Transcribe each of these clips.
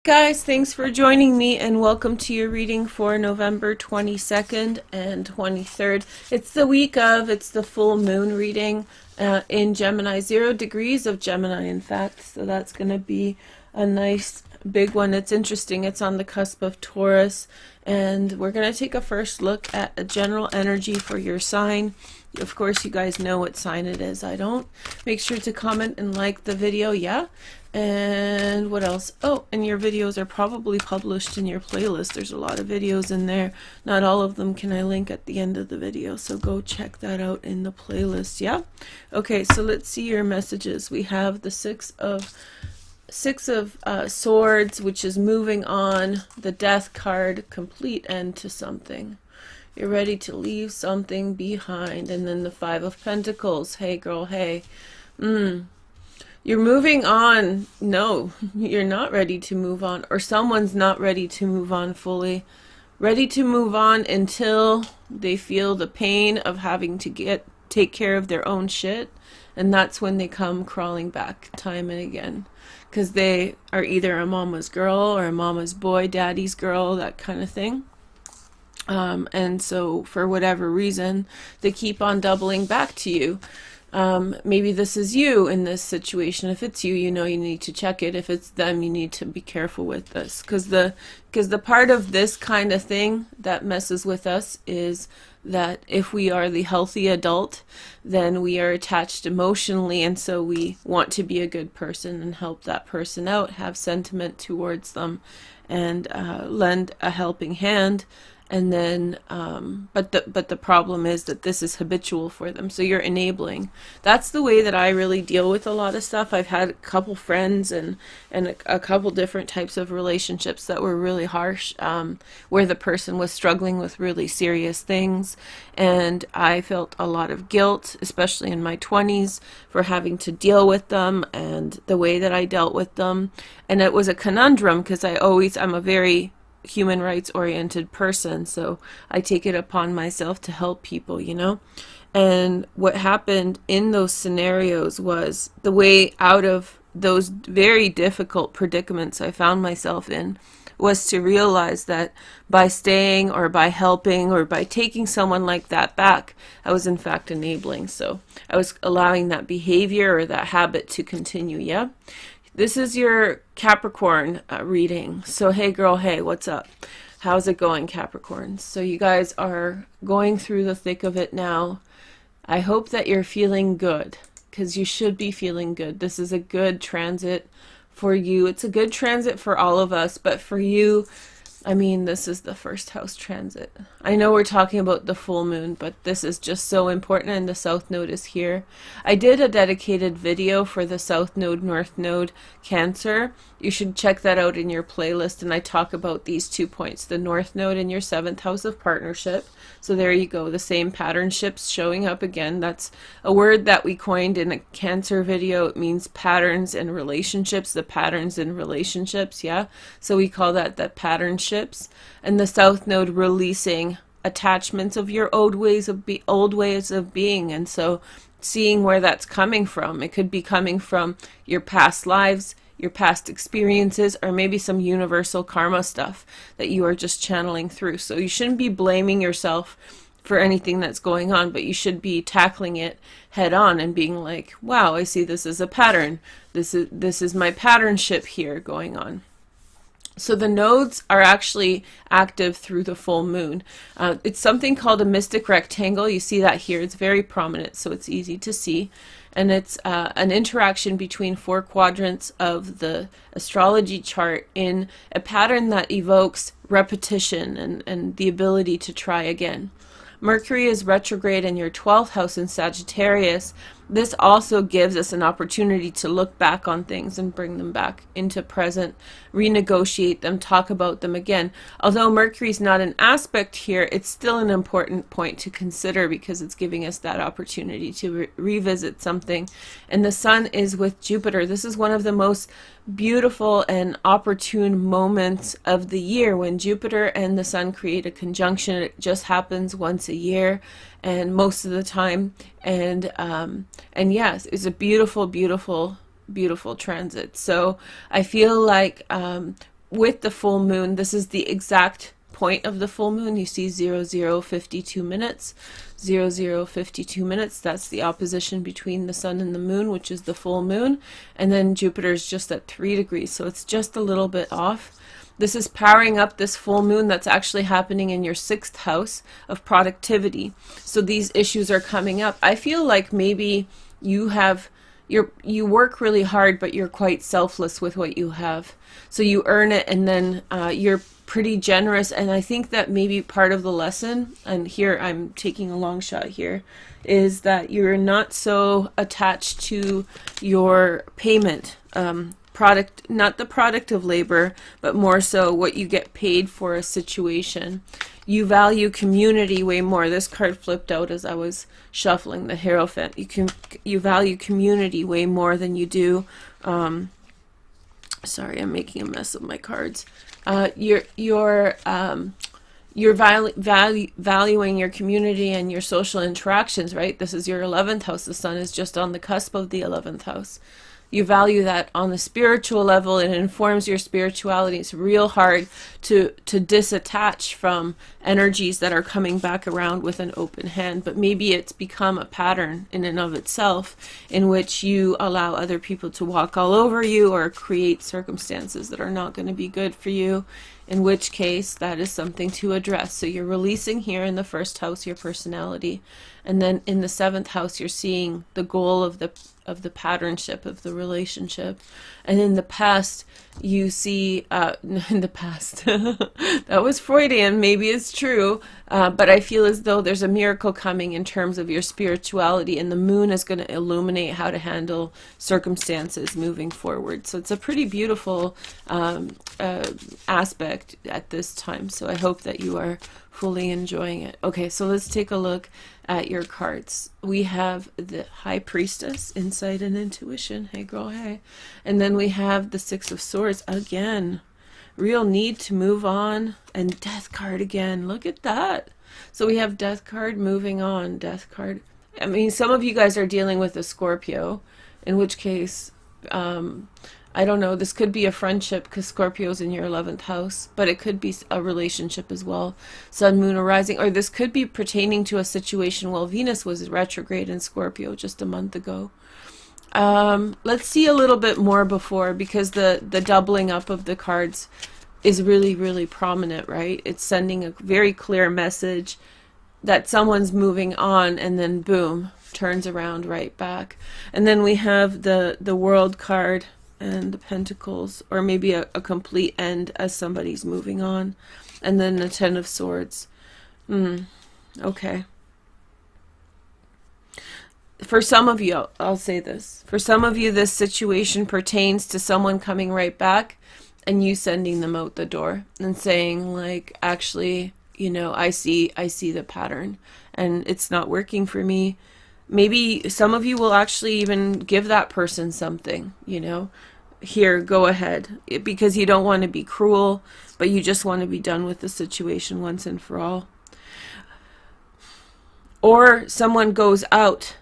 Guys, thanks for joining me and welcome to your reading for November 22nd and 23rd. It's the week of, it's the full moon reading in Gemini, 0 degrees of Gemini, in fact. So that's going to be a nice big one. It's interesting. It's on the cusp of Taurus, and we're going to take a first look at a general energy for your sign. Of course, you guys know what sign it is. I don't. Make sure to comment and like the video, yeah? And what else? Oh, and your videos are probably published in your playlist. There's a lot of videos in there. Not all of them can I link at the end of the video, so go check that out in the playlist, yeah? Okay, so let's see your messages. We have the Six of Swords, which is moving on. The Death card, complete end to something. You're ready to leave something behind. And then the Five of Pentacles. Hey girl, hey. You're moving on. No, you're not ready to move on. Or someone's not ready to move on fully. Ready to move on until they feel the pain of having to take care of their own shit. And that's when they come crawling back time and again. Because they are either a mama's girl or a mama's boy, daddy's girl, that kind of thing. And so for whatever reason, they keep on doubling back to you. Maybe this is you in this situation. If it's you, you know you need to check it. If it's them, you need to be careful with this. Because the part of this kind of thing that messes with us is that if we are the healthy adult, then we are attached emotionally, and so we want to be a good person and help that person out, have sentiment towards them, and lend a helping hand. And then, but the problem is that this is habitual for them. So you're enabling. That's the way that I really deal with a lot of stuff. I've had a couple friends and a couple different types of relationships that were really harsh, where the person was struggling with really serious things. And I felt a lot of guilt, especially in my 20s, for having to deal with them and the way that I dealt with them. And it was a conundrum because I'm a very human rights oriented person, so I take it upon myself to help people, you know. And what happened in those scenarios was the way out of those very difficult predicaments I found myself in was to realize that by staying or by helping or by taking someone like that back, I was in fact enabling. So I was allowing that behavior or that habit to continue, yeah? This is your Capricorn reading. So, hey girl, hey, what's up? How's it going, Capricorn? So you guys are going through the thick of it now. I hope that you're feeling good, because you should be feeling good. This is a good transit for you. It's a good transit for all of us, but for you, I mean, this is the first house transit. I know we're talking about the full moon, but this is just so important, and the South Node is here. I did a dedicated video for the South Node, North Node, Cancer. You should check that out in your playlist, and I talk about these 2 points, the North Node in your 7th house of partnership. So there you go, the same pattern ships showing up again. That's a word that we coined in a Cancer video. It means patterns and relationships, the patterns in relationships, yeah? So we call that the pattern ships. And the South Node releasing attachments of your old ways of being. And so seeing where that's coming from. It could be coming from your past lives, your past experiences, or maybe some universal karma stuff that you are just channeling through. So you shouldn't be blaming yourself for anything that's going on, but you should be tackling it head on and being like, wow, I see this as a pattern. This is my pattern ship here going on. So the nodes are actually active through the full moon. It's something called a mystic rectangle. You see that here. It's very prominent, so it's easy to see. And it's an interaction between 4 quadrants of the astrology chart in a pattern that evokes repetition and the ability to try again. Mercury is retrograde in your 12th house in Sagittarius. This also gives us an opportunity to look back on things and bring them back into present, renegotiate them, talk about them again. Although Mercury's not an aspect here, it's still an important point to consider because it's giving us that opportunity to revisit something. And the Sun is with Jupiter. This is one of the most beautiful and opportune moments of the year when Jupiter and the Sun create a conjunction. It just happens once a year, and most of the time, and yes, it's a beautiful transit. So I feel like with the full moon, this is the exact point of the full moon. You see 00:52 minutes, 00:52 minutes. That's the opposition between the sun and the moon, which is the full moon. And then Jupiter is just at 3 degrees, so it's just a little bit off. This is powering up this full moon that's actually happening in your 6th house of productivity. So these issues are coming up. I feel like maybe you work really hard, but you're quite selfless with what you have. So you earn it, and then you're pretty generous. And I think that maybe part of the lesson, and here I'm taking a long shot here, is that you're not so attached to your payment product, not the product of labor, but more so what you get paid for a situation. You value community way more. This card flipped out as I was shuffling the Hierophant. You value community way more than you do. Sorry, I'm making a mess of my cards. You're valuing your community and your social interactions, right? This is your 11th house. The sun is just on the cusp of the 11th house. You value that on the spiritual level. It informs your spirituality. It's real hard to disattach from energies that are coming back around with an open hand. But maybe it's become a pattern in and of itself, in which you allow other people to walk all over you or create circumstances that are not going to be good for you, in which case that is something to address. So you're releasing here in the 1st house your personality, and then in the 7th house you're seeing the goal of the patternship of the relationship. And in the past you see in the past that was Freudian, maybe it's true, but I feel as though there's a miracle coming in terms of your spirituality, and the moon is going to illuminate how to handle circumstances moving forward. So it's a pretty beautiful aspect at this time. So I hope that you are fully enjoying it. Okay, so let's take a look at your cards. We have the High Priestess, insight and intuition. Hey girl, hey. And then we have the 6 of Swords again. Real need to move on. And Death card again. Look at that. So we have Death card, moving on. Death card. I mean, some of you guys are dealing with a Scorpio, in which case, I don't know, this could be a friendship because Scorpio's in your 11th house, but it could be a relationship as well. Sun, Moon, or Rising, or this could be pertaining to a situation while Venus was retrograde in Scorpio just a month ago. Let's see a little bit more before, because the doubling up of the cards is really, really prominent, right? It's sending a very clear message that someone's moving on, and then boom, turns around right back. And then we have the World card and the Pentacles, or maybe a complete end as somebody's moving on. And then the 10 of Swords. Okay. For some of you, I'll say this. For some of you, this situation pertains to someone coming right back and you sending them out the door and saying, like, actually, you know, I see the pattern and it's not working for me. Maybe some of you will actually even give that person something, you know, here, go ahead, because you don't want to be cruel, but you just want to be done with the situation once and for all. Or someone goes out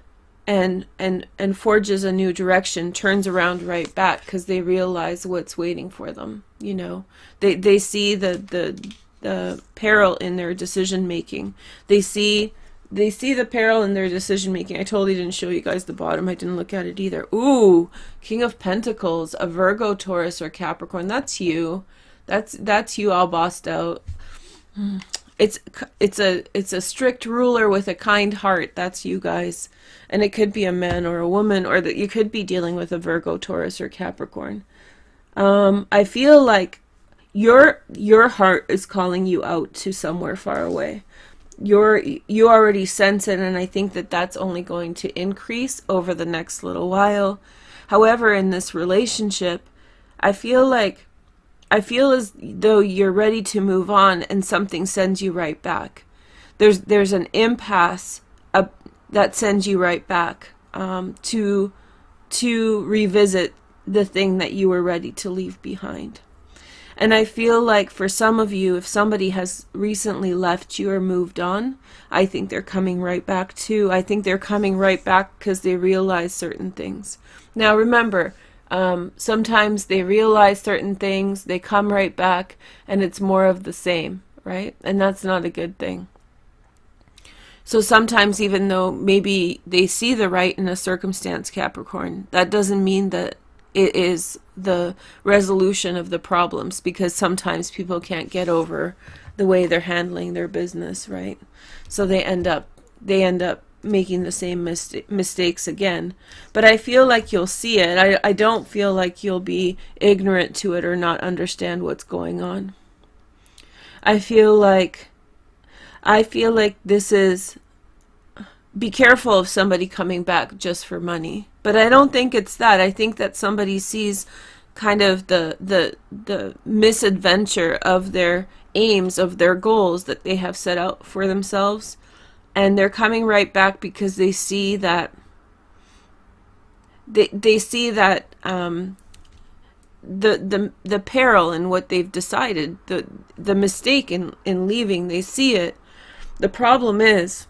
and forges a new direction, turns around right back because they realize what's waiting for them. You know, they see the peril in their decision making. They see the peril in their decision making. I totally didn't show you guys the bottom. I didn't look at it either. Ooh, King of Pentacles, a Virgo, Taurus, or Capricorn. That's you. That's you all bossed out. It's a strict ruler with a kind heart. That's you guys. And it could be a man or a woman, or that you could be dealing with a Virgo, Taurus, or Capricorn. I feel like your heart is calling you out to somewhere far away. You already sense it, and I think that that's only going to increase over the next little while. However, in this relationship, I feel as though you're ready to move on, and something sends you right back. There's an impasse that sends you right back to revisit the thing that you were ready to leave behind. And I feel like for some of you, if somebody has recently left you or moved on, I think they're coming right back too. I think they're coming right back because they realize certain things. Now remember, Sometimes they realize certain things, they come right back, and it's more of the same, right? And that's not a good thing. So sometimes, even though maybe they see the right in a circumstance, Capricorn, that doesn't mean that it is the resolution of the problems, because sometimes people can't get over the way they're handling their business, right? So they end up making the same mistakes again. But I feel like you'll see it. I don't feel like you'll be ignorant to it or not understand what's going on. I feel like this is, be careful of somebody coming back just for money. But I don't think it's that. I think that somebody sees kind of the misadventure of their aims, of their goals that they have set out for themselves, and they're coming right back because they see that they see that the peril in what they've decided, the mistake in leaving. They see it. The problem is,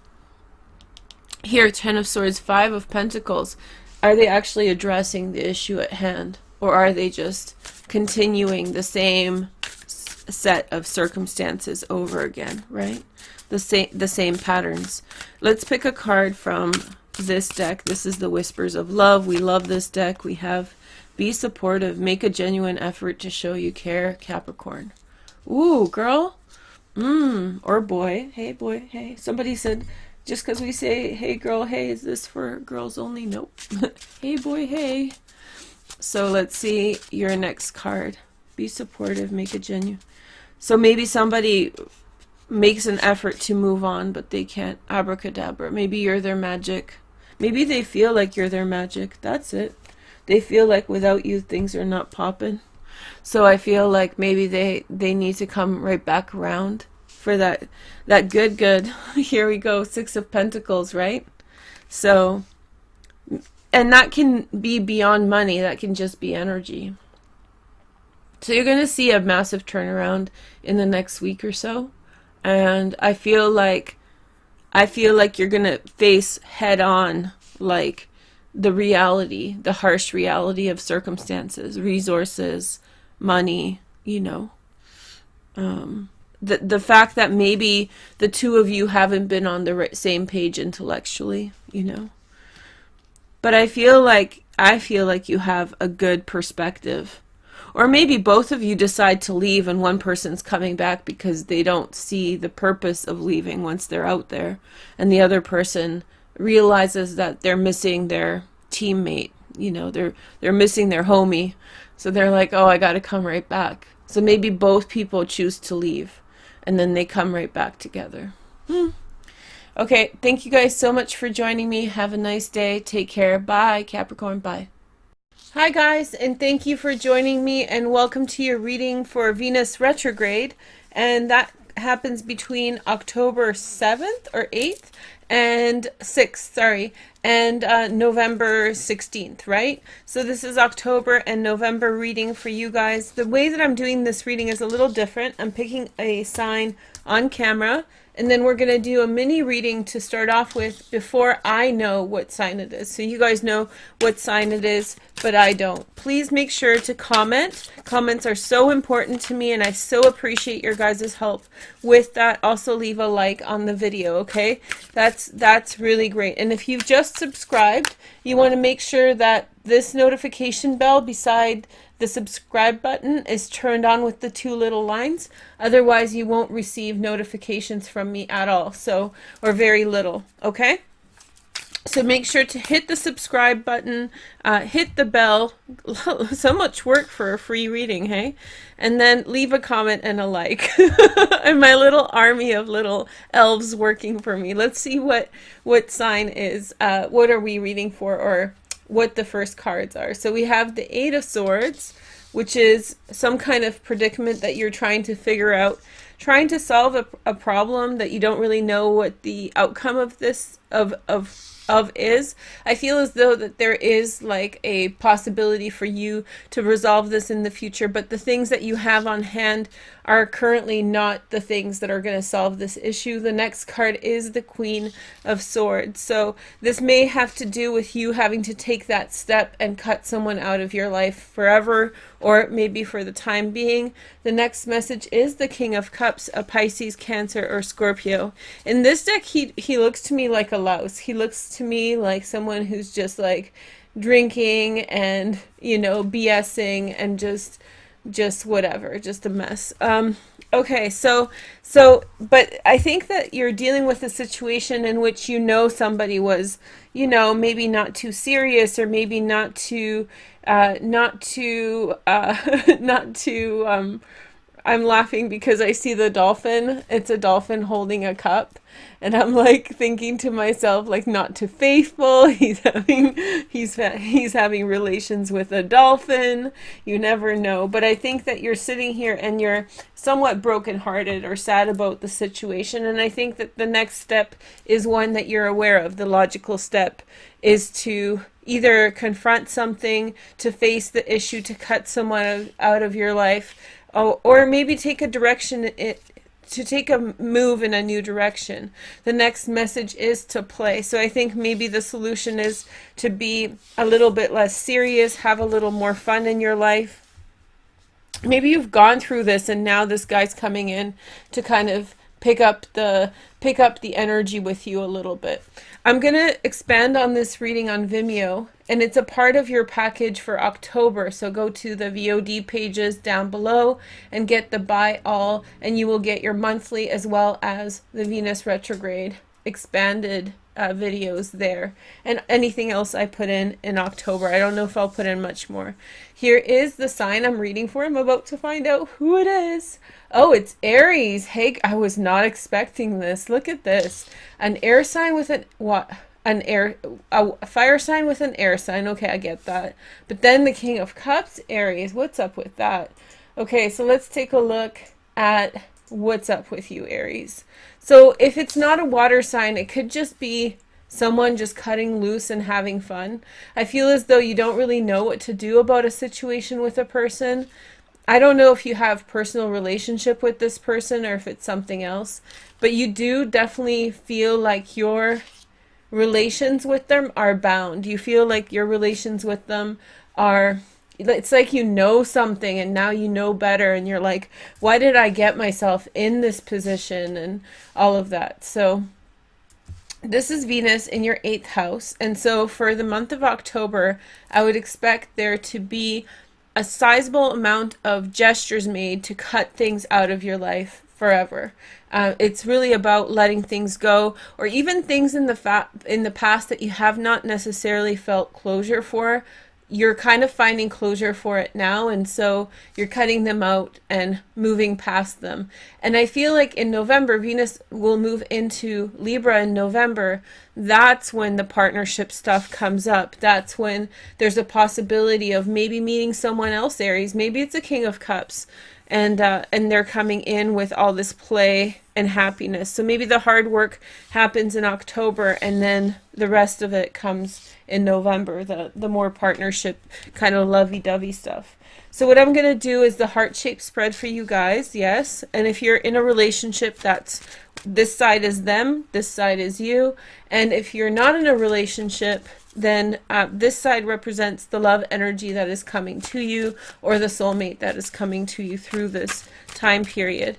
here, Ten of Swords, Five of Pentacles, are they actually addressing the issue at hand, or are they just continuing the same set of circumstances over again, right? The same patterns. Let's pick a card from this deck. This is the Whispers of Love. We love this deck. We have be supportive, make a genuine effort to show you care, Capricorn. Ooh, girl. Or boy. Hey, boy. Hey. Somebody said, just because we say, hey, girl, hey, is this for girls only? Nope. Hey, boy, hey. So let's see your next card. Be supportive, make a genuine. So maybe somebody makes an effort to move on, but they can't. Abracadabra. Maybe you're their magic. Maybe they feel like you're their magic. That's it. They feel like without you, things are not popping. So I feel like maybe they need to come right back around for that good. Here we go. Six of Pentacles, right? So, and that can be beyond money. That can just be energy. So you're going to see a massive turnaround in the next week or so. And I feel like you're going to face head on, like, the reality, the harsh reality of circumstances, resources, money, you know. The fact that maybe the two of you haven't been on the same page intellectually, you know. But I feel like you have a good perspective. Or maybe both of you decide to leave and one person's coming back because they don't see the purpose of leaving once they're out there. And the other person realizes that they're missing their teammate, you know, they're missing their homie. So they're like, oh, I got to come right back. So maybe both people choose to leave and then they come right back together. Okay, thank you guys so much for joining me. Have a nice day. Take care. Bye, Capricorn. Bye. Hi guys, and thank you for joining me, and welcome to your reading for Venus retrograde, and that happens between October 7th or 8th and 6th, sorry, and November 16th, right? So this is October and November reading for you guys. The way that I'm doing this reading is a little different. I'm picking a sign on camera, and then we're going to do a mini reading to start off with before I know what sign it is. So you guys know what sign it is, but I don't. Please make sure to comment. Comments are so important to me, and I so appreciate your guys' help with that. Also leave a like on the video, okay? That's really great. And if you've just subscribed, you want to make sure that this notification bell beside the subscribe button is turned on with the two little lines. Otherwise, you won't receive notifications from me at all, so, or very little, okay? So make sure to hit the subscribe button, hit the bell. So much work for a free reading, hey? And then leave a comment and a like. And my little army of little elves working for me. Let's see what sign is, what are we reading for, or what the first cards are. So we have the Eight of Swords, which is some kind of predicament that you're trying to figure out, trying to solve a problem that you don't really know what the outcome of this, of is, I feel as though that there is like a possibility for you to resolve this in the future, but the things that you have on hand are currently not the things that are going to solve this issue. The next card is the Queen of Swords. So this may have to do with you having to take that step and cut someone out of your life forever, or maybe for the time being. The next message is the King of Cups, a Pisces, Cancer, or Scorpio. In this deck, he looks to me like a louse. He looks to me like someone who's just like drinking and, you know, BSing and just whatever, just a mess. Okay, but I think that you're dealing with a situation in which, you know, somebody was, you know, maybe not too serious, or maybe not too I'm laughing because I see the dolphin. It's a dolphin holding a cup, and I'm like thinking to myself, like, not too faithful. He's having relations with a dolphin. You never know. But I think that you're sitting here and you're somewhat brokenhearted or sad about the situation, and I think that the next step is one that you're aware of. The logical step is to either confront something, to face the issue, to cut someone out of your life, or maybe take a direction, to take a move in a new direction. The next message is to play. So I think maybe the solution is to be a little bit less serious, have a little more fun in your life. Maybe you've gone through this and now this guy's coming in to kind of pick up the energy with you a little bit. I'm going to expand on this reading on Vimeo, and it's a part of your package for October. So go to the VOD pages down below and get the buy all, and you will get your monthly as well as the Venus retrograde expanded videos there, and anything else I put in October. I don't know if I'll put in much more. Here is the sign I'm reading for. I'm about to find out who it is. Oh, it's Aries. Hey, I was not expecting this. Look at this. An air sign with a fire sign with an air sign. Okay, I get that. But then the King of Cups, Aries. What's up with that? Okay, so let's take a look at what's up with you, Aries. So if it's not a water sign, it could just be someone just cutting loose and having fun. I feel as though you don't really know what to do about a situation with a person. I don't know if you have personal relationship with this person or if it's something else, but you do definitely feel like your relations with them are bound. You feel like your relations with them are, it's like you know something and now you know better, and you're like, why did I get myself in this position, and all of that. So this is Venus in your 8th house, and so for the month of October, I would expect there to be a sizable amount of gestures made to cut things out of your life forever. It's really about letting things go, or even things in the past that you have not necessarily felt closure for. You're kind of finding closure for it now, and so you're cutting them out and moving past them. And I feel like in November, Venus will move into Libra in November. That's when the partnership stuff comes up. That's when there's a possibility of maybe meeting someone else, Aries. Maybe it's a King of Cups, and they're coming in with all this play and happiness. So maybe the hard work happens in October, and then the rest of it comes in November, the more partnership kind of lovey-dovey stuff. So what I'm going to do is the heart-shaped spread for you guys, yes. And if you're in a relationship, that's this side is them, this side is you. And if you're not in a relationship, then this side represents the love energy that is coming to you, or the soulmate that is coming to you through this time period.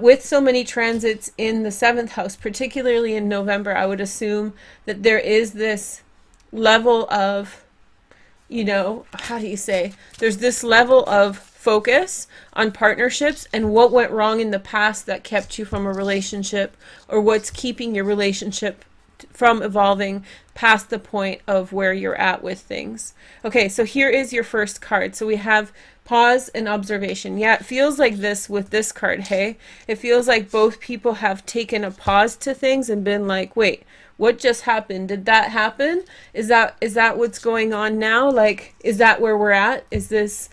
With so many transits in the 7th house, particularly in November, I would assume that there is this level of, you know, how do you say, there's this level of focus on partnerships and what went wrong in the past that kept you from a relationship, or what's keeping your relationship from evolving past the point of where you're at with things. Okay, so here is your first card. So we have pause and observation. Yeah, it feels like this with this card, hey? It feels like both people have taken a pause to things and been like, wait, what just happened? Did that happen? Is that what's going on now? Like, is that where we're at? Is this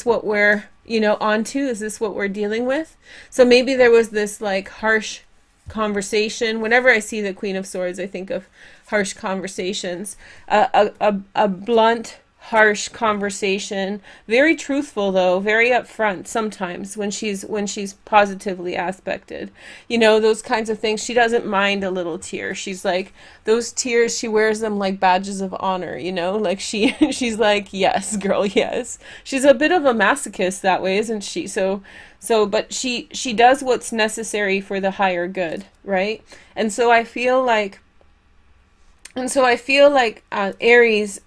what we're, you know, onto? Is this what we're dealing with? So maybe there was this like harsh conversation. Whenever I see the Queen of Swords, I think of harsh conversations. A blunt, harsh conversation. Very truthful though, very upfront sometimes when she's positively aspected. You know, those kinds of things. She doesn't mind a little tear. She's like, those tears, she wears them like badges of honor, you know? Like she's like, yes, girl, yes. She's a bit of a masochist that way, isn't she? But she does what's necessary for the higher good, right? And so I feel like Aries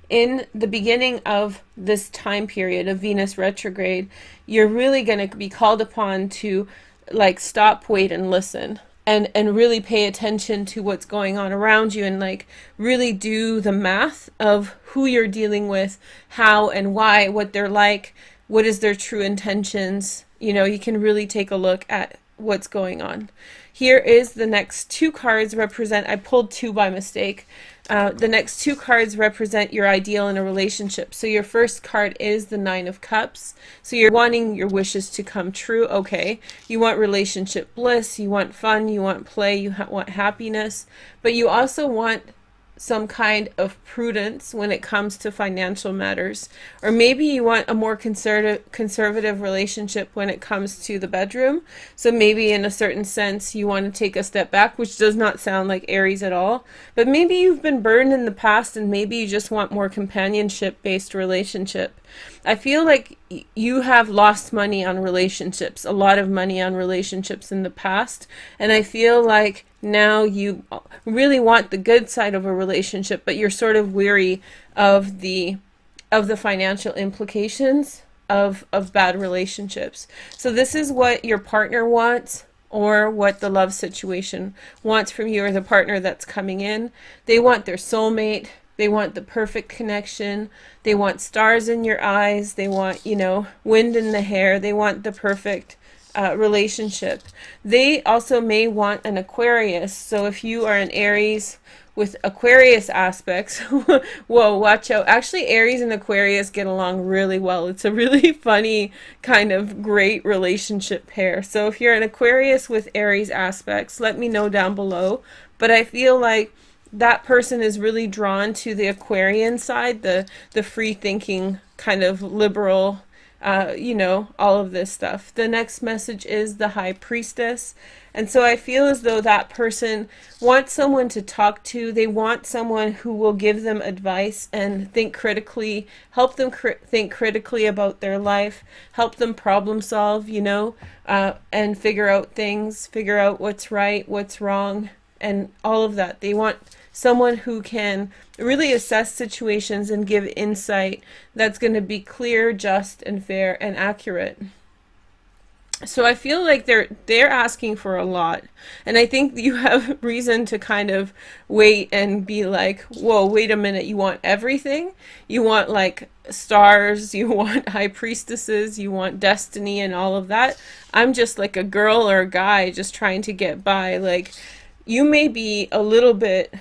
in the beginning of this time period of Venus retrograde, you're really going to be called upon to like stop, wait, and listen, and really pay attention to what's going on around you, and like really do the math of who you're dealing with, how and why, what they're like, what is their true intentions. You know, you can really take a look at what's going on. Here is the next two cards represent, I pulled two by mistake. The next two cards represent your ideal in a relationship. So your first card is the Nine of Cups. So you're wanting your wishes to come true. Okay. You want relationship bliss. You want fun. You want play. You want happiness. But you also want some kind of prudence when it comes to financial matters. Or maybe you want a more conservative relationship when it comes to the bedroom. So maybe in a certain sense you want to take a step back, which does not sound like Aries at all. But maybe you've been burned in the past and maybe you just want more companionship-based relationship. I feel like you have lost money on relationships, a lot of money on relationships in the past. And I feel like now you really want the good side of a relationship, but you're sort of weary of the financial implications of bad relationships. So this is what your partner wants, or what the love situation wants from you, or the partner that's coming in. They want their soulmate. They want the perfect connection. They want stars in your eyes. They want, you know, wind in the hair. They want the perfect relationship. They also may want an Aquarius. So if you are an Aries with Aquarius aspects, whoa, watch out. Actually, Aries and Aquarius get along really well. It's a really funny kind of great relationship pair. So if you're an Aquarius with Aries aspects, let me know down below. But I feel like that person is really drawn to the Aquarian side, the free thinking kind of liberal, you know, all of this stuff. The next message is the High Priestess. And so I feel as though that person wants someone to talk to. They want someone who will give them advice and think critically, help them think critically about their life, help them problem solve, you know, and figure out things, figure out what's right, what's wrong, and all of that. They want someone who can really assess situations and give insight that's going to be clear, just, and fair, and accurate. So I feel like they're asking for a lot. And I think you have reason to kind of wait and be like, whoa, wait a minute, you want everything? You want like stars, you want high priestesses, you want destiny and all of that? I'm just like a girl or a guy just trying to get by. Like, you may be a little bit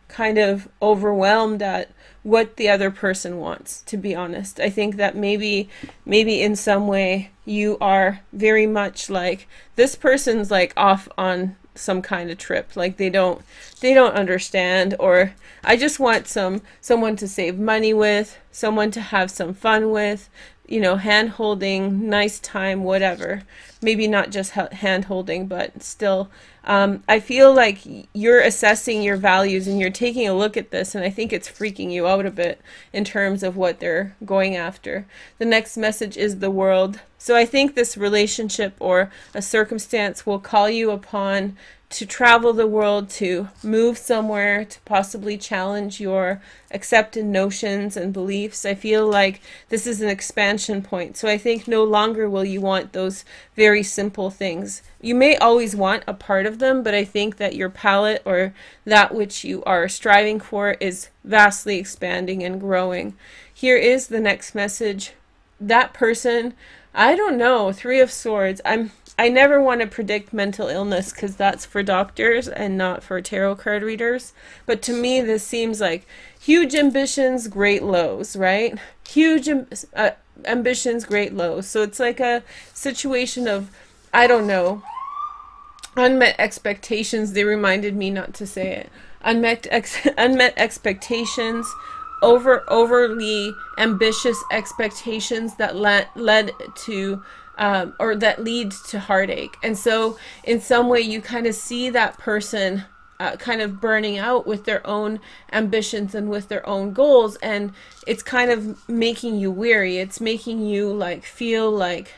kind of overwhelmed at what the other person wants, to be honest. I think that maybe in some way you are very much like, this person's like off on some kind of trip, like they don't understand, or I just want someone to save money with, someone to have some fun with, you know, hand holding, nice time, whatever. Maybe not just hand holding, but still, I feel like you're assessing your values and you're taking a look at this, and I think it's freaking you out a bit in terms of what they're going after. The next message is the World. So I think this relationship or a circumstance will call you upon to travel the world, to move somewhere, to possibly challenge your accepted notions and beliefs. I feel like this is an expansion point. So I think no longer will you want those very simple things. You may always want a part of them, but I think that your palette or that which you are striving for is vastly expanding and growing. Here is the next message. That person, I don't know, Three of Swords. I never want to predict mental illness because that's for doctors and not for tarot card readers. But to me, this seems like huge ambitions, great lows, right? Huge ambitions, great lows. So it's like a situation of, I don't know, unmet expectations. They reminded me not to say it. Unmet expectations, overly ambitious expectations that led to or that lead to heartache. And so in some way you kind of see that person kind of burning out with their own ambitions and with their own goals, and it's kind of making you weary. It's making you like feel like,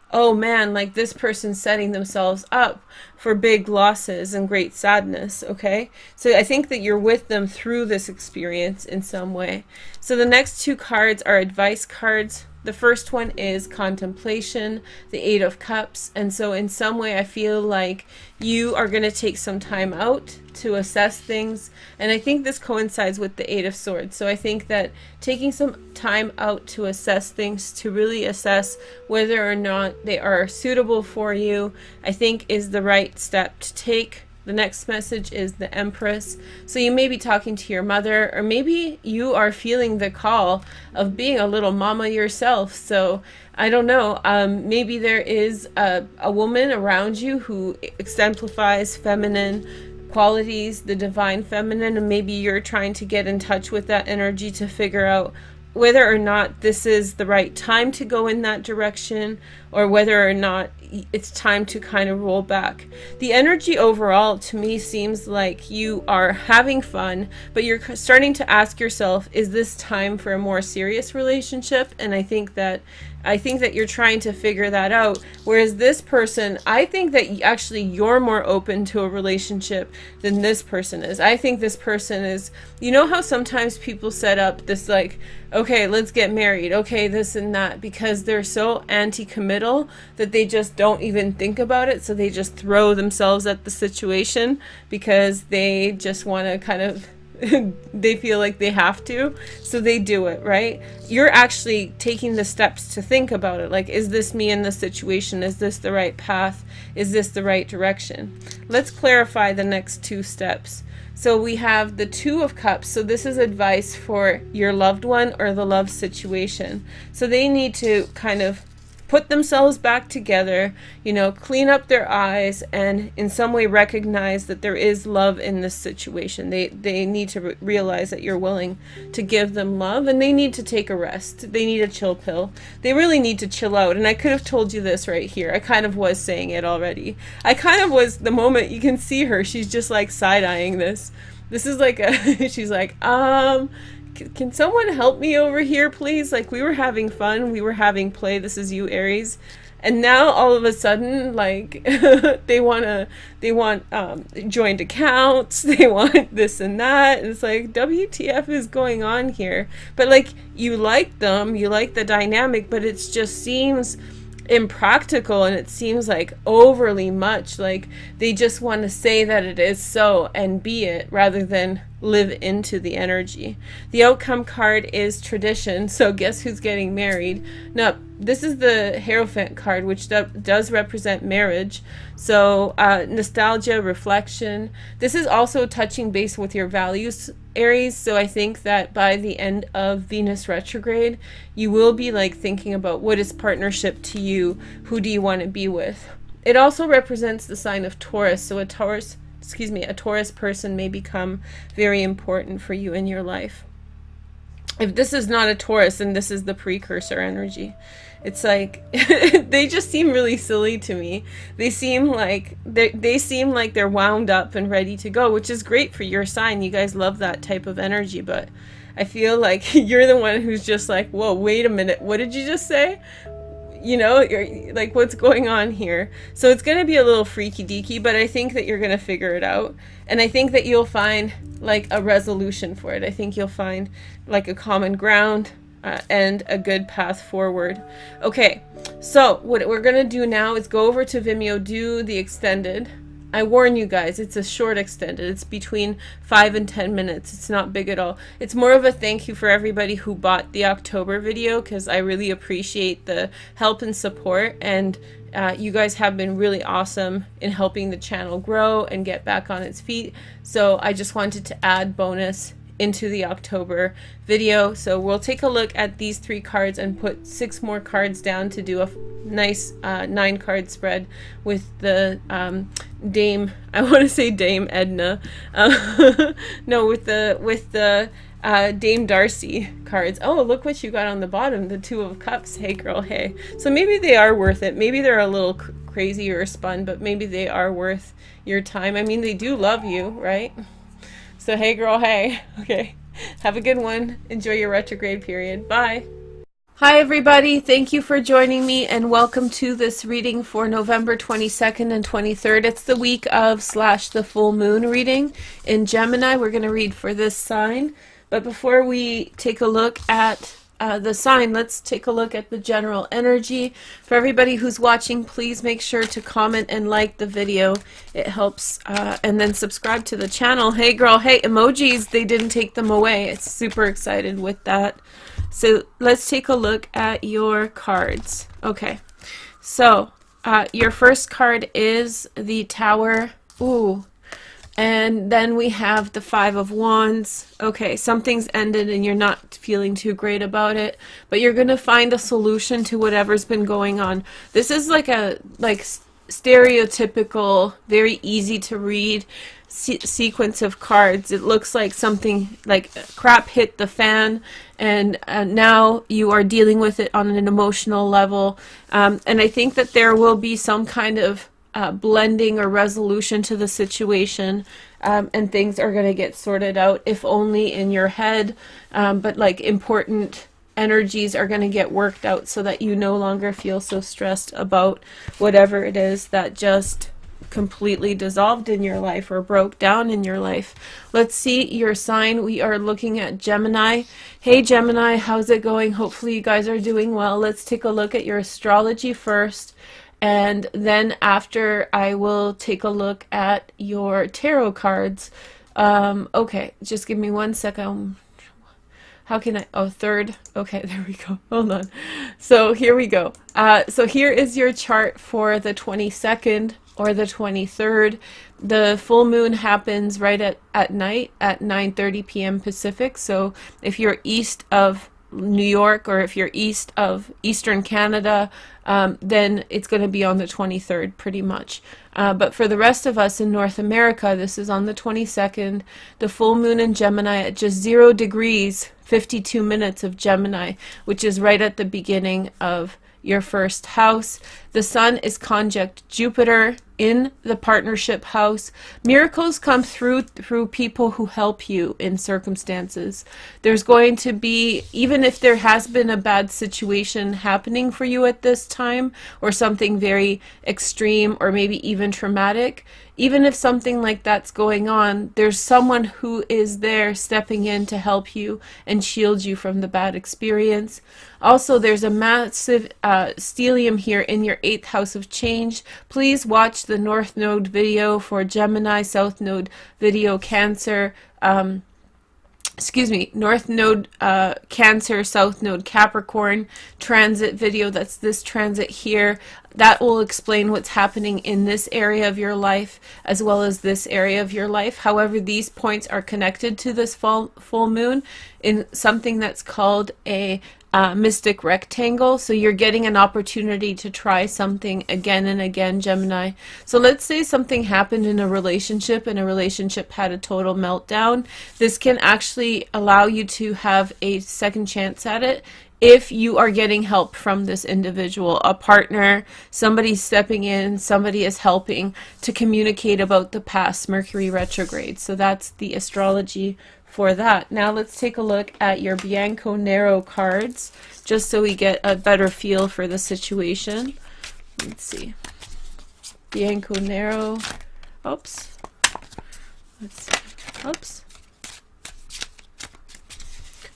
oh man, like this person's setting themselves up for big losses and great sadness, okay? So I think that you're with them through this experience in some way. So the next two cards are advice cards. The first one is contemplation, the Eight of Cups. And so in some way I feel like you are going to take some time out to assess things. And I think this coincides with the Eight of Swords. So I think that taking some time out to assess things, to really assess whether or not they are suitable for you, I think is the right step to take. The next message is the Empress. So you may be talking to your mother, or maybe you are feeling the call of being a little mama yourself. So I don't know, maybe there is a woman around you who exemplifies feminine qualities, the divine feminine, and maybe you're trying to get in touch with that energy to figure out whether or not this is the right time to go in that direction, or whether or not it's time to kind of roll back. The energy overall to me seems like you are having fun, but you're starting to ask yourself, is this time for a more serious relationship? And I think that you're trying to figure that out. Whereas this person, I think that actually you're more open to a relationship than this person is. I think this person is, you know how sometimes people set up this like, okay, let's get married, okay, this and that, because they're so anti-committal that they just don't even think about it. So they just throw themselves at the situation because they just want to kind of they feel like they have to, so they do it, right? You're actually taking the steps to think about it, like, is this me in this situation? Is this the right path? Is this the right direction? Let's clarify the next two steps. So we have the Two of Cups. So this is advice for your loved one or the love situation. So they need to kind of put themselves back together, you know, clean up their eyes, and in some way recognize that there is love in this situation. They need to realize that you're willing to give them love, and they need to take a rest. They need a chill pill. They really need to chill out. And I could have told you this right here. I kind of was saying it already. I kind of was, the moment you can see her, she's just like side-eyeing this. This is like a, she's like, can someone help me over here, please? Like, we were having fun, we were having play. This is you, Aries. And now all of a sudden, like, they want joint accounts, they want this and that. And it's like, WTF is going on here? But like, you like them, you like the dynamic, but it just seems impractical, and it seems like overly much. Like, they just want to say that it is so and be it, rather than live into the energy. The outcome card is tradition. So guess who's getting married? Now, this is the Hierophant card, which does represent marriage. So nostalgia, reflection. This is also touching base with your values, Aries. So I think that by the end of Venus retrograde, you will be like thinking about, what is partnership to you? Who do you want to be with? It also represents the sign of Taurus. So a Taurus person may become very important for you in your life. If this is not a Taurus, then this is the precursor energy. It's like, they just seem really silly to me. They seem like they're wound up and ready to go, which is great for your sign. You guys love that type of energy, but I feel like you're the one who's just like, whoa, wait a minute, what did you just say? You know, you're like, what's going on here? So it's going to be a little freaky deaky, but I think that you're going to figure it out. And I think that you'll find like a resolution for it. I think you'll find like a common ground and a good path forward. Okay, so what we're going to do now is go over to Vimeo, do the extended. I warn you guys, it's a short extended. It's between 5 and 10 minutes. It's not big at all. It's more of a thank you for everybody who bought the October video, because I really appreciate the help and support, and you guys have been really awesome in helping the channel grow and get back on its feet. So I just wanted to add bonus into the October video. So we'll take a look at these 3 cards and put 6 more cards down to do a nice 9 card spread with the Dame, I want to say Dame Edna. No, with the Dame Darcy cards. Oh, look what you got on the bottom, the Two of Cups. Hey girl, hey. So maybe they are worth it. Maybe they're a little crazy or spun, but maybe they are worth your time. I mean, they do love you, right? So hey girl, hey. Okay. Have a good one. Enjoy your retrograde period. Bye. Hi everybody, thank you for joining me and welcome to this reading for November 22nd and 23rd. It's the week of / the full moon reading in Gemini. We're going to read for this sign. But before we take a look at the sign, let's take a look at the general energy. For everybody who's watching, please make sure to comment and like the video. It helps. And then subscribe to the channel. Hey girl, hey, emojis, they didn't take them away. It's super excited with that. So let's take a look at your cards. Okay, so your first card is the Tower. Ooh. And then we have the Five of Wands. Okay, something's ended and you're not feeling too great about it, but you're going to find a solution to whatever's been going on. This is like a stereotypical, very easy to read sequence of cards. It looks like something like crap hit the fan, and now you are dealing with it on an emotional level. And I think that there will be some kind of blending or resolution to the situation, and things are going to get sorted out, if only in your head, but like important energies are going to get worked out so that you no longer feel so stressed about whatever it is that just completely dissolved in your life or broke down in your life. Let's see your sign. We are looking at Gemini. Hey Gemini, how's it going? Hopefully you guys are doing well. Let's take a look at your astrology first, and then after I will take a look at your tarot cards. Okay, just give me 1 second. How can I, oh, third. Okay, there we go. Hold on. So here we go. So here is your chart for the 22nd or the 23rd. The full moon happens right at night at 9:30 p.m. Pacific. So if you're east of New York, or if you're east of Eastern Canada, then it's going to be on the 23rd pretty much. But for the rest of us in North America, this is on the 22nd. The full moon in Gemini at just 0 degrees, 52 minutes of Gemini, which is right at the beginning of your first house. The sun is conjunct Jupiter in the partnership house. Miracles come through people who help you in circumstances. There's going to be, even if there has been a bad situation happening for you at this time, or something very extreme or maybe even traumatic, even if something like that's going on, there's someone who is there stepping in to help you and shield you from the bad experience. Also, there's a massive stellium here in your 8th house of change. Please watch the North Node video for Gemini, South Node video Cancer, North Node Cancer, South Node Capricorn transit video. That's this transit here. That will explain what's happening in this area of your life as well as this area of your life. However, these points are connected to this full moon in something that's called a mystic rectangle. So you're getting an opportunity to try something again and again, Gemini. So let's say something happened in a relationship and a relationship had a total meltdown. This can actually allow you to have a second chance at it if you are getting help from this individual, a partner, somebody stepping in, somebody is helping to communicate about the past Mercury retrograde. So that's the astrology for that. Now let's take a look at your Bianco Nero cards, just so we get a better feel for the situation. Let's see. Bianco Nero. Oops. Let's see. Oops.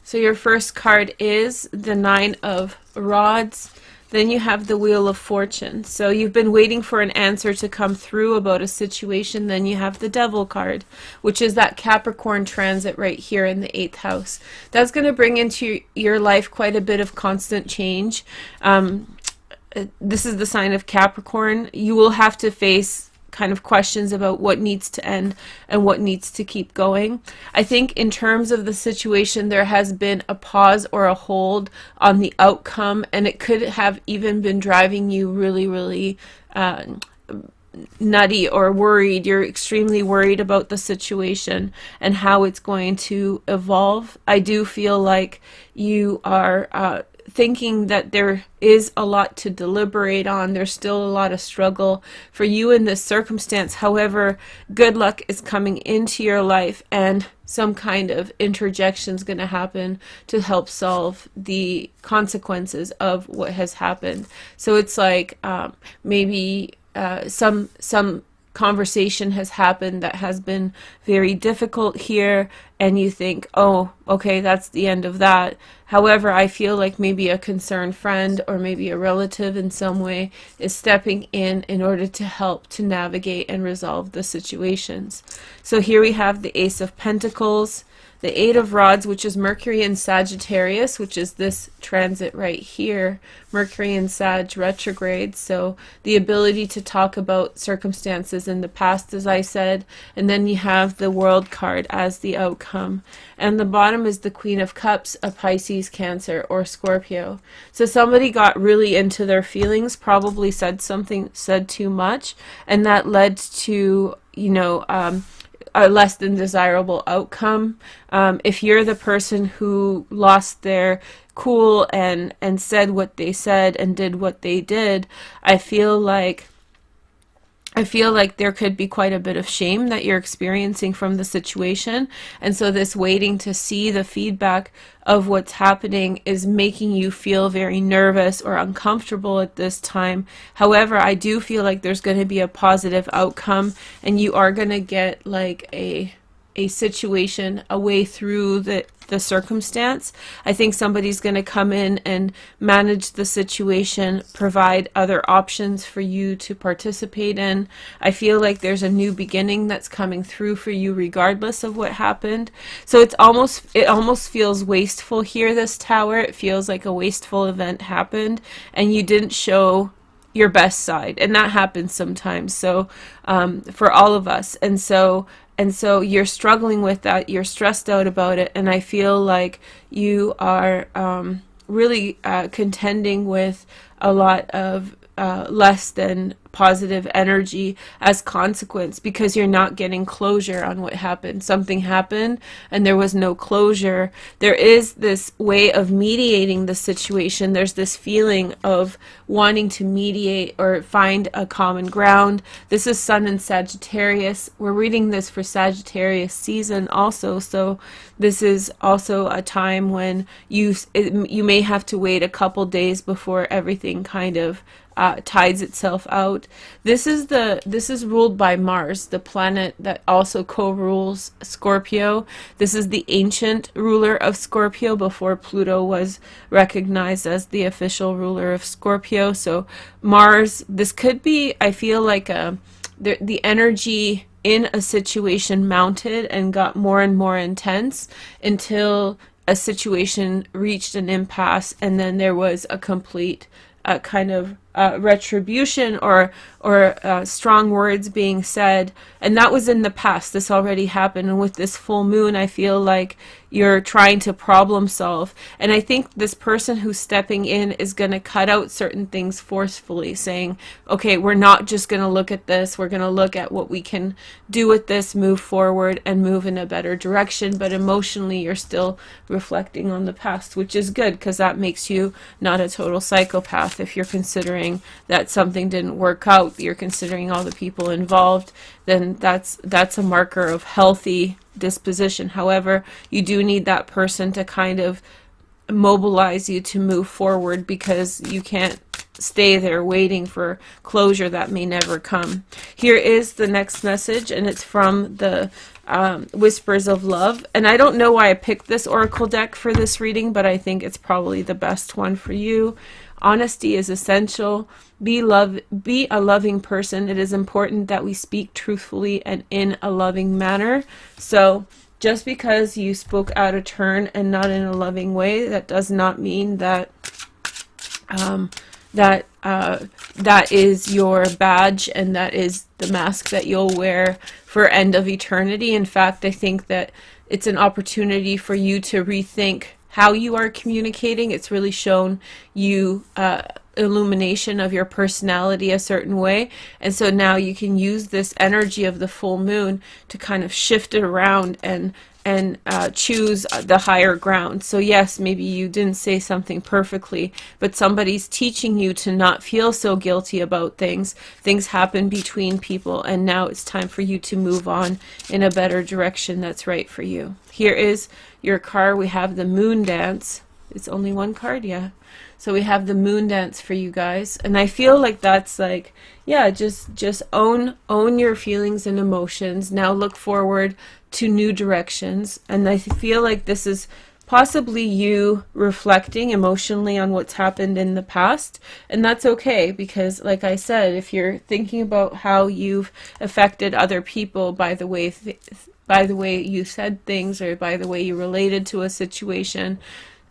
So your first card is the 9 of Rods. Then you have the Wheel of Fortune. So you've been waiting for an answer to come through about a situation. Then you have the Devil card, which is that Capricorn transit right here in the 8th house. That's going to bring into your life quite a bit of constant change. This is the sign of Capricorn. You will have to face kind of questions about what needs to end and what needs to keep going. I think in terms of the situation, there has been a pause or a hold on the outcome, and it could have even been driving you really, really nutty or worried. You're extremely worried about the situation and how it's going to evolve. I do feel like you are thinking that there is a lot to deliberate on. There's still a lot of struggle for you in this circumstance. However, good luck is coming into your life, and some kind of interjection is going to happen to help solve the consequences of what has happened. So it's like maybe some conversation has happened that has been very difficult here, and you think, oh, okay, that's the end of that. However, I feel like maybe a concerned friend or maybe a relative in some way is stepping in order to help to navigate and resolve the situations. So here we have the Ace of Pentacles, the Eight of Rods, which is Mercury in Sagittarius, which is this transit right here, Mercury in Sag retrograde. So the ability to talk about circumstances in the past, as I said, and then you have the World card as the outcome. And the bottom is the Queen of Cups, a Pisces, Cancer, or Scorpio. So somebody got really into their feelings, probably said too much, and that led to, a less than desirable outcome. If you're the person who lost their cool and said what they said and did what they did, I feel like there could be quite a bit of shame that you're experiencing from the situation. And so this waiting to see the feedback of what's happening is making you feel very nervous or uncomfortable at this time. However, I do feel like there's going to be a positive outcome, and you are going to get like a situation, a way through the circumstance. I think somebody's going to come in and manage the situation, provide other options for you to participate in. I feel like there's a new beginning that's coming through for you regardless of what happened. So it almost feels wasteful here, this Tower. It feels like a wasteful event happened and you didn't show your best side, and that happens sometimes. So for all of us, and so you're struggling with that, you're stressed out about it, and I feel like you are really contending with a lot of less than positive energy as consequence, because you're not getting closure on what happened. Something happened and there was no closure. There is this way of mediating the situation. There's this feeling of wanting to mediate or find a common ground. This is Sun in Sagittarius. We're reading this for Sagittarius season also, so this is also a time when you may have to wait a couple days before everything kind of tides itself out. This is ruled by Mars, the planet that also co-rules Scorpio. This is the ancient ruler of Scorpio before Pluto was recognized as the official ruler of Scorpio. So Mars, this could be, I feel like the energy in a situation mounted and got more and more intense until a situation reached an impasse, and then there was a complete kind of retribution or strong words being said, and that was in the past. This already happened, and with this full moon I feel like you're trying to problem solve, and I think this person who's stepping in is going to cut out certain things forcefully, saying, okay, we're not just going to look at this, we're going to look at what we can do with this, move forward and move in a better direction. But emotionally you're still reflecting on the past, which is good, because that makes you not a total psychopath. If you're considering that something didn't work out, you're considering all the people involved, then that's a marker of healthy disposition. However, you do need that person to kind of mobilize you to move forward, because you can't stay there waiting for closure that may never come. Here is the next message, and it's from the Whispers of Love. And I don't know why I picked this oracle deck for this reading, but I think it's probably the best one for you. Honesty is essential. Be a loving person. It is important that we speak truthfully and in a loving manner. So just because you spoke out of turn and not in a loving way, that does not mean that that is your badge and that is the mask that you'll wear for end of eternity. In fact, I think that it's an opportunity for you to rethink how you are communicating. It's really shown you illumination of your personality a certain way. And so now you can use this energy of the full moon to kind of shift it around and choose the higher ground. So yes, maybe you didn't say something perfectly, but somebody's teaching you to not feel so guilty about things. Things happen between people, and now it's time for you to move on in a better direction that's right for you. Here is your card. We have the moon dance. It's only one card, yeah. So we have the moon dance for you guys, and I feel like that's like, yeah, just own your feelings and emotions. Now look forward to new directions, and I feel like this is possibly you reflecting emotionally on what's happened in the past, and that's okay, because like I said, if you're thinking about how you've affected other people by the way you said things, or by the way you related to a situation,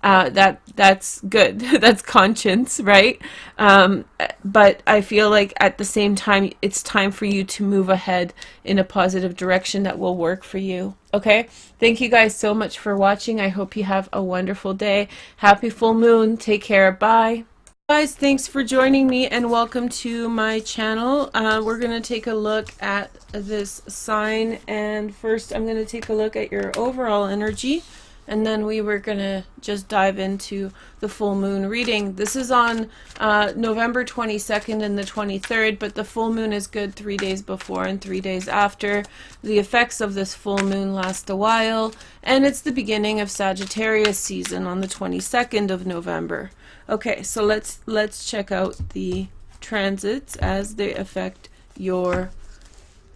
that's good. That's conscience, right? But I feel like at the same time, it's time for you to move ahead in a positive direction that will work for you. Okay? Thank you guys so much for watching. I hope you have a wonderful day. Happy full moon. Take care. Bye. Guys, thanks for joining me and welcome to my channel. We're going to take a look at this sign, and first I'm going to take a look at your overall energy. And then we were going to just dive into the full moon reading. This is on November 22nd and the 23rd, but the full moon is good 3 days before and 3 days after. The effects of this full moon last a while, and it's the beginning of Sagittarius season on the 22nd of November. Okay, so let's check out the transits as they affect your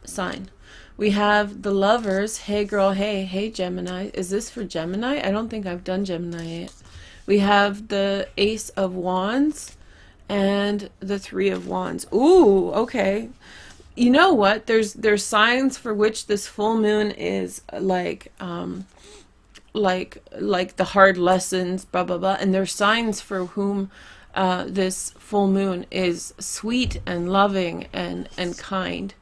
sign. We have the Lovers. Hey girl, hey Gemini. Is this for Gemini? I don't think I've done Gemini yet. We have the Ace of Wands and the Three of Wands. Ooh, okay. You know what? There's signs for which this full moon is like the hard lessons, blah blah blah, and there's signs for whom this full moon is sweet and loving and kind.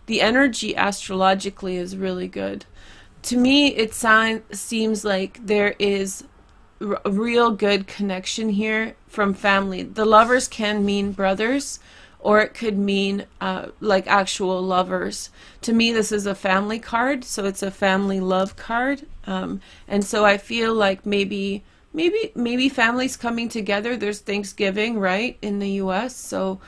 The energy astrologically is really good. To me, it seems like there is a real good connection here from family. The Lovers can mean brothers, or it could mean like actual lovers. To me, this is a family card, so it's a family love card. And so I feel like maybe families coming together. There's Thanksgiving, right, in the US, so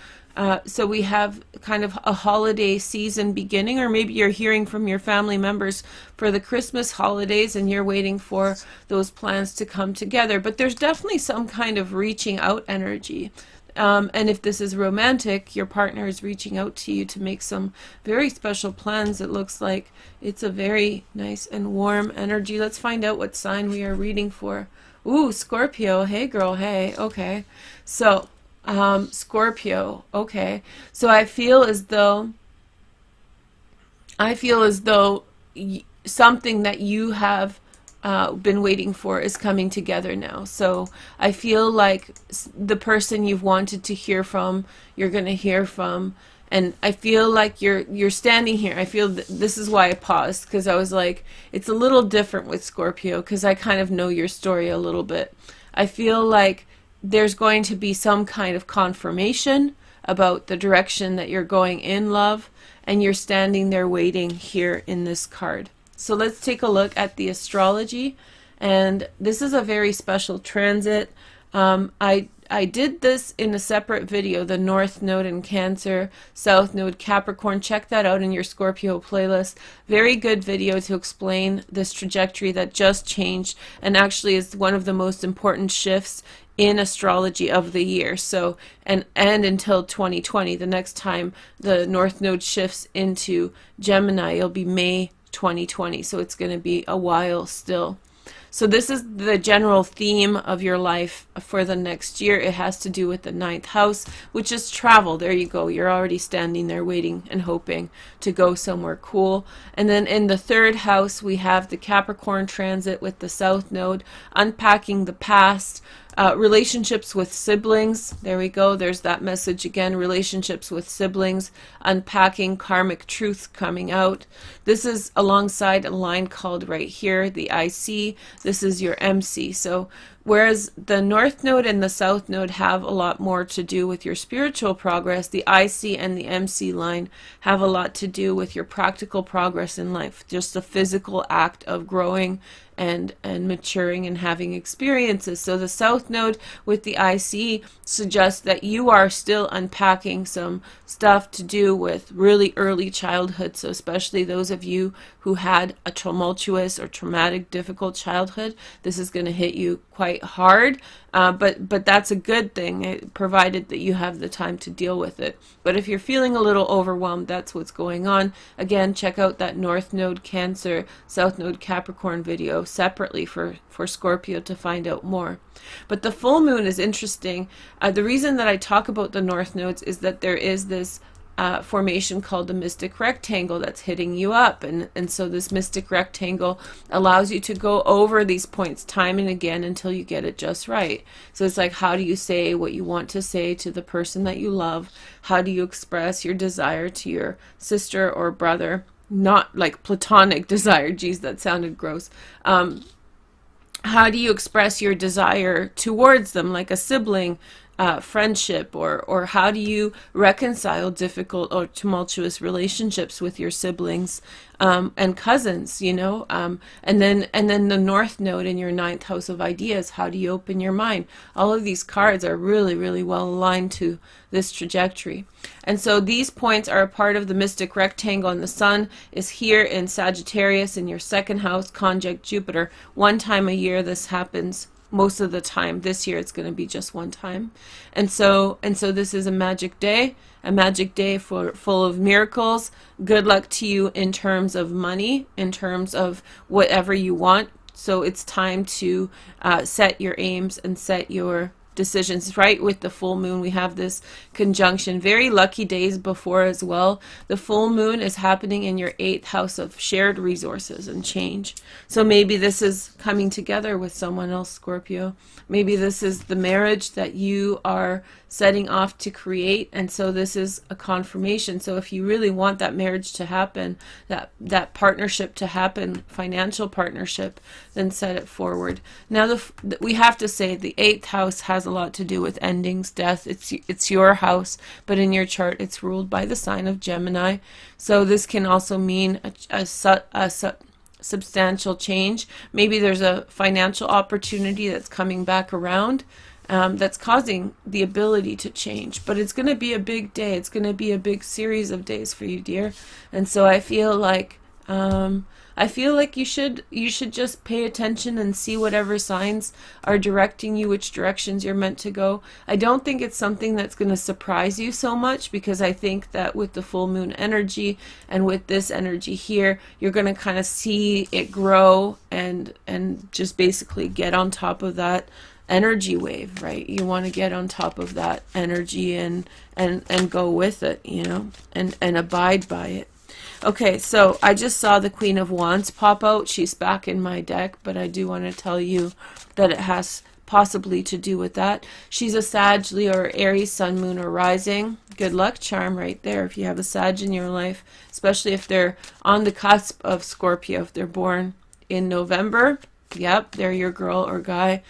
we have kind of a holiday season beginning, or maybe you're hearing from your family members for the Christmas holidays and you're waiting for those plans to come together. But there's definitely some kind of reaching out energy. And if this is romantic, your partner is reaching out to you to make some very special plans. It looks like it's a very nice and warm energy. Let's find out what sign we are reading for. Ooh, Scorpio. Hey girl, hey. Okay. So Scorpio. Okay. So I feel as though something that you have been waiting for is coming together now. So I feel like the person you've wanted to hear from, you're going to hear from. And I feel like you're standing here. I feel this is why I paused, because I was like, it's a little different with Scorpio, because I kind of know your story a little bit. I feel like there's going to be some kind of confirmation about the direction that you're going in love, and you're standing there waiting here in this card. So let's take a look at the astrology, and this is a very special transit. I did this in a separate video, the North Node in Cancer, South Node Capricorn. Check that out in your Scorpio playlist. Very good video to explain this trajectory that just changed, and actually is one of the most important shifts in astrology of the year. So and until 2020, the next time the North Node shifts into Gemini, it'll be May 2020. So it's going to be a while still. So this is the general theme of your life for the next year. It has to do with the 9th house, which is travel. There you go. You're already standing there waiting and hoping to go somewhere cool. And then in the 3rd house, we have the Capricorn transit with the South Node, unpacking the past, relationships with siblings. There we go. There's that message again. Relationships with siblings, unpacking karmic truths coming out. This is alongside a line called right here, the IC. This is your MC. So Whereas the North Node and the South Node have a lot more to do with your spiritual progress, the IC and the MC line have a lot to do with your practical progress in life, just the physical act of growing and maturing and having experiences. So the South Node with the IC suggests that you are still unpacking some stuff to do with really early childhood. So especially those of you who had a tumultuous or traumatic, difficult childhood, this is going to hit you quite hard. But that's a good thing, provided that you have the time to deal with it. But if you're feeling a little overwhelmed, that's what's going on. Again, check out that North Node Cancer, South Node Capricorn video separately for Scorpio to find out more. But the full moon is interesting. The reason that I talk about the North Nodes is that there is this formation called the mystic rectangle that's hitting you up, and so this mystic rectangle allows you to go over these points time and again until you get it just right. So it's like, how do you say what you want to say to the person that you love? How do you express your desire to your sister or brother? Not like platonic desire, geez, that sounded gross. How do you express your desire towards them, like a sibling, friendship, or how do you reconcile difficult or tumultuous relationships with your siblings and cousins, you know, and then the North Node in your 9th house of ideas. How do you open your mind? All of these cards are really, really well aligned to this trajectory. And so these points are a part of the mystic rectangle, and the sun is here in Sagittarius in your 2nd house, conjunct Jupiter. One time a year this happens. Most of the time. This year it's going to be just one time. And so this is a magic day for full of miracles. Good luck to you in terms of money, in terms of whatever you want. So it's time to set your aims and set your decisions right. With the full moon, we have this conjunction. Very lucky days before as well. The full moon is happening in your 8th house of shared resources and change. So maybe this is coming together with someone else, Scorpio. Maybe this is the marriage that you are setting off to create, and so this is a confirmation. So if you really want that marriage to happen, that partnership to happen, financial partnership, then set it forward. Now we have to say the 8th house has a lot to do with endings, death. It's your house, but in your chart it's ruled by the sign of Gemini. So this can also mean a substantial change. Maybe there's a financial opportunity that's coming back around, that's causing the ability to change. But it's going to be a big day. It's going to be a big series of days for you, dear. And so I feel like you should just pay attention and see whatever signs are directing you, which directions you're meant to go. I don't think it's something that's going to surprise you so much, because I think that with the full moon energy and with this energy here, you're going to kind of see it grow and just basically get on top of that energy wave, right? You want to get on top of that energy and go with it, you know, and abide by it. Okay, so I just saw the Queen of Wands pop out. She's back in my deck, but I do want to tell you that it has possibly to do with that. She's a Sag, Leo, or Aries, Sun, Moon, or Rising. Good luck charm right there if you have a Sag in your life, especially if they're on the cusp of Scorpio, if they're born in November. Yep, they're your girl or guy.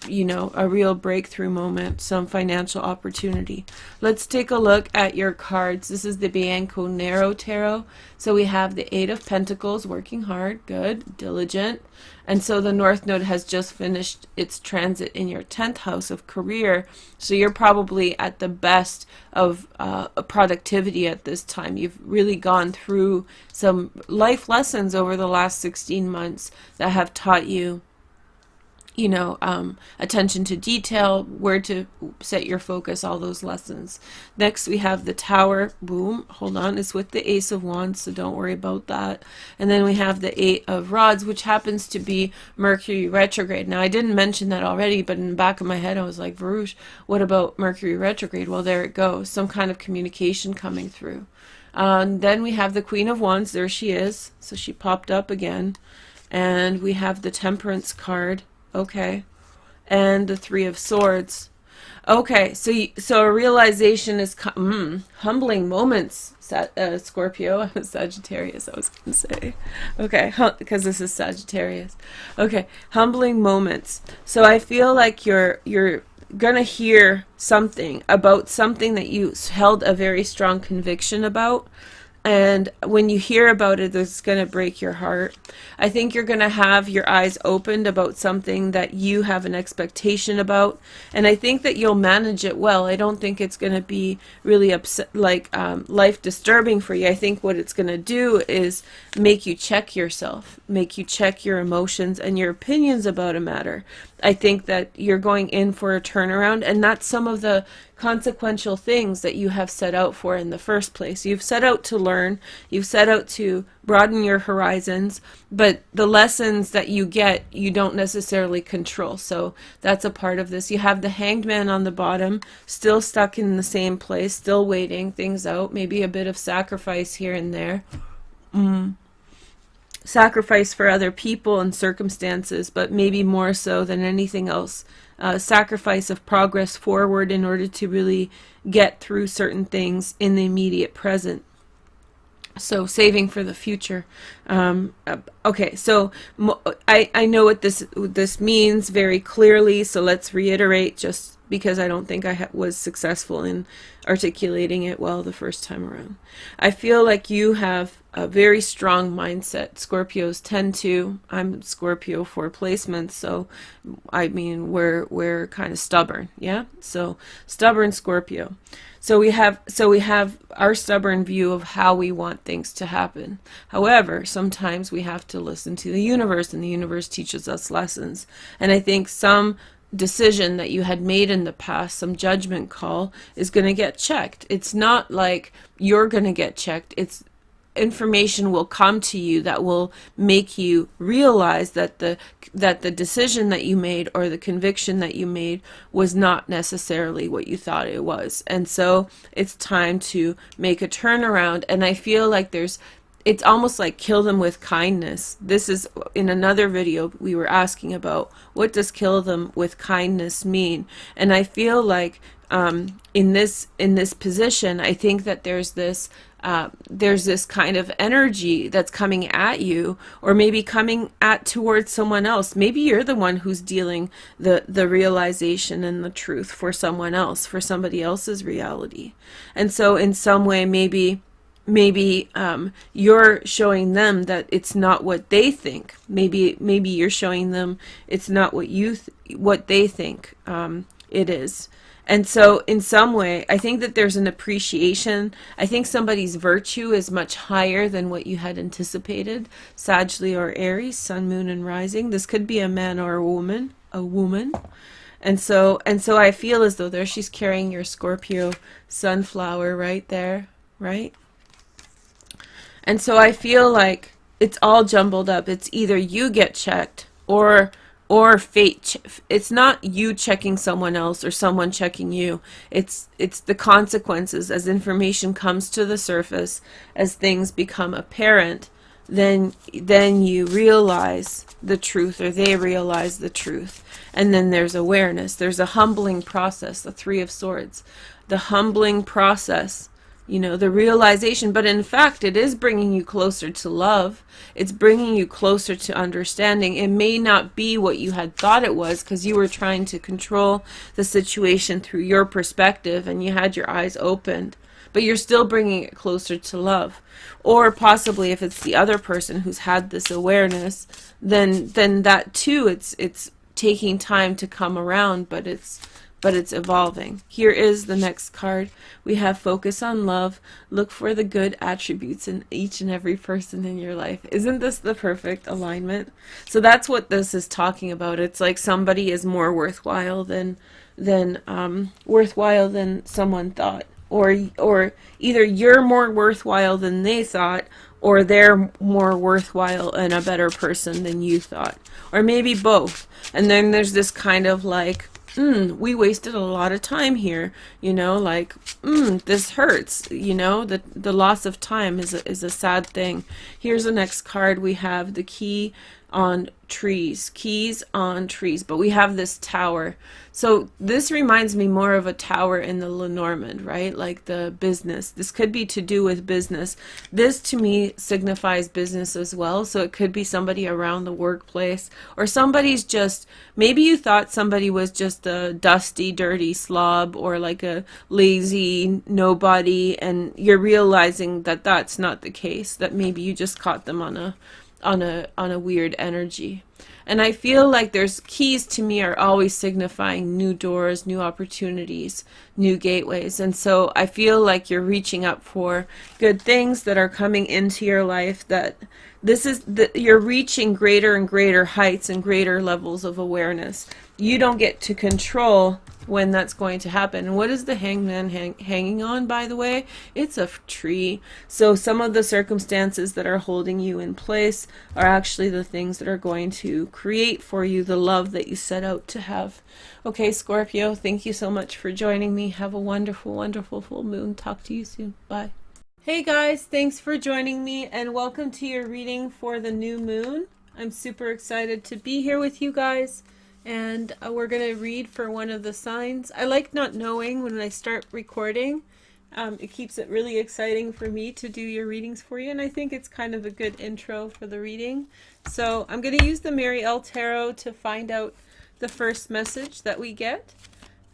You know, a real breakthrough moment, some financial opportunity. Let's take a look at your cards. This is the Bianco Nero Tarot. So we have the 8 of Pentacles, working hard, good, diligent. And so the North Node has just finished its transit in your 10th house of career. So you're probably at the best of productivity at this time. You've really gone through some life lessons over the last 16 months that have taught you, you know, attention to detail, where to set your focus, all those lessons. Next, we have the Tower. Boom. Hold on. It's with the Ace of Wands, so don't worry about that. And then we have the 8 of Rods, which happens to be Mercury retrograde. Now, I didn't mention that already, but in the back of my head, I was like, Varouche, what about Mercury retrograde? Well, there it goes. Some kind of communication coming through. Then we have the Queen of Wands. There she is. So she popped up again. And we have the Temperance card. Okay, and the 3 of Swords. Okay, so a realization is humbling moments, Scorpio, Sagittarius, I was going to say. Okay, because this is Sagittarius. Okay, humbling moments. So I feel like you're going to hear something about something that you held a very strong conviction about. And when you hear about it, it's going to break your heart. I think you're going to have your eyes opened about something that you have an expectation about. And I think that you'll manage it well. I don't think it's going to be really upset, like life disturbing for you. I think what it's going to do is make you check yourself, make you check your emotions and your opinions about a matter. I think that you're going in for a turnaround, and that's some of the consequential things that you have set out for in the first place. You've set out to learn, you've set out to broaden your horizons, but the lessons that you get, you don't necessarily control. So that's a part of this. You have the Hanged Man on the bottom, still stuck in the same place, still waiting things out, maybe a bit of sacrifice here and there. Sacrifice for other people and circumstances, but maybe more so than anything else, sacrifice of progress forward in order to really get through certain things in the immediate present. So saving for the future. Okay, so I know what this means very clearly, so let's reiterate, just because I don't think I was successful in articulating it well the first time around. I feel like you have a very strong mindset. Scorpios tend to. I'm Scorpio for placements, so I mean we're kind of stubborn, yeah. So stubborn Scorpio. So we have our stubborn view of how we want things to happen. However, sometimes we have to listen to the universe, and the universe teaches us lessons. And I think some decision that you had made in the past, some judgment call, is going to get checked. It's not like you're going to get checked. It's information will come to you that will make you realize that the decision that you made or the conviction that you made was not necessarily what you thought it was. And so it's time to make a turnaround. And I feel like it's almost like kill them with kindness. This is in another video we were asking about, what does kill them with kindness mean? And I feel like in this position, I think that there's this kind of energy that's coming at you, or maybe coming towards someone else. Maybe you're the one who's dealing the realization and the truth for someone else, for somebody else's reality. And so in some way, maybe you're showing them that it's not what they think. Maybe you're showing them it's not what they think it is. And so in some way, I think that there's an appreciation. I think somebody's virtue is much higher than what you had anticipated. Sag, Leo, or Aries, Sun, Moon, and Rising. This could be a man or a woman. And so I feel as though there she's carrying your Scorpio sunflower right there, right? And so I feel like it's all jumbled up. It's either you get checked or fate. It's not you checking someone else or someone checking you. It's the consequences as information comes to the surface, as things become apparent. Then you realize the truth, or they realize the truth, and then there's awareness. There's a humbling process. The Three of Swords, the humbling process. You know, the realization, but in fact, it is bringing you closer to love. It's bringing you closer to understanding. It may not be what you had thought it was, because you were trying to control the situation through your perspective and you had your eyes opened, but you're still bringing it closer to love. Or possibly if it's the other person who's had this awareness, then that too, it's taking time to come around, but it's evolving. Here is the next card. We have focus on love. Look for the good attributes in each and every person in your life. Isn't this the perfect alignment? So that's what this is talking about. It's like somebody is more worthwhile than someone thought, or either you're more worthwhile than they thought, or they're more worthwhile and a better person than you thought, or maybe both. And then there's this kind of like, we wasted a lot of time here, you know, like, this hurts, you know, the loss of time is a sad thing. Here's the next card. We have the key on trees, keys on trees, but we have this tower. So this reminds me more of a tower in the Lenormand, right? Like the business. This could be to do with business. This to me signifies business as well. So it could be somebody around the workplace, or somebody's just, maybe you thought somebody was just a dusty, dirty slob, or like a lazy nobody, and you're realizing that that's not the case, that maybe you just caught them on a weird energy. And I feel like there's keys to me are always signifying new doors, new opportunities, new gateways. And so I feel like you're reaching up for good things that are coming into your life, that this is you're reaching greater and greater heights and greater levels of awareness. You don't get to control when that's going to happen. And what is the hangman hanging on, by the way? It's a tree. So some of the circumstances that are holding you in place are actually the things that are going to create for you the love that you set out to have. Okay, Scorpio, thank you so much for joining me. Have a wonderful, wonderful full moon. Talk to you soon. Bye. Hey guys, thanks for joining me and welcome to your reading for the new moon. I'm super excited to be here with you guys. And we're going to read for one of the signs. I like not knowing when I start recording. It keeps it really exciting for me to do your readings for you. And I think it's kind of a good intro for the reading. So I'm going to use the Mary L. Tarot to find out the first message that we get.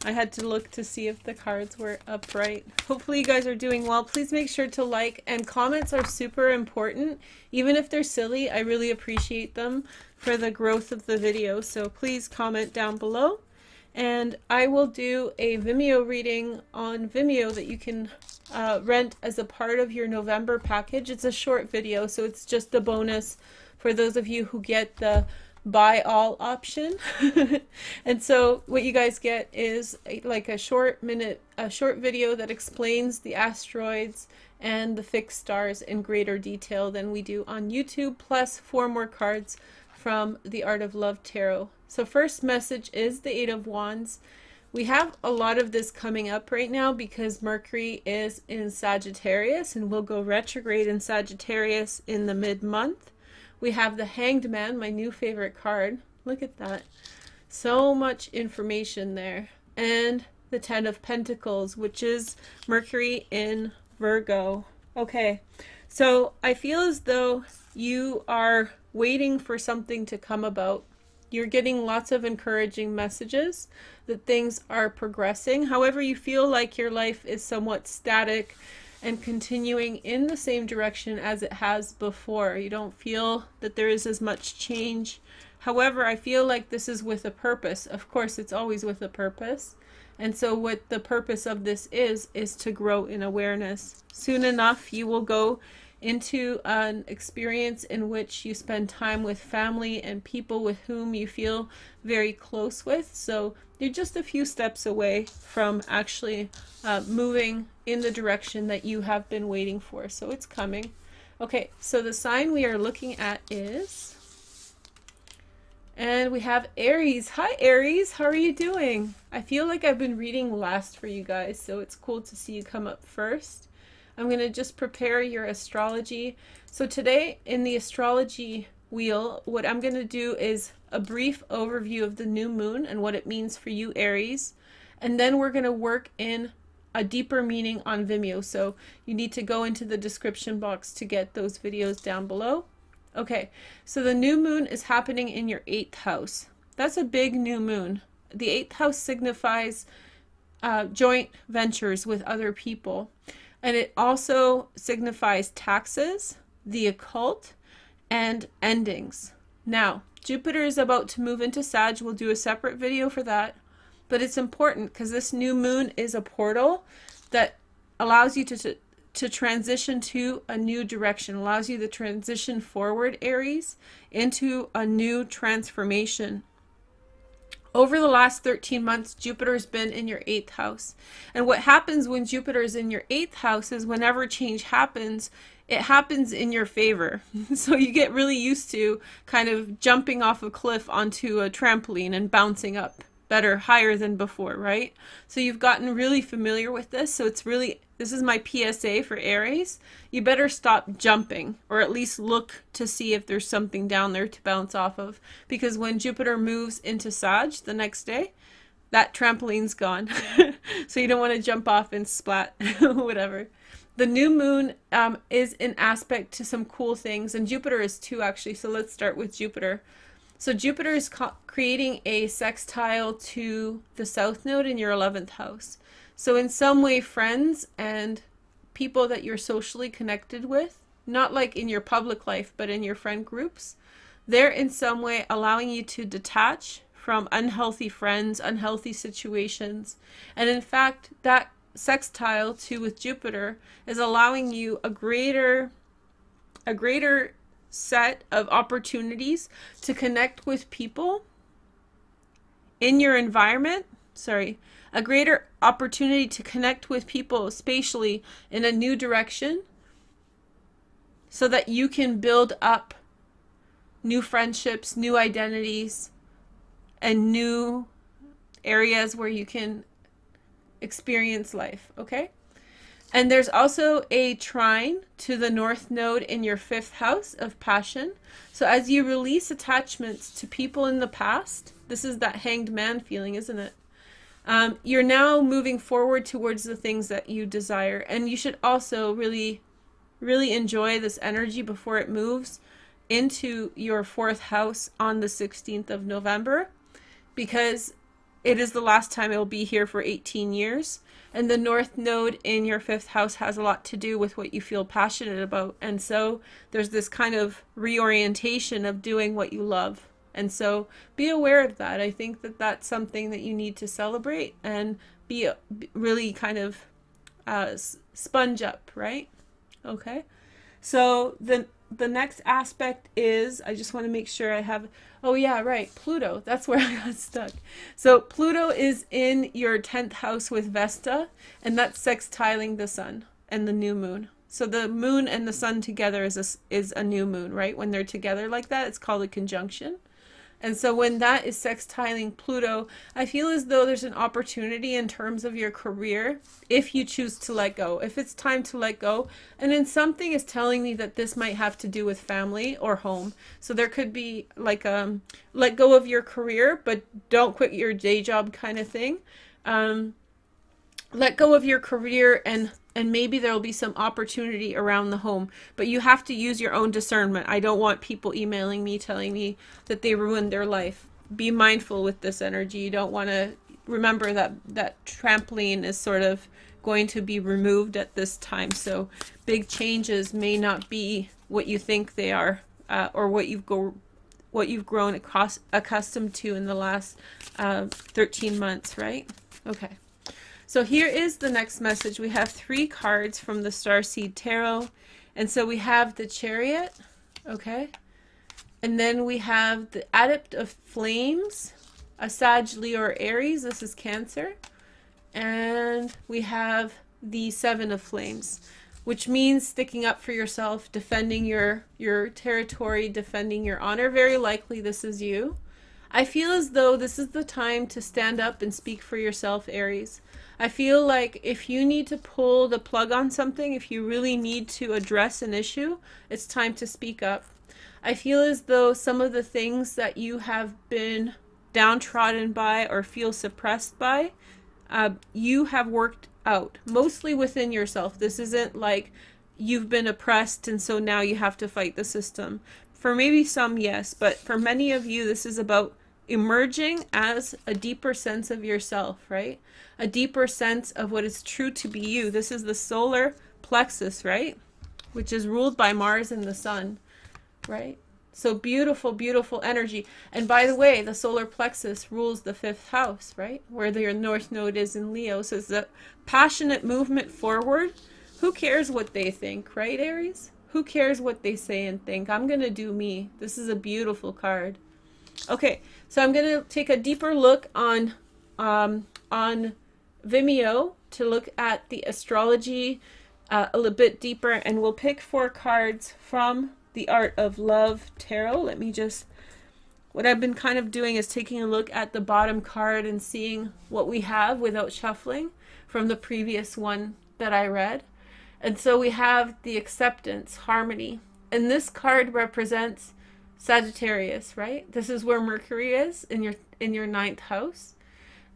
I had to look to see if the cards were upright. Hopefully you guys are doing well. Please make sure to like, and comments are super important. Even if they're silly, I really appreciate them for the growth of the video. So please comment down below. And I will do a Vimeo reading on Vimeo that you can rent as a part of your November package. It's a short video, so it's just a bonus for those of you who get the buy all option. And so what you guys get is like a short video that explains the asteroids and the fixed stars in greater detail than we do on YouTube, plus 4 more cards from the Art of Love Tarot. So first message is the 8 of Wands. We have a lot of this coming up right now because Mercury is in Sagittarius and will go retrograde in Sagittarius in the mid-month. We have the Hanged Man, my new favorite card. Look at that. So much information there. And the 10 of Pentacles, which is Mercury in Virgo. Okay, so I feel as though you are waiting for something to come about. You're getting lots of encouraging messages that things are progressing. However, you feel like your life is somewhat static and continuing in the same direction as it has before. You don't feel that there is as much change. However, I feel like this is with a purpose. Of course, it's always with a purpose. And so what the purpose of this is to grow in awareness. Soon enough, you will go into an experience in which you spend time with family and people with whom you feel very close with. So you're just a few steps away from actually moving in the direction that you have been waiting for. So it's coming. Okay, so the sign we are looking at is, and we have Aries. Hi Aries, how are you doing? I feel like I've been reading last for you guys, so it's cool to see you come up first. I'm going to just prepare your astrology. So today in the astrology wheel, what I'm going to do is a brief overview of the new moon and what it means for you, Aries. And then we're going to work in a deeper meaning on Vimeo. So you need to go into the description box to get those videos down below. Okay, so the new moon is happening in your 8th house. That's a big new moon. The 8th house signifies joint ventures with other people. And it also signifies taxes, the occult, and endings. Now, Jupiter is about to move into Sag. We'll do a separate video for that. But it's important because this new moon is a portal that allows you to transition to a new direction, allows you to transition forward, Aries, into a new transformation. Over the last 13 months, Jupiter's been in your 8th house. And what happens when Jupiter is in your 8th house is whenever change happens, it happens in your favor. So you get really used to kind of jumping off a cliff onto a trampoline and bouncing up. better, higher than before, right? So you've gotten really familiar with this. So it's really, this is my PSA for Aries. You better stop jumping, or at least look to see if there's something down there to bounce off of. Because when Jupiter moves into Sag the next day, that trampoline's gone. So you don't want to jump off and splat, whatever. The new moon is in aspect to some cool things, and Jupiter is too, actually. So let's start with Jupiter. So Jupiter is creating a sextile to the South Node in your 11th house. So in some way, friends and people that you're socially connected with, not like in your public life, but in your friend groups, they're in some way allowing you to detach from unhealthy friends, unhealthy situations. And in fact, that sextile to with Jupiter is allowing you a greater set of opportunities to connect with people in your environment. A greater opportunity to connect with people spatially in a new direction, so that you can build up new friendships, new identities, and new areas where you can experience life, okay? And there's also a trine to the North Node in your 5th house of passion. So as you release attachments to people in the past, this is that hanged man feeling, isn't it? You're now moving forward towards the things that you desire. And you should also really, really enjoy this energy before it moves into your 4th house on the 16th of November, because it is the last time it will be here for 18 years. And the North Node in your 5th house has a lot to do with what you feel passionate about. And so there's this kind of reorientation of doing what you love. And so be aware of that. I think that that's something that you need to celebrate and be really kind of sponge up, right? Okay. So the next aspect is, I just want to make sure I have, oh yeah, right, Pluto. That's where I got stuck. So Pluto is in your 10th house with Vesta, and that's sextiling the sun and the new moon. So the moon and the sun together is a new moon, right? When they're together like that, it's called a conjunction. And so when that is sextiling Pluto, I feel as though there's an opportunity in terms of your career if you choose to let go, if it's time to let go. And then something is telling me that this might have to do with family or home. So there could be like let go of your career, but don't quit your day job kind of thing. Let go of your career, and maybe there will be some opportunity around the home, but you have to use your own discernment. I don't want people emailing me telling me that they ruined their life. Be mindful with this energy. You don't want to, remember that trampoline is sort of going to be removed at this time. So big changes may not be what you think they are, or what you've grown accustomed to in the last 13 months, right? Okay. So here is the next message. We have 3 cards from the Starseed Tarot. And so we have the Chariot, okay? And then we have the Adept of Flames, a Sag, Leo, or Aries. This is Cancer. And we have the 7 of Flames, which means sticking up for yourself, defending your territory, defending your honor. Very likely this is you. I feel as though this is the time to stand up and speak for yourself, Aries. I feel like if you need to pull the plug on something, if you really need to address an issue, it's time to speak up. I feel as though some of the things that you have been downtrodden by or feel suppressed by, you have worked out, mostly within yourself. This isn't like you've been oppressed and so now you have to fight the system. For maybe some, yes, but for many of you, this is about emerging as a deeper sense of yourself, right? A deeper sense of what is true to be you. This is the solar plexus, right? Which is ruled by Mars and the sun, right? So beautiful, beautiful energy. And by the way, the solar plexus rules the 5th house, right? Where your North Node is in Leo. So it's a passionate movement forward. Who cares what they think, right, Aries? Who cares what they say and think? I'm going to do me. This is a beautiful card. Okay, so I'm going to take a deeper look on Vimeo to look at the astrology a little bit deeper, and we'll pick 4 cards from the Art of Love Tarot. Let me just what I've been kind of doing is taking a look at the bottom card and seeing what we have without shuffling from the previous one that I read. And so we have the acceptance, harmony. And this card represents Sagittarius, right? This is where Mercury is in your ninth house.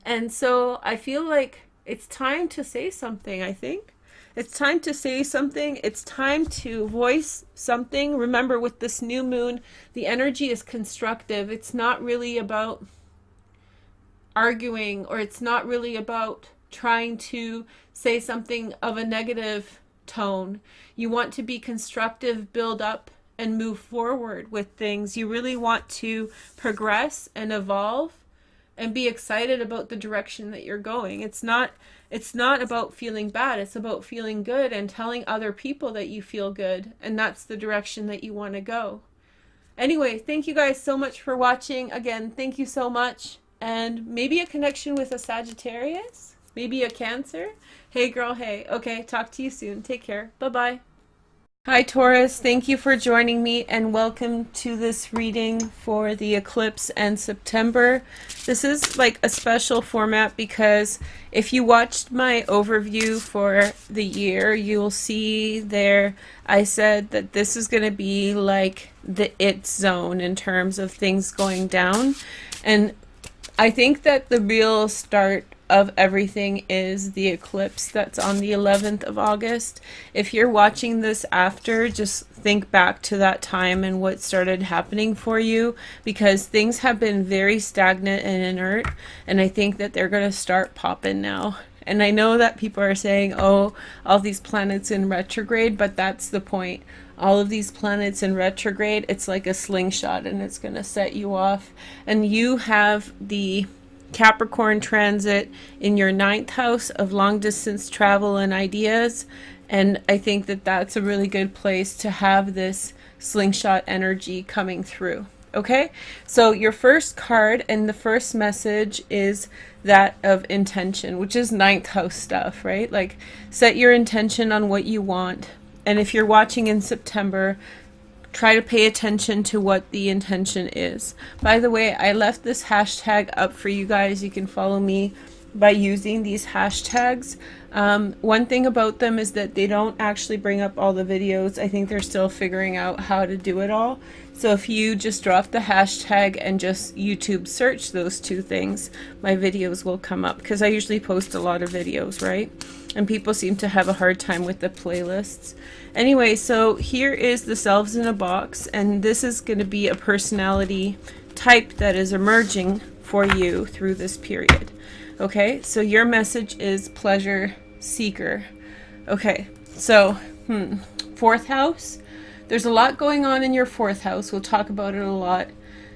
And so I feel like it's time to say something, I think. It's time to say something. It's time to voice something. Remember, with this new moon, the energy is constructive. It's not really about arguing, or it's not really about trying to say something of a negative tone. You want to be constructive, build up, and move forward with things. You really want to progress and evolve and be excited about the direction that you're going. It's not about feeling bad. It's about feeling good and telling other people that you feel good, and that's the direction that you want to go. Anyway, thank you guys so much for watching. Again, thank you so much. And maybe a connection with a Sagittarius? Maybe a Cancer? Hey girl, hey. Okay, talk to you soon. Take care. Bye-bye. Hi Taurus, thank you for joining me and welcome to this reading for the eclipse and September. This is like a special format because if you watched my overview for the year, you'll see there I said that this is going to be like the it zone in terms of things going down. And I think that the real start of everything is the eclipse that's on the 11th of August. If you're watching this after, just think back to that time and what started happening for you, because things have been very stagnant and inert, and I think that they're going to start popping now. And I know that people are saying, oh, all these planets in retrograde, but that's the point. All of these planets in retrograde, it's like a slingshot and it's going to set you off. And you have the Capricorn transit in your ninth house of long distance travel and ideas, and I think that that's a really good place to have this slingshot energy coming through. Okay, so your first card and the first message is that of intention, which is ninth house stuff, right? Like, set your intention on what you want. And if you're watching in September, try to pay attention to what the intention is. By the way, I left this hashtag up for you guys. You can follow me by using these hashtags. One thing about them is that they don't actually bring up all the videos. I think they're still figuring out how to do it all. So if you just drop the hashtag and just YouTube search those two things, my videos will come up, because I usually post a lot of videos, right? And people seem to have a hard time with the playlists. Anyway, so here is the selves in a box, and this is going to be a personality type that is emerging for you through this period. Okay, so your message is pleasure seeker. Okay, so fourth house. There's a lot going on in your fourth house. We'll talk about it a lot.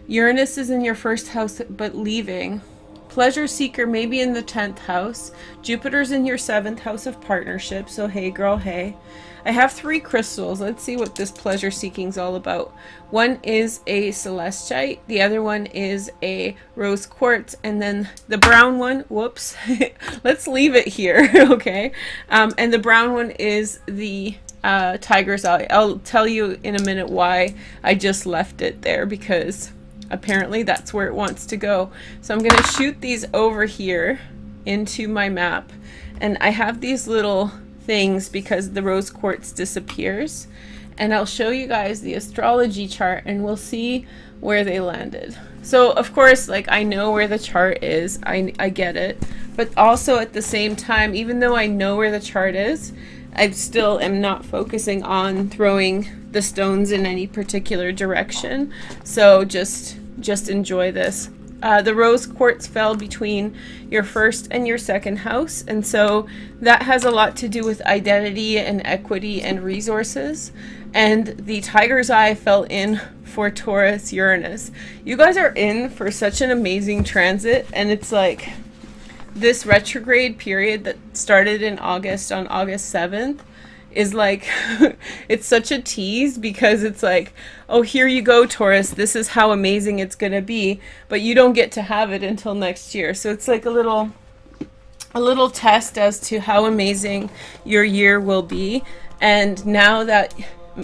Uranus is in your first house, but leaving. Pleasure seeker maybe in the 10th house. Jupiter's in your 7th house of partnership. So hey girl, hey. I have 3 crystals. Let's see what this pleasure seeking is all about. One is a celestite. The other one is a rose quartz. And then the brown one, whoops. Let's leave it here, okay? And the brown one is the tiger's eye. I'll tell you in a minute why I just left it there, because apparently that's where it wants to go. So I'm going to shoot these over here into my map, and I have these little things because the rose quartz disappears, and I'll show you guys the astrology chart and we'll see where they landed. So of course, like, I know where the chart is, I get it, but also at the same time, even though I know where the chart is, I still am not focusing on throwing the stones in any particular direction. So just enjoy this. The rose quartz fell between your first and your second house, and so that has a lot to do with identity and equity and resources. And the tiger's eye fell in for Taurus Uranus. You guys are in for such an amazing transit, and it's like this retrograde period that started in August, on August 7th, is like, it's such a tease, because it's like, oh, here you go, Taurus, this is how amazing it's gonna be, but you don't get to have it until next year. So it's like a little test as to how amazing your year will be. And now that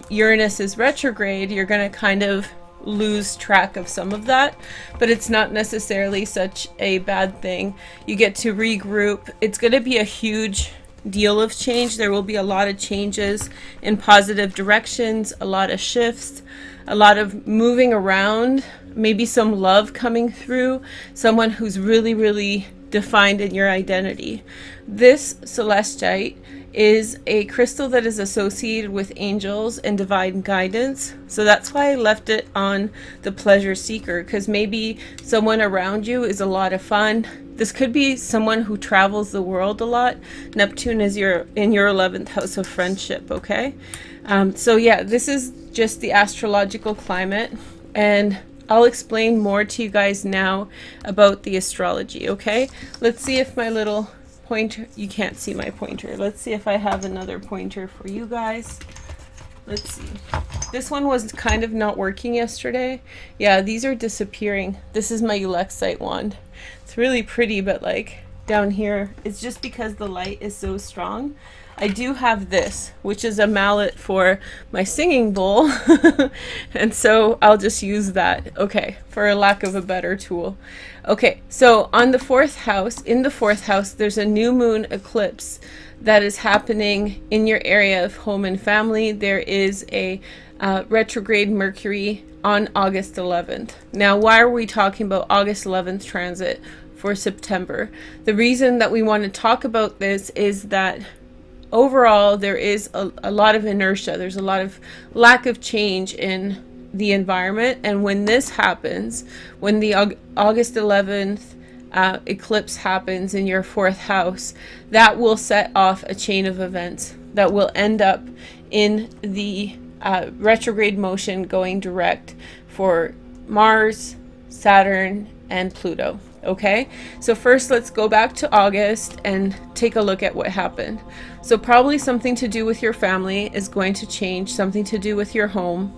Uranus is retrograde, you're gonna kind of lose track of some of that, but it's not necessarily such a bad thing. You get to regroup. It's going to be a huge deal of change. There will be a lot of changes in positive directions, a lot of shifts, a lot of moving around, maybe some love coming through, someone who's really, really defined in your identity. This celestite is a crystal that is associated with angels and divine guidance. So that's why I left it on the pleasure seeker, because maybe someone around you is a lot of fun. This could be someone who travels the world a lot. Neptune is in your 11th house of friendship, okay? So yeah, this is just the astrological climate, and I'll explain more to you guys now about the astrology, okay? Let's see if my little pointer, you can't see my pointer. Let's see if I have another pointer for you guys. Let's see. This one was kind of not working yesterday. Yeah, these are disappearing. This is my Ulexite wand. It's really pretty, but like down here, it's just because the light is so strong. I do have this, which is a mallet for my singing bowl. And so I'll just use that, okay, for a lack of a better tool. Okay, so on the 4th house, in the 4th house, there's a new moon eclipse that is happening in your area of home and family. There is a retrograde Mercury on August 11th. Now, why are we talking about August 11th transit for September? The reason that we want to talk about this is that overall, there is a lot of inertia. There's a lot of lack of change in the environment. And when this happens, when the August 11th eclipse happens in your 4th house, that will set off a chain of events that will end up in the retrograde motion going direct for Mars, Saturn, and Pluto. Okay, so first let's go back to August and take a look at what happened. So probably something to do with your family is going to change, something to do with your home.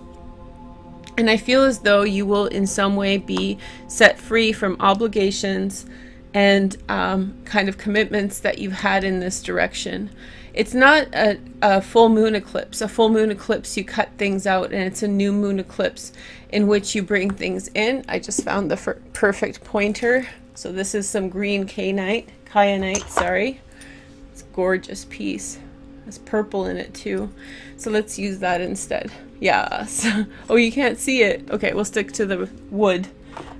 And I feel as though you will in some way be set free from obligations and kind of commitments that you've had in this direction. It's not a full moon eclipse. A full moon eclipse, you cut things out, and it's a new moon eclipse in which you bring things in. I just found the perfect pointer. So this is some green kyanite, sorry. It's a gorgeous piece. There's purple in it too. So let's use that instead. Yes. Oh, you can't see it. Okay, we'll stick to the wood.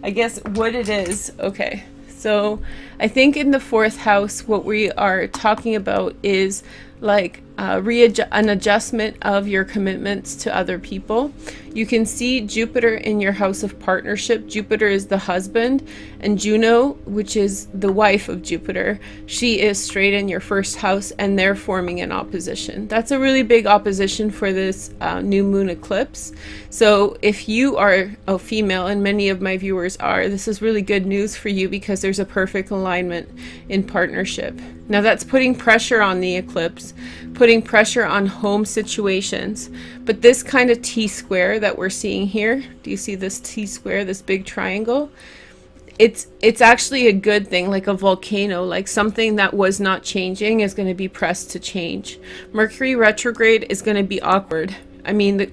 I guess wood it is. Okay. So I think in the 4th house, what we are talking about is like an adjustment of your commitments to other people. You can see Jupiter in your house of partnership. Jupiter is the husband, and Juno, which is the wife of Jupiter, she is straight in your 1st house, and they're forming an opposition. That's a really big opposition for this new moon eclipse. So if you are a female, and many of my viewers are, this is really good news for you because there's a perfect alignment in partnership. Now that's putting pressure on the eclipse, putting pressure on home situations. But this kind of T-square that we're seeing here, do you see this T-square, this big triangle? It's actually a good thing, like a volcano, like something that was not changing is going to be pressed to change. Mercury retrograde is going to be awkward. I mean, the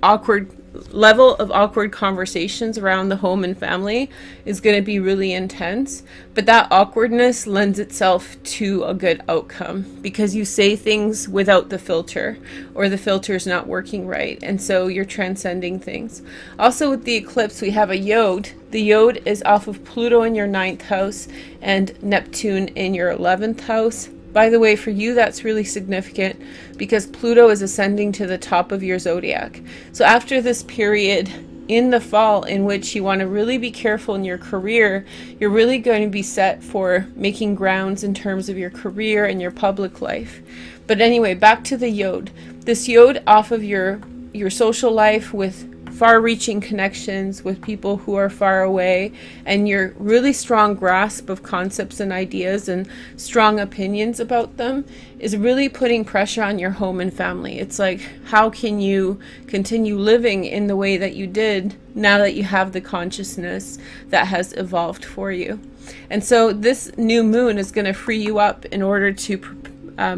level of awkward conversations around the home and family is going to be really intense, but that awkwardness lends itself to a good outcome because you say things without the filter, or the filter is not working right, and so you're transcending things. Also with the eclipse, we have a yod. The yod is off of Pluto in your 9th house and Neptune in your 11th house. By the way, for you, that's really significant because Pluto is ascending to the top of your zodiac. So after this period in the fall in which you want to really be careful in your career, you're really going to be set for making grounds in terms of your career and your public life. But anyway, back to the yod. This yod off of your social life with far-reaching connections with people who are far away, and your really strong grasp of concepts and ideas and strong opinions about them is really putting pressure on your home and family. It's like, how can you continue living in the way that you did now that you have the consciousness that has evolved for you? And so this new moon is going to free you up in order to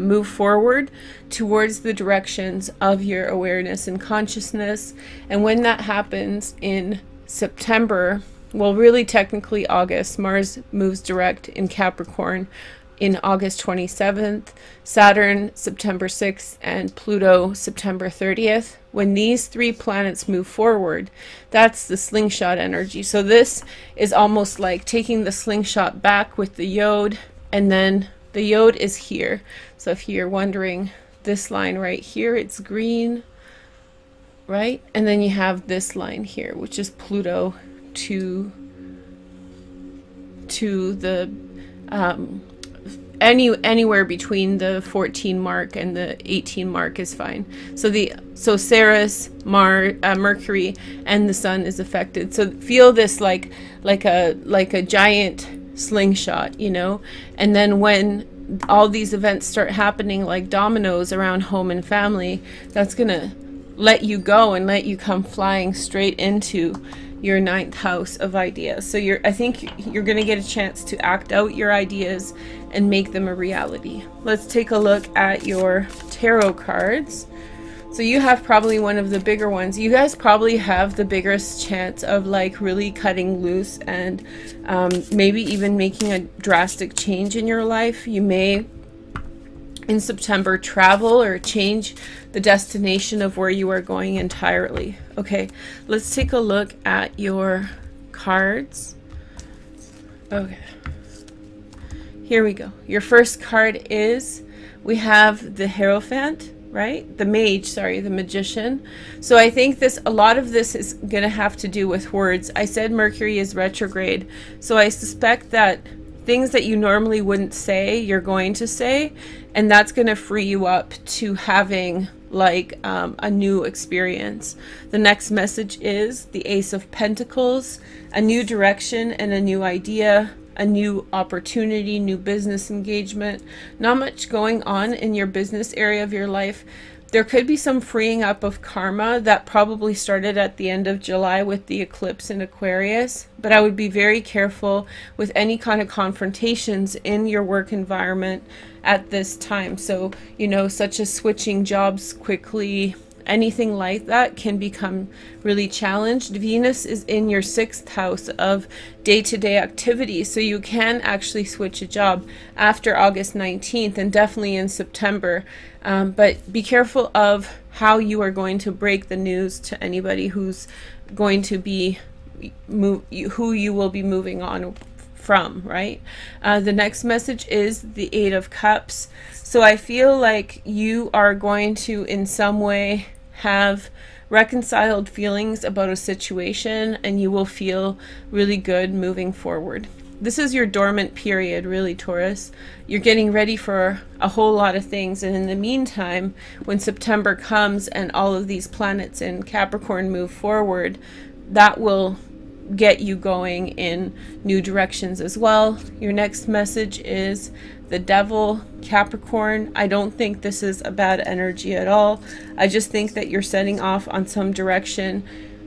move forward towards the directions of your awareness and consciousness. And when that happens in September, well, really technically August, Mars moves direct in Capricorn in August 27th, Saturn September 6th, and Pluto September 30th. When these three planets move forward, that's the slingshot energy. So this is almost like taking the slingshot back with the yod, and then the yod is here. So if you're wondering, this line right here, it's green, right? And then you have this line here, which is Pluto to the anywhere between the 14 mark and the 18 mark is fine. So Ceres, Mercury, and the Sun is affected. So feel this like a giant slingshot, you know. And then when all these events start happening like dominoes around home and family, that's gonna let you go and let you come flying straight into your 9th house of ideas. So I think you're going to get a chance to act out your ideas and make them a reality. Let's take a look at your tarot cards. So you have probably one of the bigger ones. You guys probably have the biggest chance of like really cutting loose and maybe even making a drastic change in your life. You may in September travel or change the destination of where you are going entirely. Okay, let's take a look at your cards. Okay, here we go. Your first card is, we have the Hierophant, right? The Mage, sorry, the Magician. So I think a lot of this is going to have to do with words. I said Mercury is retrograde, so I suspect that things that you normally wouldn't say, you're going to say, and that's going to free you up to having like a new experience. The next message is the Ace of Pentacles, a new direction and a new idea, a new opportunity, new business engagement. Not much going on in your business area of your life. There could be some freeing up of karma that probably started at the end of July with the eclipse in Aquarius, but I would be very careful with any kind of confrontations in your work environment at this time. So, you know, such as switching jobs quickly, anything like that can become really challenged. Venus is in your 6th house of day-to-day activities, so you can actually switch a job after August 19th and definitely in September. But be careful of how you are going to break the news to anybody who's going to be who you will be moving on from, right? The next message is the Eight of Cups. So I feel like you are going to in some way have reconciled feelings about a situation, and you will feel really good moving forward. This is your dormant period, really, Taurus. You're getting ready for a whole lot of things, and in the meantime, when September comes and all of these planets in Capricorn move forward, that will get you going in new directions as well. Your next message is the Devil, Capricorn. I don't think this is a bad energy at all. I just think that you're setting off on some direction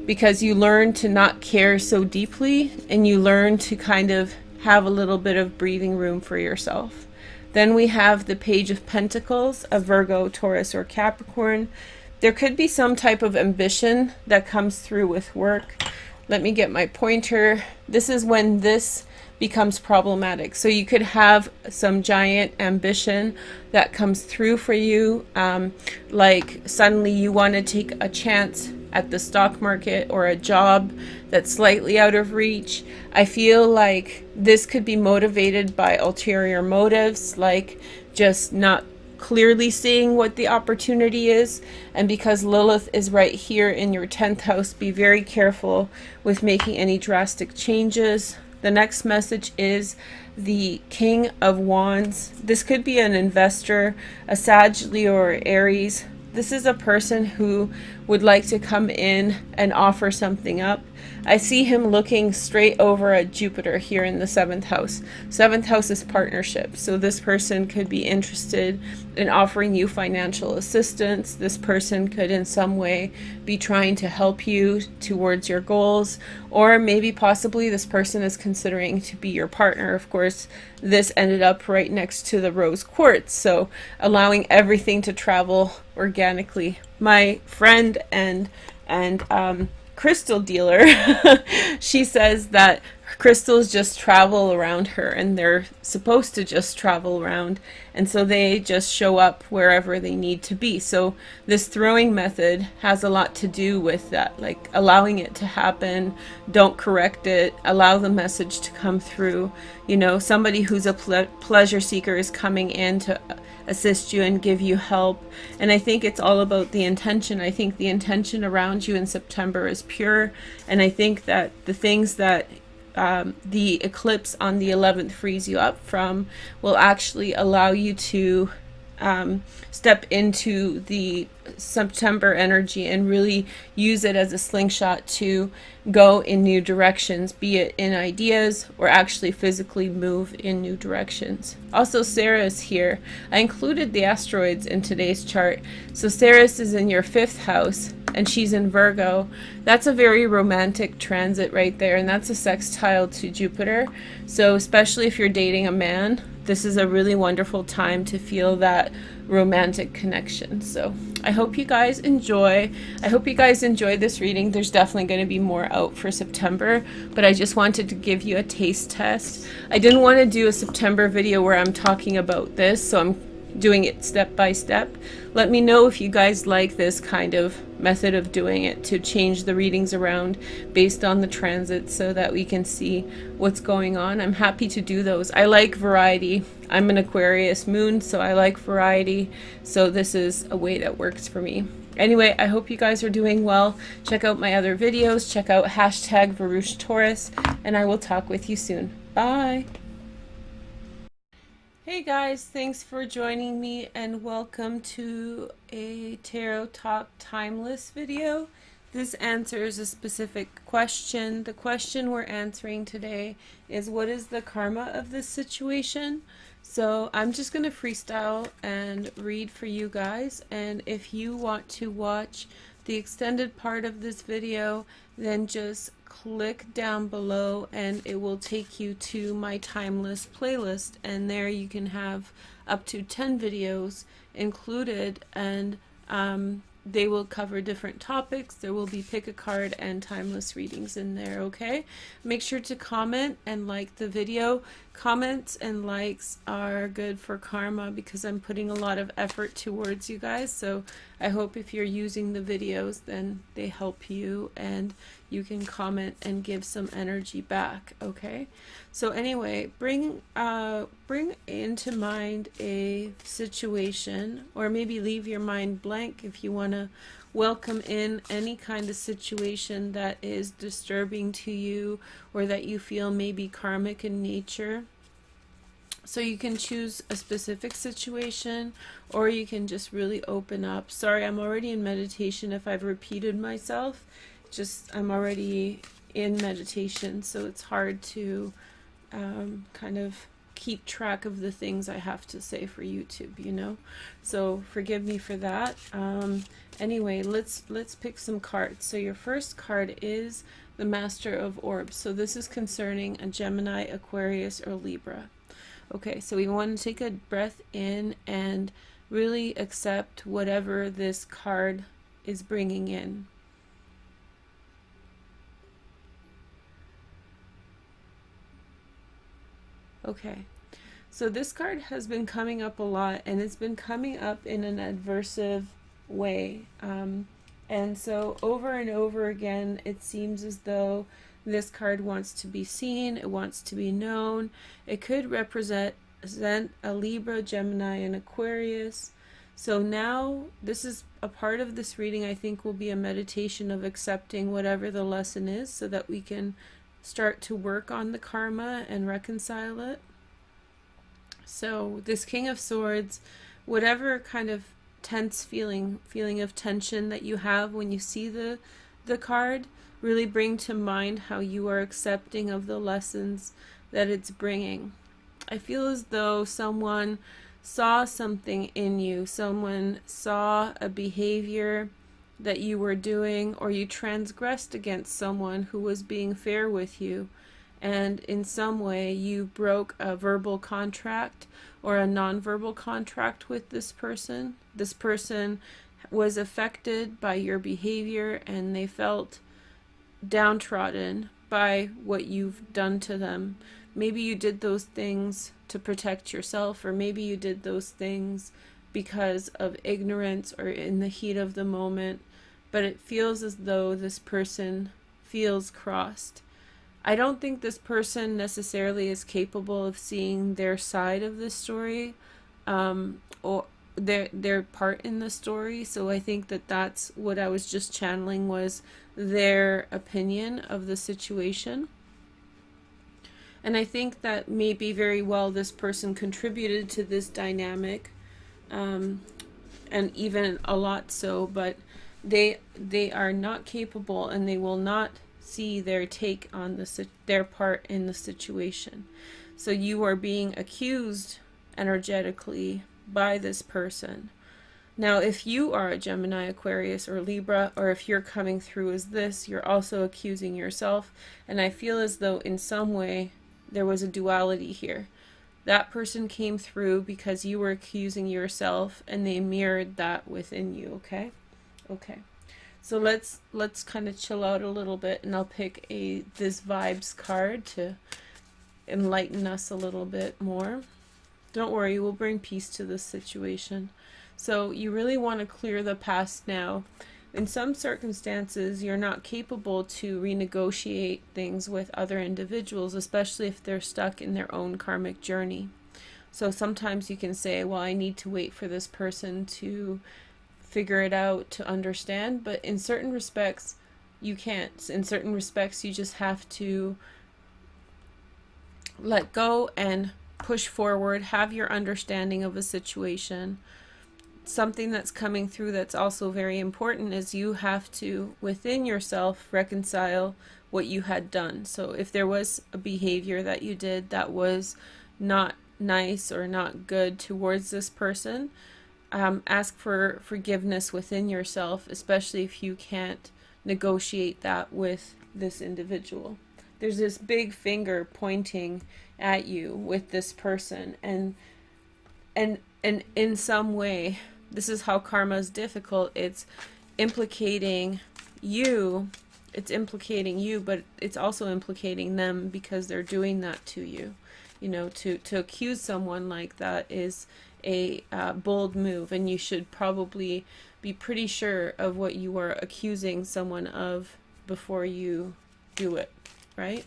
because you learn to not care so deeply, and you learn to kind of have a little bit of breathing room for yourself. Then we have the Page of Pentacles, a Virgo, Taurus, or Capricorn. There could be some type of ambition that comes through with work. Let me get my pointer. This is when this becomes problematic. So you could have some giant ambition that comes through for you. Like suddenly you want to take a chance at the stock market or a job that's slightly out of reach. I feel like this could be motivated by ulterior motives, like just not clearly seeing what the opportunity is. And because Lilith is right here in your 10th house, be very careful with making any drastic changes. The next message is the King of Wands. This could be an investor, a Sag, Leo, or Aries. This is a person who would like to come in and offer something up. I see him looking straight over at Jupiter here in the 7th house. 7th house is partnership. So this person could be interested in offering you financial assistance. This person could in some way be trying to help you towards your goals. Or maybe possibly this person is considering to be your partner. Of course, this ended up right next to the rose quartz. So allowing everything to travel organically. My friend and crystal dealer, she says that crystals just travel around her, and they're supposed to just travel around, and so they just show up wherever they need to be. So this throwing method has a lot to do with that, like allowing it to happen, don't correct it, allow the message to come through. You know, somebody who's a pleasure seeker is coming in to assist you and give you help. And I think it's all about the intention. I think the intention around you in September is pure, and I think that the things that the eclipse on the 11th frees you up from will actually allow you to step into the September energy and really use it as a slingshot to go in new directions, be it in ideas or actually physically move in new directions. Also, Ceres here. I included the asteroids in today's chart. So Ceres is in your 5th house, and she's in Virgo. That's a very romantic transit right there, and that's a sextile to Jupiter. So especially if you're dating a man, this is a really wonderful time to feel that romantic connection. So I hope you guys enjoy. I hope you guys enjoy this reading. There's definitely going to be more out for September, but I just wanted to give you a taste test. I didn't want to do a September video where I'm talking about this, so I'm doing it step by step. Let me know if you guys like this kind of method of doing it, to change the readings around based on the transits so that we can see what's going on. I'm happy to do those. I like variety. I'm an Aquarius moon, so I like variety. So this is a way that works for me. Anyway, I hope you guys are doing well. Check out my other videos. Check out #VaroucheTaurus, and I will talk with you soon. Bye. Hey guys, thanks for joining me, and welcome to a Tarot Talk Timeless video. This answers a specific question. The question we're answering today is, what is the karma of this situation? So I'm just going to freestyle and read for you guys, and if you want to watch the extended part of this video, then just click down below and it will take you to my timeless playlist, and there you can have up to 10 videos included, and they will cover different topics. There will be pick a card and timeless readings in there, okay? Make sure to comment and like the video. Comments and likes are good for karma because I'm putting a lot of effort towards you guys. So I hope if you're using the videos, then they help you and you can comment and give some energy back, okay? So anyway, bring into mind a situation, or maybe leave your mind blank if you want to welcome in any kind of situation that is disturbing to you or that you feel may be karmic in nature. So you can choose a specific situation, or you can just really open up. Sorry, I'm already in meditation if I've repeated myself. Just I'm already in meditation, so it's hard to kind of keep track of the things I have to say for YouTube, you know, so forgive me for that. Anyway, let's pick some cards. So your first card is the Master of Orbs. So this is concerning a Gemini, Aquarius, or Libra. Okay, so we want to take a breath in and really accept whatever this card is bringing in. Okay, so this card has been coming up a lot, and it's been coming up in an adversive way. And so over and over again, it seems as though this card wants to be seen, it wants to be known. It could represent a Libra, Gemini, and Aquarius. So now this is a part of this reading, I think, will be a meditation of accepting whatever the lesson is so that we can start to work on the karma and reconcile it. So this King of Swords, whatever kind of tense feeling of tension that you have when you see the card, really bring to mind how you are accepting of the lessons that it's bringing. I feel as though someone saw something in you, someone saw a behavior that you were doing, or you transgressed against someone who was being fair with you, and in some way you broke a verbal contract or a non-verbal contract with this person. This person was affected by your behavior, and they felt downtrodden by what you've done to them. Maybe you did those things to protect yourself, or maybe you did those things because of ignorance or in the heat of the moment, but it feels as though this person feels crossed. I don't think this person necessarily is capable of seeing their side of the story, or their part in the story. So I think that that's what I was just channeling, was their opinion of the situation. And I think that maybe very well this person contributed to this dynamic, and even a lot so, but they are not capable, and they will not see their take on their part in the situation. So you are being accused energetically by this person. Now, if you are a Gemini, Aquarius, or Libra, or if you're coming through as this, you're also accusing yourself. And I feel as though in some way there was a duality here. That person came through because you were accusing yourself, and they mirrored that within you. Okay? Okay. So let's kind of chill out a little bit, and I'll pick this vibes card to enlighten us a little bit more. Don't worry, we'll bring peace to this situation. So you really want to clear the past now. In some circumstances, you're not capable to renegotiate things with other individuals, especially if they're stuck in their own karmic journey. So sometimes you can say, well, I need to wait for this person to figure it out, to understand. But in certain respects, you can't. In certain respects, you just have to let go and push forward, have your understanding of a situation. Something that's coming through that's also very important is you have to, within yourself, reconcile what you had done. So if there was a behavior that you did that was not nice or not good towards this person, ask for forgiveness within yourself, especially if you can't negotiate that with this individual. There's this big finger pointing at you with this person, and in some way, this is how karma is difficult. It's implicating you. It's implicating you, but it's also implicating them, because they're doing that to you. You know, to accuse someone like that is a bold move, and you should probably be pretty sure of what you are accusing someone of before you do it, right?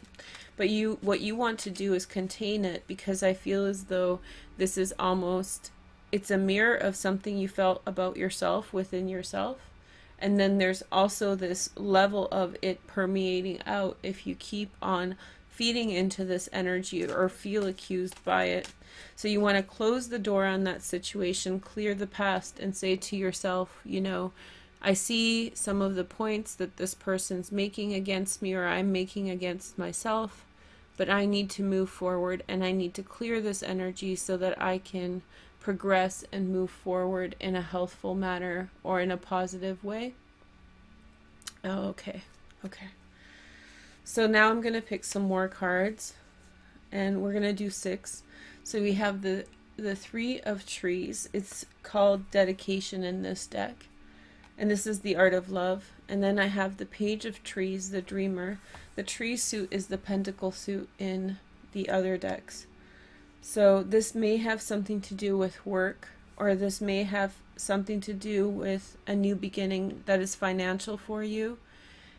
But what you want to do is contain it, because I feel as though this is almost, it's a mirror of something you felt about yourself within yourself. And then there's also this level of it permeating out if you keep on feeding into this energy or feel accused by it. So you want to close the door on that situation, clear the past, and say to yourself, you know, I see some of the points that this person's making against me, or I'm making against myself, but I need to move forward, and I need to clear this energy so that I can progress and move forward in a healthful manner or in a positive way. Oh, okay. So now I'm going to pick some more cards, and we're going to do 6. So we have the 3 of Trees. It's called Dedication in this deck. And this is the Art of Love. And then I have the Page of Trees, the Dreamer. The Tree suit is the Pentacle suit in the other decks. So this may have something to do with work, or this may have something to do with a new beginning that is financial for you.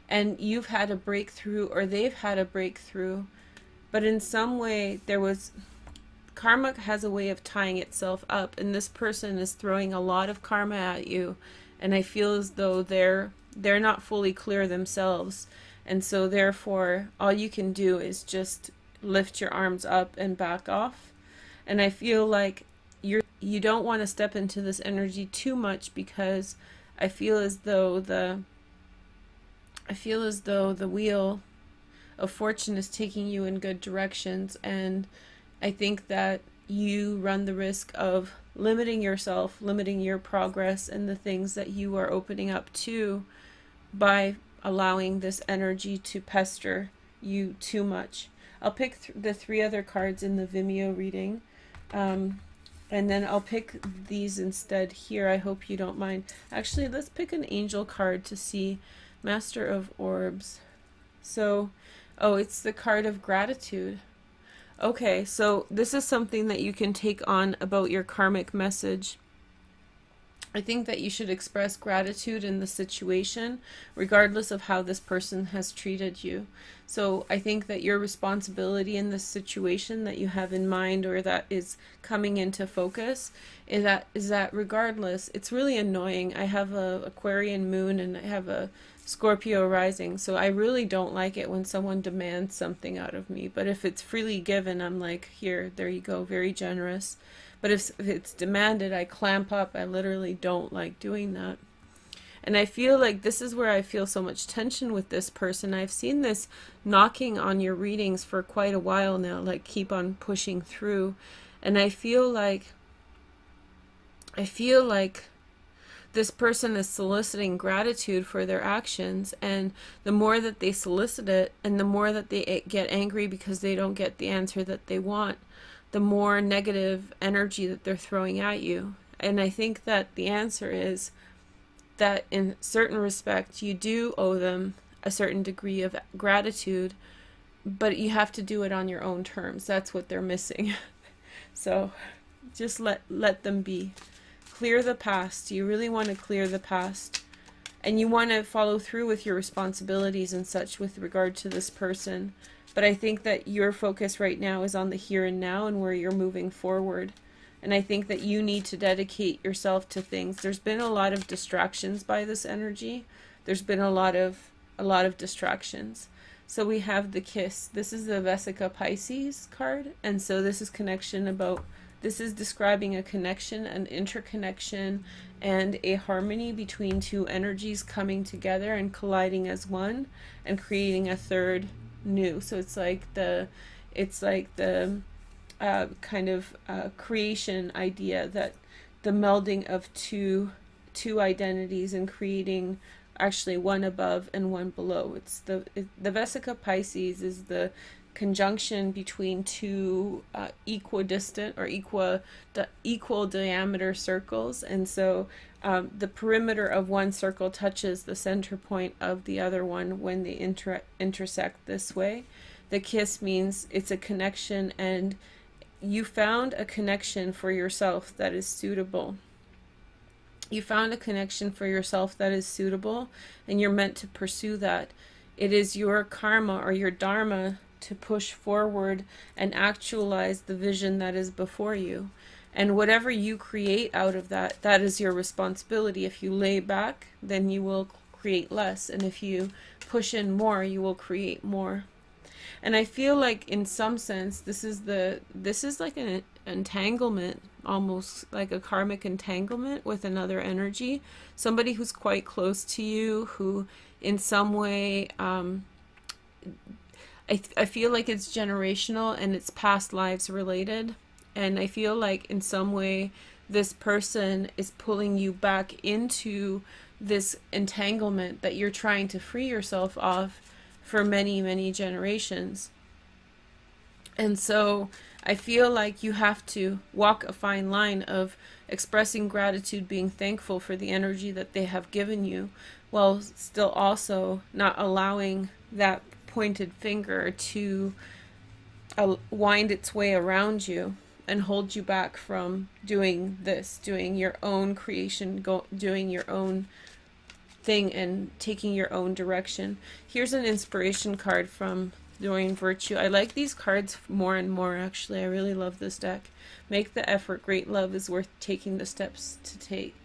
And you've had a breakthrough, or they've had a breakthrough. But in some way, karma has a way of tying itself up, and this person is throwing a lot of karma at you. And I feel as though they're not fully clear themselves. And so therefore, all you can do is just lift your arms up and back off. And I feel like you don't want to step into this energy too much, because I feel as though the wheel of fortune is taking you in good directions, and I think that you run the risk of limiting yourself, limiting your progress and the things that you are opening up to by allowing this energy to pester you too much. I'll pick the 3 other cards in the Vimeo reading, and then I'll pick these instead here. I hope you don't mind. Actually, let's pick an angel card to see. Master of Orbs. So, oh, it's the card of gratitude. Okay, so this is something that you can take on about your karmic message. I think that you should express gratitude in the situation, regardless of how this person has treated you. So I think that your responsibility in this situation that you have in mind, or that is coming into focus, is that regardless, it's really annoying. I have a Aquarian moon and I have a Scorpio rising, so I really don't like it when someone demands something out of me. But if it's freely given, I'm like, here, there you go, very generous. But if it's demanded, I clamp up. I literally don't like doing that. And I feel like this is where I feel so much tension with this person. I've seen this knocking on your readings for quite a while now, like keep on pushing through. And I feel like this person is soliciting gratitude for their actions, and the more that they solicit it, and the more that they get angry because they don't get the answer that they want, the more negative energy that they're throwing at you. And I think that the answer is that in certain respect you do owe them a certain degree of gratitude, but you have to do it on your own terms. That's what they're missing. So just let them be. Clear the past. You really want to clear the past, and you want to follow through with your responsibilities and such with regard to this person. But I think that your focus right now is on the here and now and where you're moving forward. And I think that you need to dedicate yourself to things. There's been a lot of distractions by this energy. There's been a lot of distractions. So we have the Kiss. This is the Vesica Pisces card. And so this is this is describing a connection, an interconnection, and a harmony between two energies coming together and colliding as one and creating a third new. So it's like the kind of creation idea, that the melding of two identities and creating actually one above and one below. It's the Vesica Pisces is the conjunction between two equidistant or equal diameter circles, and so the perimeter of one circle touches the center point of the other one when they intersect this way. The Kiss means it's a connection, and you found a connection for yourself that is suitable. You found a connection for yourself that is suitable, and you're meant to pursue that. It is your karma or your dharma to push forward and actualize the vision that is before you. And whatever you create out of that, that is your responsibility. If you lay back, then you will create less. And if you push in more, you will create more. And I feel like in some sense, this is like an entanglement, almost like a karmic entanglement with another energy. Somebody who's quite close to you, who in some way, I feel like it's generational and it's past lives related. And I feel like in some way this person is pulling you back into this entanglement that you're trying to free yourself of for many, many generations. And so I feel like you have to walk a fine line of expressing gratitude, being thankful for the energy that they have given you, while still also not allowing that pointed finger to wind its way around you and hold you back from doing your own creation, doing your own thing and taking your own direction. Here's an inspiration card from Doreen Virtue. I like these cards more and more, actually. I really love this deck. Make the effort. Great love is worth taking the steps to take.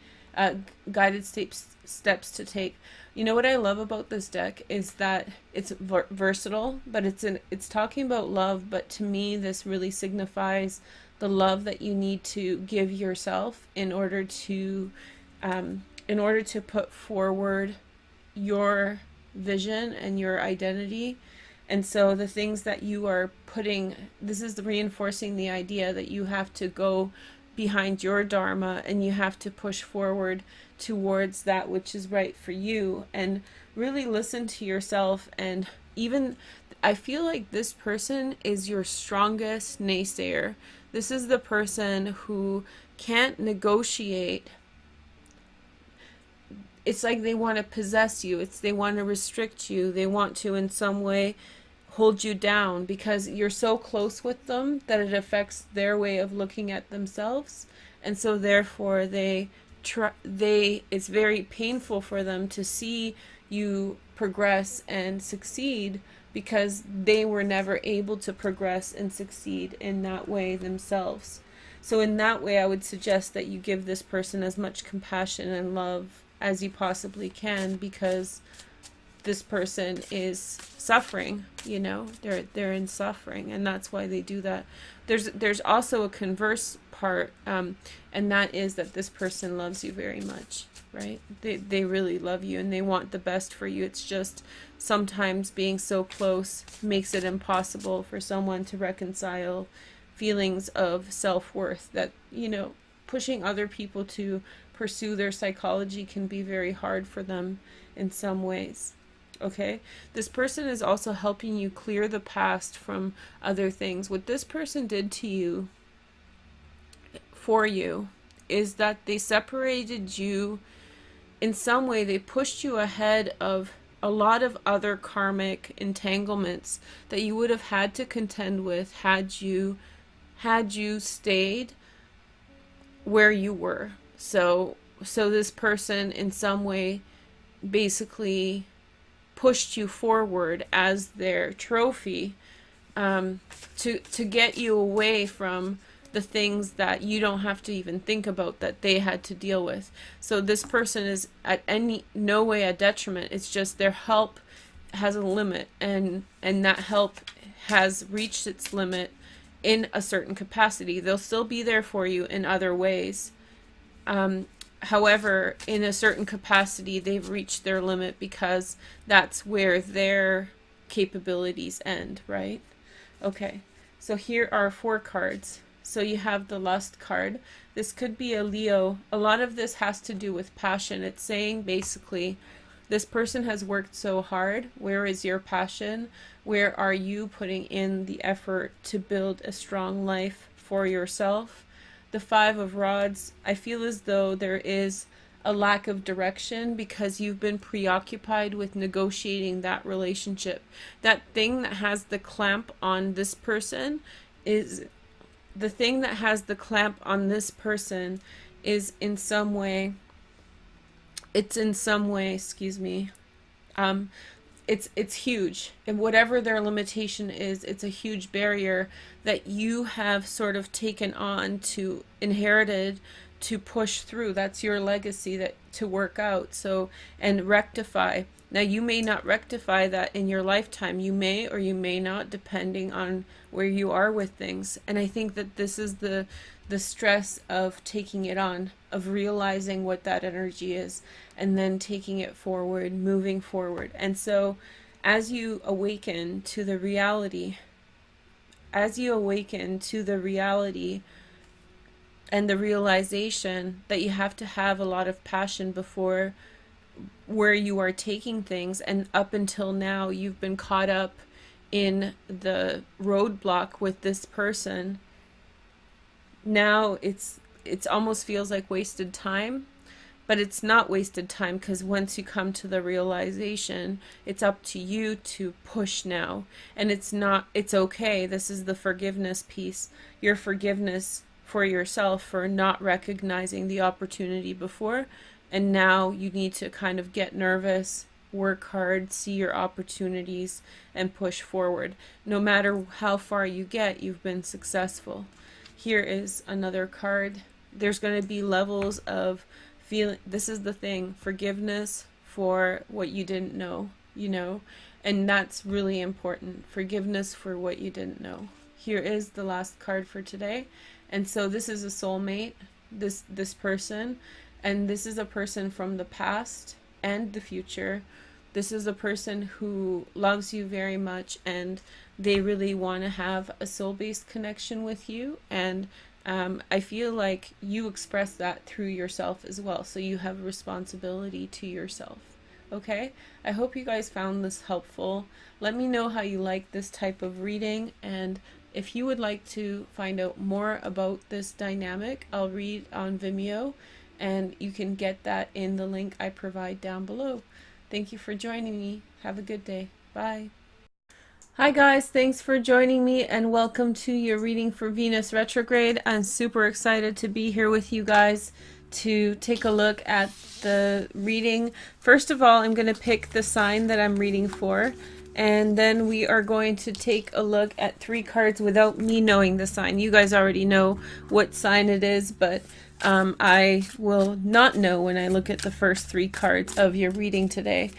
Guided steps to take. You know what I love about this deck is that it's versatile, but it's talking about love, but to me this really signifies the love that you need to give yourself in order to put forward your vision and your identity. And so the things that you are putting, this is reinforcing the idea that you have to go behind your dharma and you have to push forward towards that which is right for you, and really listen to yourself. And even I feel like this person is your strongest naysayer. This is the person who can't negotiate it's like they want to possess you. They want to restrict you. They want to in some way hold you down because you're so close with them that it affects their way of looking at themselves. And so therefore it's very painful for them to see you progress and succeed, because they were never able to progress and succeed in that way themselves. So in that way, I would suggest that you give this person as much compassion and love as you possibly can, because this person is suffering, you know, they're in suffering, and that's why they do that. There's also a converse part, and that is that this person loves you very much, right? They really love you and they want the best for you. It's just sometimes being so close makes it impossible for someone to reconcile feelings of self-worth, that, you know, pushing other people to pursue their psychology can be very hard for them in some ways. Okay, this person is also helping you clear the past from other things. What this person did to you, for you, is that they separated you in some way. They pushed you ahead of a lot of other karmic entanglements that you would have had to contend with had you stayed where you were. So this person in some way basically pushed you forward as their trophy, to get you away from the things that you don't have to even think about that they had to deal with. So this person is at no way a detriment. It's just their help has a limit, and that help has reached its limit in a certain capacity. They'll still be there for you in other ways. However, in a certain capacity, they've reached their limit because that's where their capabilities end, right? Okay, so here are 4 cards. So you have the Lust card. This could be a Leo. A lot of this has to do with passion. It's saying basically, this person has worked so hard. Where is your passion? Where are you putting in the effort to build a strong life for yourself? The 5 of Rods, I feel as though there is a lack of direction because you've been preoccupied with negotiating that relationship. That thing that has the clamp on this person is in some way, it's huge, and whatever their limitation is, it's a huge barrier that you have sort of taken on, to inherited, to push through. That's your legacy, that to work out, so, and rectify. Now you may not rectify that in your lifetime. You may or you may not, depending on where you are with things. And I think that this is the stress of taking it on, of realizing what that energy is, and then taking it forward, moving forward. And so as you awaken to the reality, and the realization that you have to have a lot of passion before where you are taking things, and up until now you've been caught up in the roadblock with this person. Now it's almost feels like wasted time, but it's not wasted time, because once you come to the realization, it's up to you to push now. And it's okay. This is the forgiveness piece. Your forgiveness for yourself for not recognizing the opportunity before, and now you need to kind of get nervous, work hard, see your opportunities, and push forward. No matter how far you get, you've been successful. Here is another card. There's going to be levels of feeling. This is the thing, forgiveness for what you didn't know, you know, and that's really important. Forgiveness for what you didn't know. Here is the last card for today. And so this is a soulmate, this person, and this is a person from the past and the future. This is a person who loves you very much, and they really want to have a soul-based connection with you. And I feel like you express that through yourself as well. So you have a responsibility to yourself. Okay? I hope you guys found this helpful. Let me know how you like this type of reading, and if you would like to find out more about this dynamic, I'll read on Vimeo, and you can get that in the link I provide down below. Thank you for joining me. Have a good day. Bye. Hi guys, thanks for joining me and welcome to your reading for Venus retrograde. I'm super excited to be here with you guys to take a look at the reading. First of all, I'm going to pick the sign that I'm reading for, and then we are going to take a look at 3 cards without me knowing the sign. You guys already know what sign it is, but I will not know when I look at the first 3 cards of your reading today.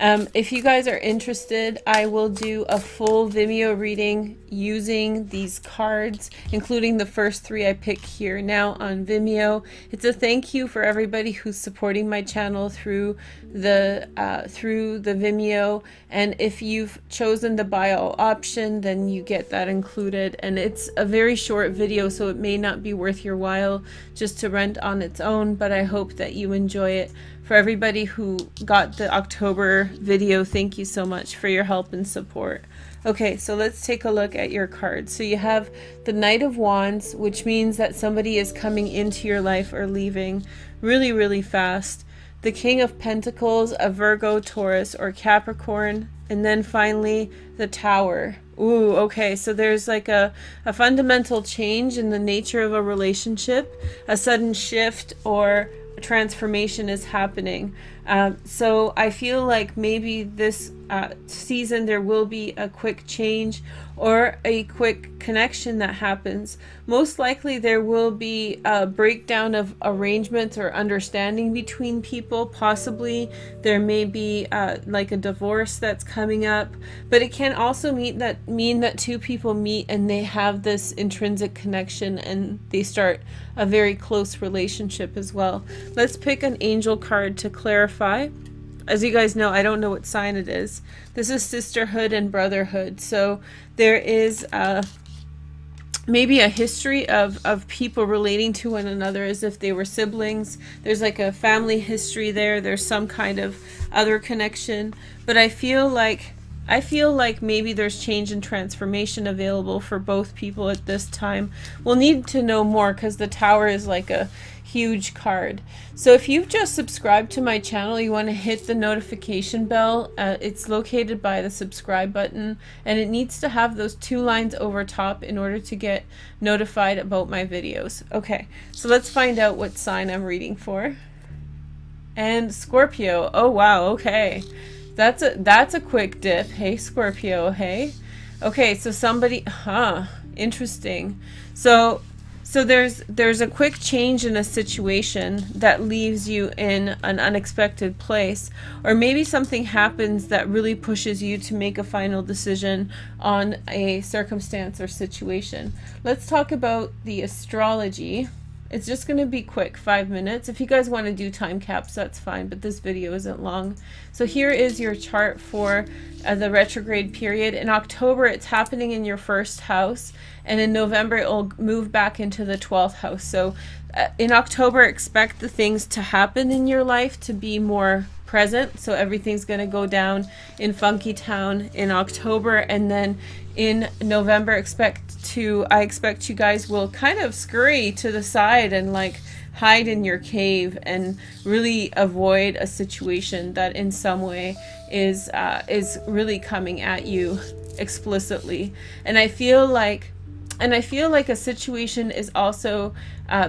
If you guys are interested, I will do a full Vimeo reading using these cards, including the first 3 I pick here now on Vimeo. It's a thank you for everybody who's supporting my channel through the Vimeo, and if you've chosen the buy all option, then you get that included. And it's a very short video, so it may not be worth your while just to rent on its own, but I hope that you enjoy it. For everybody who got the October video, thank you so much for your help and support. Okay, so let's take a look at your cards. So you have the Knight of Wands, which means that somebody is coming into your life or leaving really, really fast. The King of Pentacles, a Virgo, Taurus, or Capricorn. And then finally, the Tower. Ooh, okay, so there's like a fundamental change in the nature of a relationship, a sudden shift or a transformation is happening. So I feel like maybe this season there will be a quick change or a quick connection that happens. Most likely there will be a breakdown of arrangements or understanding between people. Possibly there may be like a divorce that's coming up, but it can also mean that 2 people meet and they have this intrinsic connection and they start a very close relationship as well. Let's pick an angel card to clarify. As you guys know, I don't know what sign it is. This is sisterhood and brotherhood. So there is maybe a history of people relating to one another as if they were siblings. There's like a family history there. There's some kind of other connection. But I feel like maybe there's change and transformation available for both people at this time. We'll need to know more because the Tower is like a huge card. So if you've just subscribed to my channel, you want to hit the notification bell. It's located by the subscribe button, and it needs to have those 2 lines over top in order to get notified about my videos. Okay, so let's find out what sign I'm reading for. And Scorpio. Oh wow, okay. That's a quick dip. Hey Scorpio, hey. Okay, so somebody, interesting. So there's a quick change in a situation that leaves you in an unexpected place, or maybe something happens that really pushes you to make a final decision on a circumstance or situation. Let's talk about the astrology. It's just going to be quick, 5 minutes. If you guys want to do time caps, that's fine, but this video isn't long. So here is your chart for the retrograde period. In October, it's happening in your 1st house, and in November, it will move back into the 12th house. So in October, expect the things to happen in your life to be more present. So everything's going to go down in Funky Town in October, and then in November, I expect you guys will kind of scurry to the side and like hide in your cave and really avoid a situation that in some way is really coming at you explicitly. And I feel like a situation is also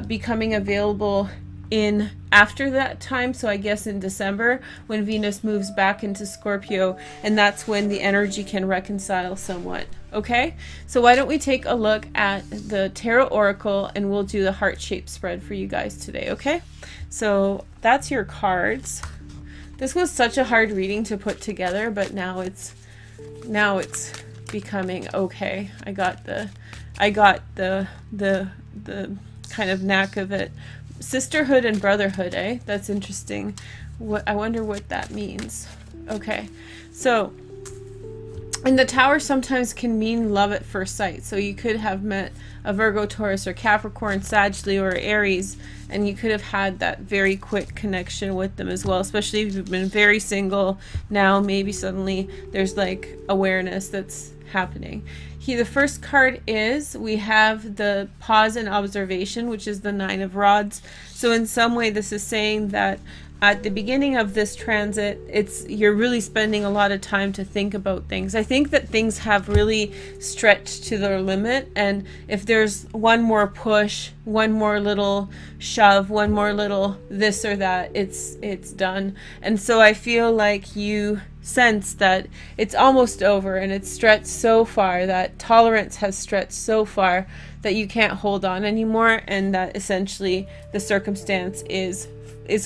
becoming available in after that time, so I guess in December when Venus moves back into Scorpio, and that's when the energy can reconcile somewhat. Okay, so why don't we take a look at the Tarot Oracle and we'll do the heart-shaped spread for you guys today. Okay, so that's your cards. This was such a hard reading to put together, but now it's becoming okay. I got the kind of knack of it. Sisterhood and brotherhood, eh? That's interesting. I wonder what that means. Okay, so And the Tower sometimes can mean love at first sight. So you could have met a Virgo, Taurus, or Capricorn, Sag, Leo, or Aries, and you could have had that very quick connection with them as well, especially if you've been very single. Now maybe suddenly there's like awareness that's happening. The first card is, we have the pause and observation, which is the Nine of Rods. So in some way this is saying that at the beginning of this transit, you're really spending a lot of time to think about things. I think that things have really stretched to their limit, and if there's one more push, one more little shove, one more little this or that, it's done. And so I feel like you sense that it's almost over, and it's stretched so far, that tolerance has stretched so far that you can't hold on anymore, and that essentially the circumstance is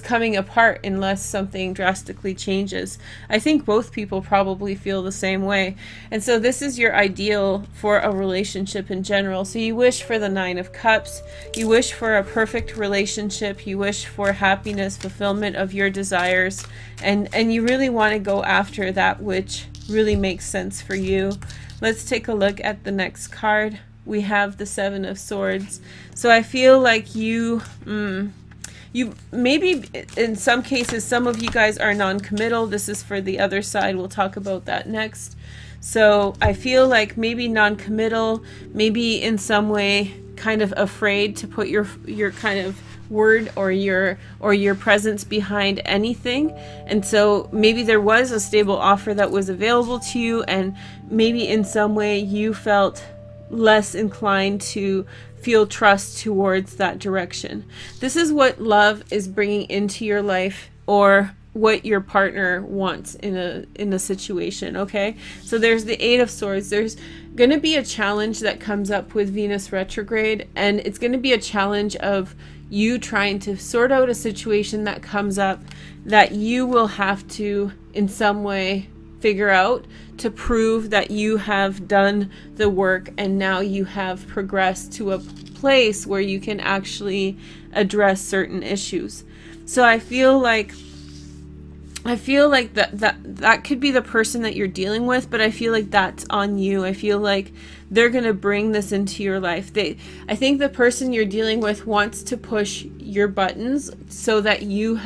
coming apart unless something drastically changes. I think both people probably feel the same way. And so this is your ideal for a relationship in general. So you wish for the Nine of Cups, you wish for a perfect relationship, you wish for happiness, fulfillment of your desires, and you really want to go after that which really makes sense for you. Let's take a look at the next card. We have the Seven of Swords. So I feel like you maybe in some cases, some of you guys are non-committal. This is for the other side. We'll talk about that next. So I feel like maybe non-committal, maybe in some way kind of afraid to put your kind of word or your presence behind anything. And so maybe there was a stable offer that was available to you, and maybe in some way you felt less inclined to feel trust towards that direction. This is what love is bringing into your life, or what your partner wants in a situation. Okay, so there's the Eight of Swords. There's going to be a challenge that comes up with Venus retrograde, and it's going to be a challenge of you trying to sort out a situation that comes up that you will have to in some way figure out to prove that you have done the work, and now you have progressed to a place where you can actually address certain issues. So I feel like that could be the person that you're dealing with, but I feel like that's on you. I feel like they're going to bring this into your life. I think the person you're dealing with wants to push your buttons so that you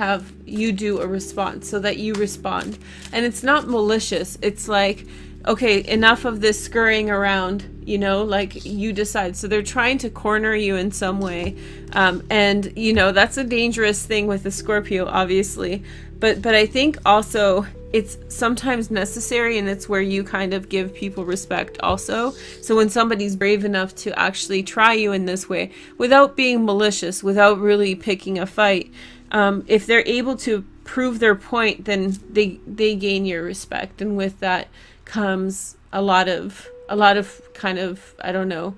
do a response, so that you respond. And it's not malicious. It's like, okay, enough of this scurrying around, like you decide. So they're trying to corner you in some way. And that's a dangerous thing with the Scorpio, obviously. But I think also it's sometimes necessary, and it's where you kind of give people respect also. So when somebody's brave enough to actually try you in this way, without being malicious, without really picking a fight, if they're able to prove their point, then they gain your respect. And with that comes a lot of kind of, I don't know,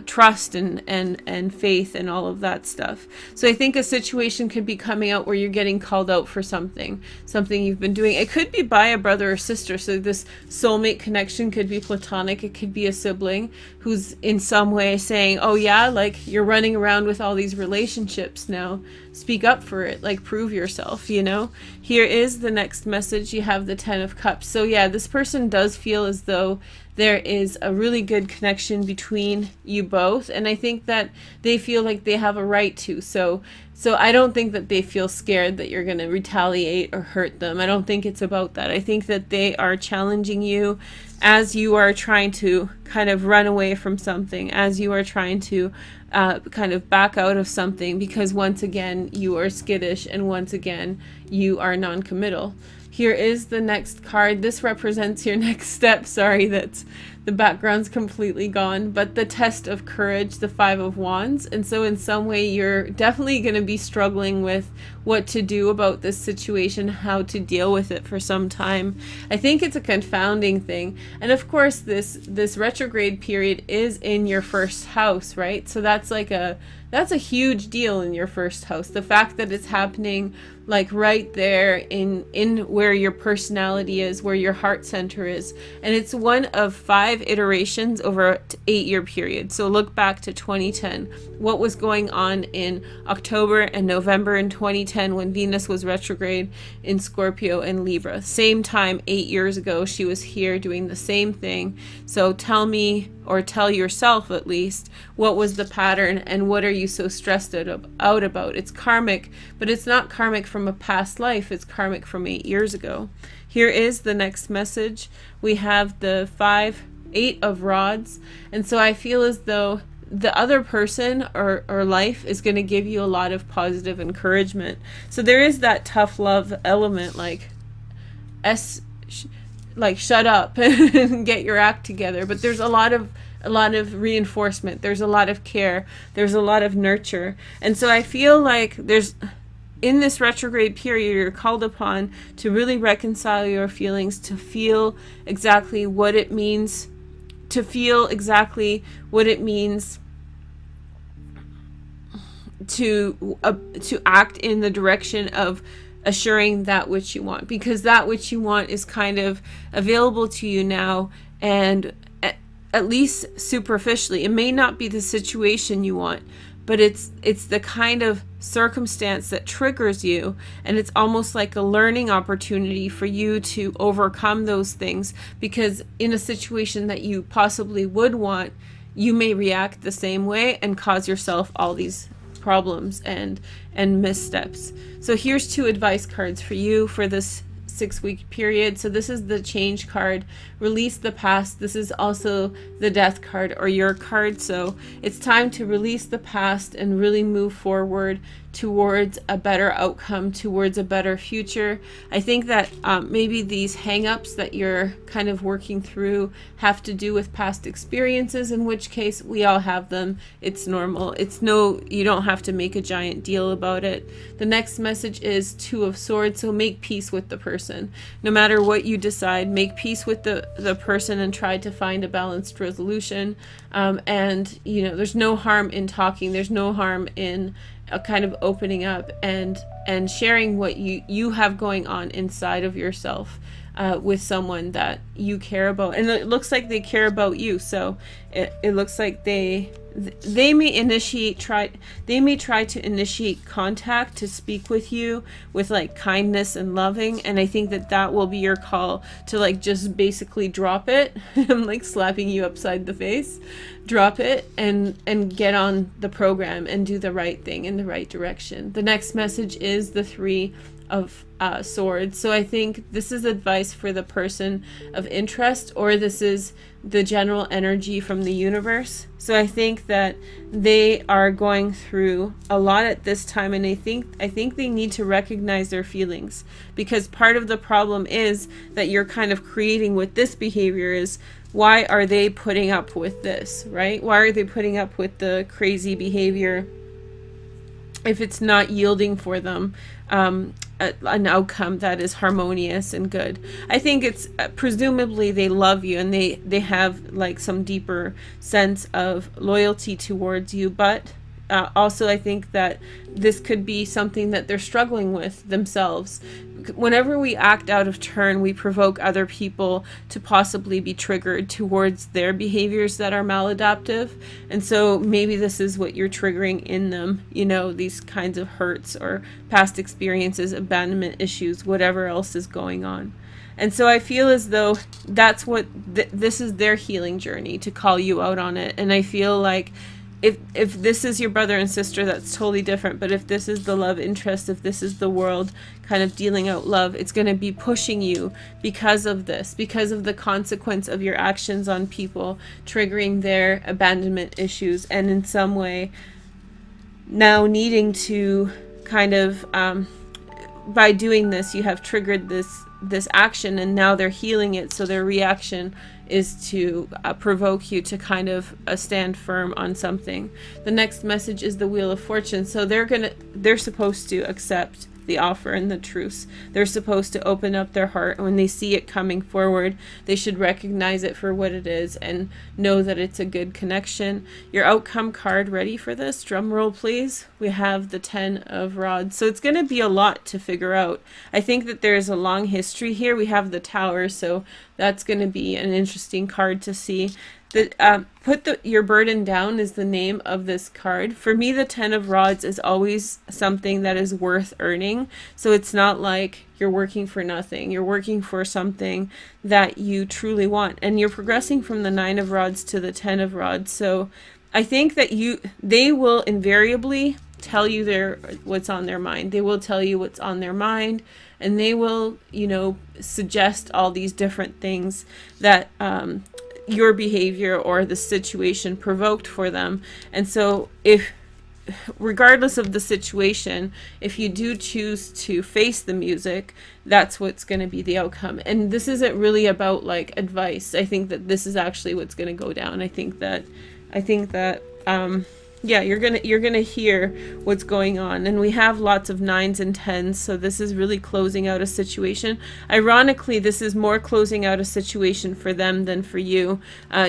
trust and faith and all of that stuff. So I think a situation could be coming out where you're getting called out for something you've been doing. It could be by a brother or sister. So this soulmate connection could be platonic. It could be a sibling who's in some way saying, oh yeah, like you're running around with all these relationships now. Speak up for it. Like, prove yourself, Here is the next message. You have the Ten of Cups. So yeah, this person does feel as though there is a really good connection between you both, and I think that they feel like they have a right to. So I don't think that they feel scared that you're going to retaliate or hurt them. I don't think it's about that. I think that they are challenging you as you are trying to kind of run away from something, as you are trying to kind of back out of something, because once again you are skittish, and once again you are non-committal. Here is the next card. This represents your next step. Sorry that the background's completely gone, but the test of courage, the Five of Wands. And so in some way you're definitely going to be struggling with what to do about this situation, how to deal with it for some time. I think it's a confounding thing. And of course this retrograde period is in your first house, right? So that's a huge deal in your first house. The fact that it's happening like right there in where your personality is, where your heart center is. And it's one of 5 iterations over an 8-year period. So look back to 2010. What was going on in October and November in 2010? 2010 when Venus was retrograde in Scorpio and Libra. Same time, 8 years ago, she was here doing the same thing. So tell me, or tell yourself at least, what was the pattern and what are you so stressed out about? It's karmic, but it's not karmic from a past life. It's karmic from 8 years ago. Here is the next message. We have the 8 of rods. And so I feel as though the other person or life is going to give you a lot of positive encouragement. So there is that tough love element, like shut up and get your act together. But there's a lot of reinforcement. There's a lot of care. There's a lot of nurture. And so I feel like in this retrograde period, you're called upon to really reconcile your feelings, to feel exactly what it means, to act in the direction of assuring that which you want, because that which you want is kind of available to you now, and at least superficially. It may not be the situation you want, but it's the kind of circumstance that triggers you, and it's almost like a learning opportunity for you to overcome those things, because in a situation that you possibly would want, you may react the same way and cause yourself all these problems and missteps. So here's 2 advice cards for you for this 6-week period. So this is the change card, release the past. This is also the death card, or your card. So it's time to release the past and really move forward towards a better outcome, towards a better future. I think that maybe these hang-ups that you're kind of working through have to do with past experiences, in which case we all have them. It's normal. You don't have to make a giant deal about it. The next message is 2 of Swords. So make peace with the person. No matter what you decide, make peace with the person and try to find a balanced resolution. And there's no harm in talking. There's no harm in kind of opening up and sharing what you have going on inside of yourself with someone that you care about. And it looks like they care about you. So it looks like they may try to initiate contact to speak with you with like kindness and loving. And I think that will be your call to like just basically drop it. I'm like slapping you upside the face. Drop it and get on the program and do the right thing in the right direction. The next message is the 3 of Swords. So I think this is advice for the person of interest, or this is the general energy from the universe. So I think that they are going through a lot at this time, and I think they need to recognize their feelings, because part of the problem is that you're kind of creating with this behavior is, why are they putting up with this, right? Why are they putting up with the crazy behavior if it's not yielding for them an outcome that is harmonious and good? I think it's presumably they love you and they have like some deeper sense of loyalty towards you, but also I think that this could be something that they're struggling with themselves. Whenever we act out of turn, we provoke other people to possibly be triggered towards their behaviors that are maladaptive. And so maybe this is what you're triggering in them, these kinds of hurts or past experiences, abandonment issues, whatever else is going on. And so I feel as though that's what this is, their healing journey, to call you out on it. And I feel like if this is your brother and sister, that's totally different. But if this is the love interest, if this is the world kind of dealing out love, it's going to be pushing you because of this, because of the consequence of your actions on people, triggering their abandonment issues, and in some way now needing to kind of, by doing this, you have triggered this action, and now they're healing it. So their reaction is to provoke you to kind of stand firm on something. The next message is the Wheel of Fortune. So they're supposed to accept the offer and the truce. They're supposed to open up their heart, and when they see it coming forward, they should recognize it for what it is and know that it's a good connection. Your outcome card, ready for this? Drum roll, please. We have the 10 of Rods. So it's going to be a lot to figure out. I think that there's a long history here. We have the Tower, so that's going to be an interesting card to see. Your burden down is the name of this card. For me, the 10 of Rods is always something that is worth earning. So it's not like you're working for nothing. You're working for something that you truly want. And you're progressing from the 9 of Rods to the 10 of Rods. So I think that they will invariably tell you what's on their mind. They will tell you what's on their mind, and they will, suggest all these different things that your behavior or the situation provoked for them. And so regardless of the situation, if you do choose to face the music, that's what's going to be the outcome. And this isn't really about like advice. I think that this is actually what's going to go down. I think that yeah, you're gonna hear what's going on. And we have lots of 9s and 10s, so this is really closing out a situation. Ironically, this is more closing out a situation for them than for you.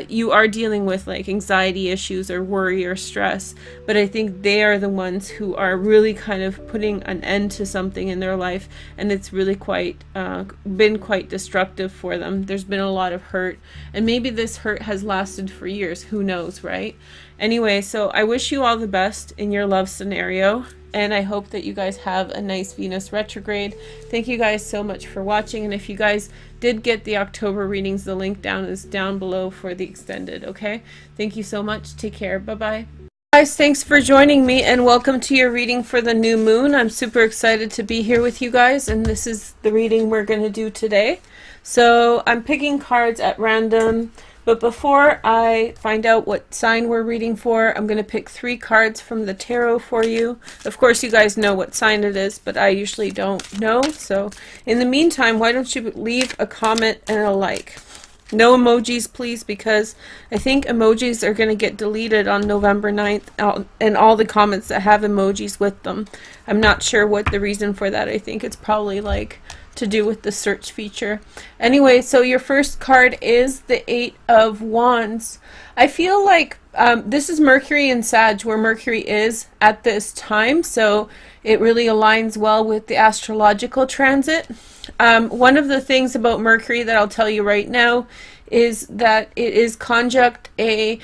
You are dealing with like anxiety issues or worry or stress, but I think they are the ones who are really kind of putting an end to something in their life, and it's really been quite destructive for them. There's been a lot of hurt, and maybe this hurt has lasted for years. Who knows, right? Anyway, so I wish you all the best in your love scenario, and I hope that you guys have a nice Venus retrograde. Thank you guys so much for watching, and if you guys did get the October readings, the link is down below for the extended, okay? Thank you so much. Take care. Bye-bye. Guys, thanks for joining me, and welcome to your reading for the new moon. I'm super excited to be here with you guys, and this is the reading we're going to do today. So I'm picking cards at random. But before I find out what sign we're reading for, I'm going to pick 3 cards from the tarot for you. Of course, you guys know what sign it is, but I usually don't know. So in the meantime, why don't you leave a comment and a like? No emojis, please, because I think emojis are going to get deleted on November 9th, and all the comments that have emojis with them. I'm not sure what the reason for that. I think it's probably like to do with the search feature. Anyway, so your first card is the 8 of Wands. I feel like this is Mercury in Sag, where Mercury is at this time, so it really aligns well with the astrological transit. One of the things about Mercury that I'll tell you right now is that it is conjunct a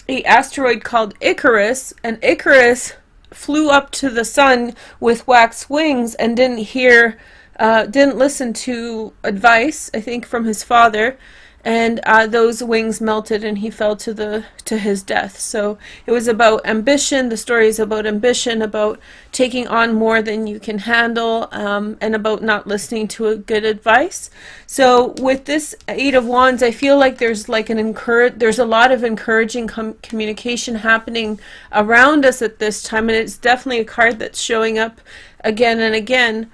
asteroid called Icarus, and Icarus flew up to the sun with wax wings and didn't listen to advice, I think, from his father, and those wings melted and he fell to his death. So it was about ambition. The story is about ambition, about taking on more than you can handle, and about not listening to a good advice. So with this 8 of Wands, I feel like there's like there's a lot of encouraging communication happening around us at this time, and it's definitely a card that's showing up again and again.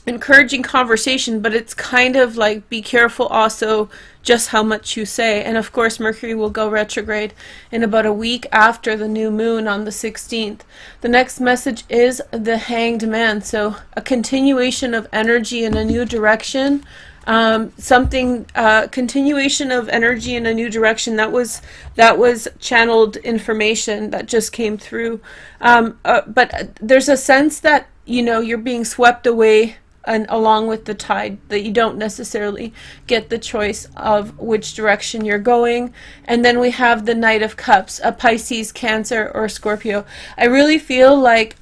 Encouraging conversation, but it's kind of like, be careful also just how much you say. And of course, Mercury will go retrograde in about a week after the new moon on the 16th. The next message is the Hanged Man, so a continuation of energy in a new direction. Continuation of energy in a new direction. That was channeled information that just came through. But there's a sense that, you're being swept away and along with the tide, that you don't necessarily get the choice of which direction you're going. And then we have the Knight of Cups, a Pisces, Cancer, or Scorpio. I really feel like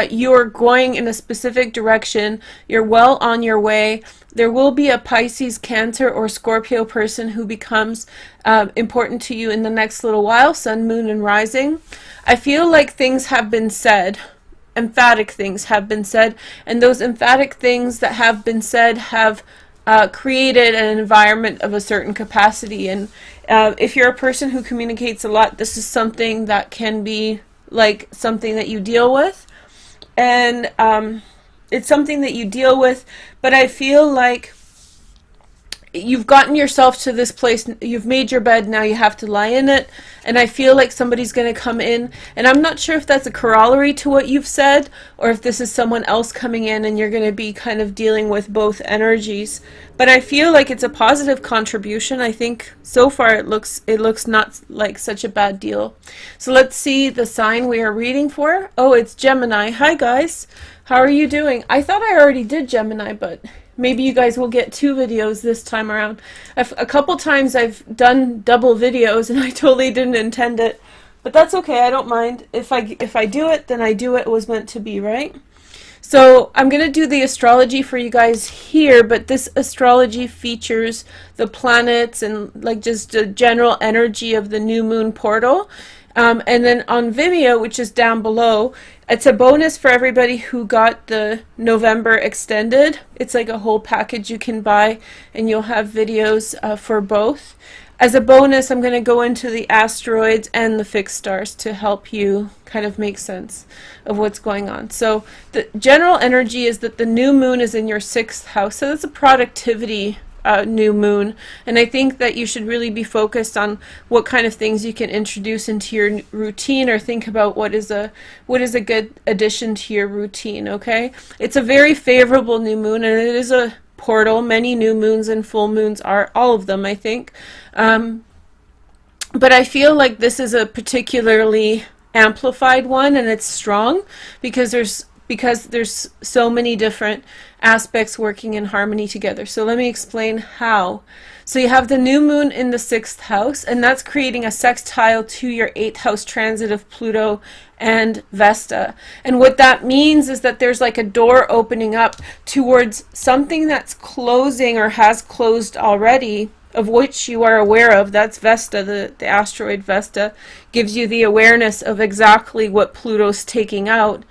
you're going in a specific direction. You're well on your way. There will be a Pisces, Cancer, or Scorpio person who becomes important to you in the next little while, Sun, Moon, and Rising. I feel like things have been said. Emphatic things have been said, and those emphatic things that have been said have created an environment of a certain capacity. And if you're a person who communicates a lot, this is something that can be like something that you deal with, and it's something that you deal with, but I feel like you've gotten yourself to this place, you've made your bed, now you have to lie in it, and I feel like somebody's going to come in, and I'm not sure if that's a corollary to what you've said, or if this is someone else coming in and you're going to be kind of dealing with both energies. But I feel like it's a positive contribution. I think so far it looks not like such a bad deal. So let's see the sign we are reading for. Oh, it's Gemini. Hi guys, how are you doing? I thought I already did Gemini, but maybe you guys will get 2 videos this time around. A couple times I've done double videos and I totally didn't intend it, but that's okay. I don't mind. If I do it, then I do it. It was meant to be, right? So I'm going to do the astrology for you guys here, but this astrology features the planets and like just the general energy of the new moon portal. And then on Vimeo, which is down below, it's a bonus for everybody who got the November extended. It's like a whole package you can buy, and you'll have videos for both. As a bonus, I'm going to go into the asteroids and the fixed stars to help you kind of make sense of what's going on. So the general energy is that the new moon is in your 6th house. So that's a productivity new moon, and I think that you should really be focused on what kind of things you can introduce into your routine, or think about what is a good addition to your routine. Okay, it's a very favorable new moon, and it is a portal. Many new moons and full moons are, all of them, I think, but I feel like this is a particularly amplified one, and it's strong because there's so many different aspects working in harmony together. So let me explain how. So you have the new moon in the 6th house, and that's creating a sextile to your 8th house transit of Pluto and Vesta. And what that means is that there's like a door opening up towards something that's closing or has closed already, of which you are aware of. That's Vesta, the asteroid Vesta gives you the awareness of exactly what Pluto's taking out.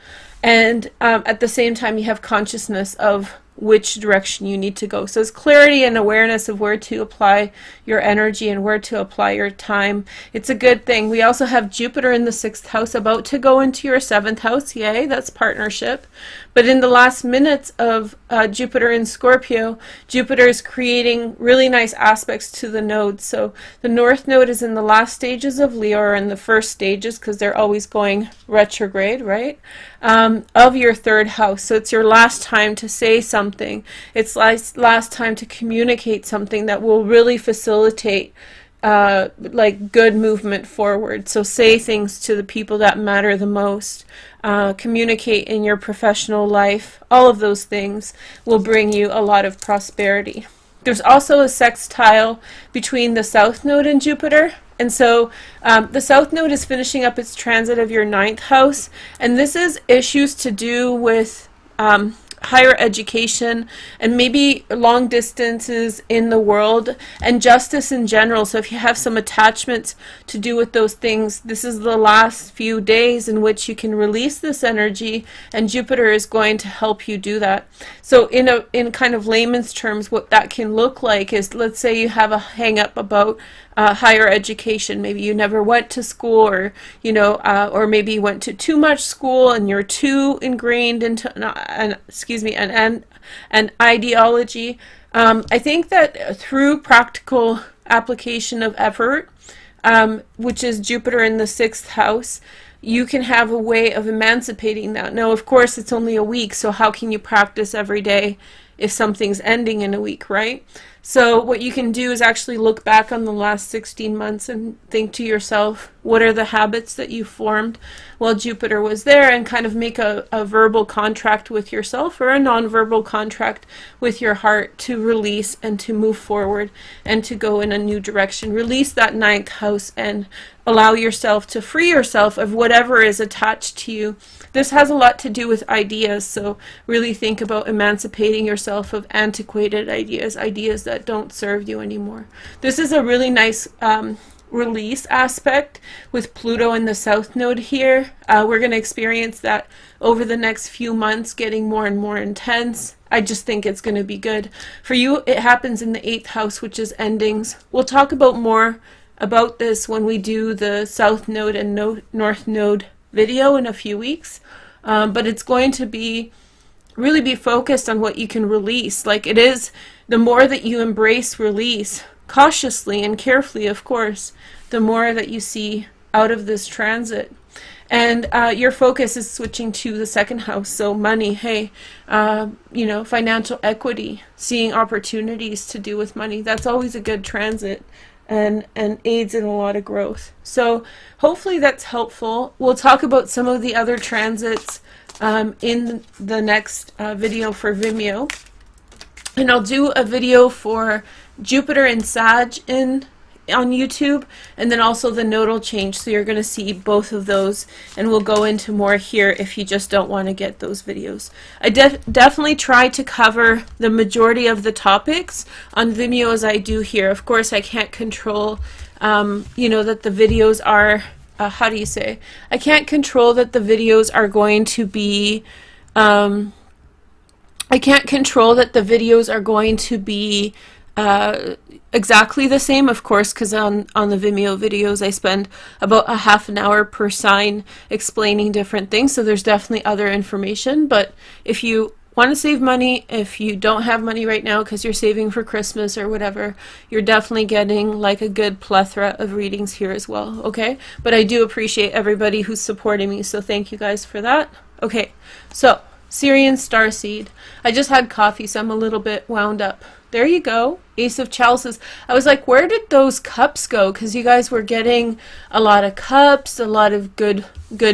And at the same time, you have consciousness of which direction you need to go. So it's clarity and awareness of where to apply your energy and where to apply your time. It's a good thing. We also have Jupiter in the 6th house about to go into your 7th house. Yay, that's partnership. But in the last minutes of Jupiter in Scorpio, Jupiter is creating really nice aspects to the nodes. So the North Node is in the last stages of Leo, or in the first stages, because they're always going retrograde, right? Of your 3rd house. So it's your last time to say something. It's last time to communicate something that will really facilitate like good movement forward. So say things to the people that matter the most. Communicate in your professional life. All of those things will bring you a lot of prosperity. There's also a sextile between the South Node and Jupiter. And so the South Node is finishing up its transit of your 9th house. And this is issues to do with higher education and maybe long distances in the world and justice in general. So if you have some attachments to do with those things, this is the last few days in which you can release this energy, and Jupiter is going to help you do that. So in kind of layman's terms, what that can look like is, let's say you have a hang up about higher education. Maybe you never went to school, or or maybe you went to too much school and you're too ingrained into an ideology. I think that through practical application of effort, which is Jupiter in the 6th house, you can have a way of emancipating that. Now, of course, it's only a week, so how can you practice every day if something's ending in a week, right? So what you can do is actually look back on the last 16 months and think to yourself, what are the habits that you formed while Jupiter was there, and kind of make a verbal contract with yourself, or a non-verbal contract with your heart, to release and to move forward and to go in a new direction. Release that 9th house and allow yourself to free yourself of whatever is attached to you. This has a lot to do with ideas, so really think about emancipating yourself of antiquated ideas, ideas that don't serve you anymore. This is a really nice release aspect with Pluto in the South Node here. We're going to experience that over the next few months, getting more and more intense. I just think it's going to be good. For you, it happens in the 8th house, which is endings. We'll talk about more about this when we do the South Node and North Node video in a few weeks. But it's going to really be focused on what you can release. Like, it is, the more that you embrace release, cautiously and carefully, of course, the more that you see out of this transit. And your focus is switching to the 2nd house. So money, hey, financial equity, seeing opportunities to do with money. That's always a good transit, and aids in a lot of growth. So hopefully that's helpful. We'll talk about some of the other transits in the next video for Vimeo. And I'll do a video for Jupiter and Sag on YouTube, and then also the nodal change, so you're going to see both of those, and we'll go into more here if you just don't want to get those videos. I definitely try to cover the majority of the topics on Vimeo as I do here. Of course, I can't control, you know, that the videos are, how do you say? I can't control that the videos are going to be, I can't control that the videos are going to be exactly the same, of course, because on the Vimeo videos I spend about a half an hour per sign explaining different things, so there's definitely other information. But if you want to save money, if you don't have money right now because you're saving for Christmas or whatever, you're definitely getting like a good plethora of readings here as well, okay? But I do appreciate everybody who's supporting me, so thank you guys for that. Okay, so Syrian starseed. I just had coffee, so I'm a little bit wound up. There you go. Ace of Chalices. I was like, where did those cups go? Because you guys were getting a lot of cups, a lot of good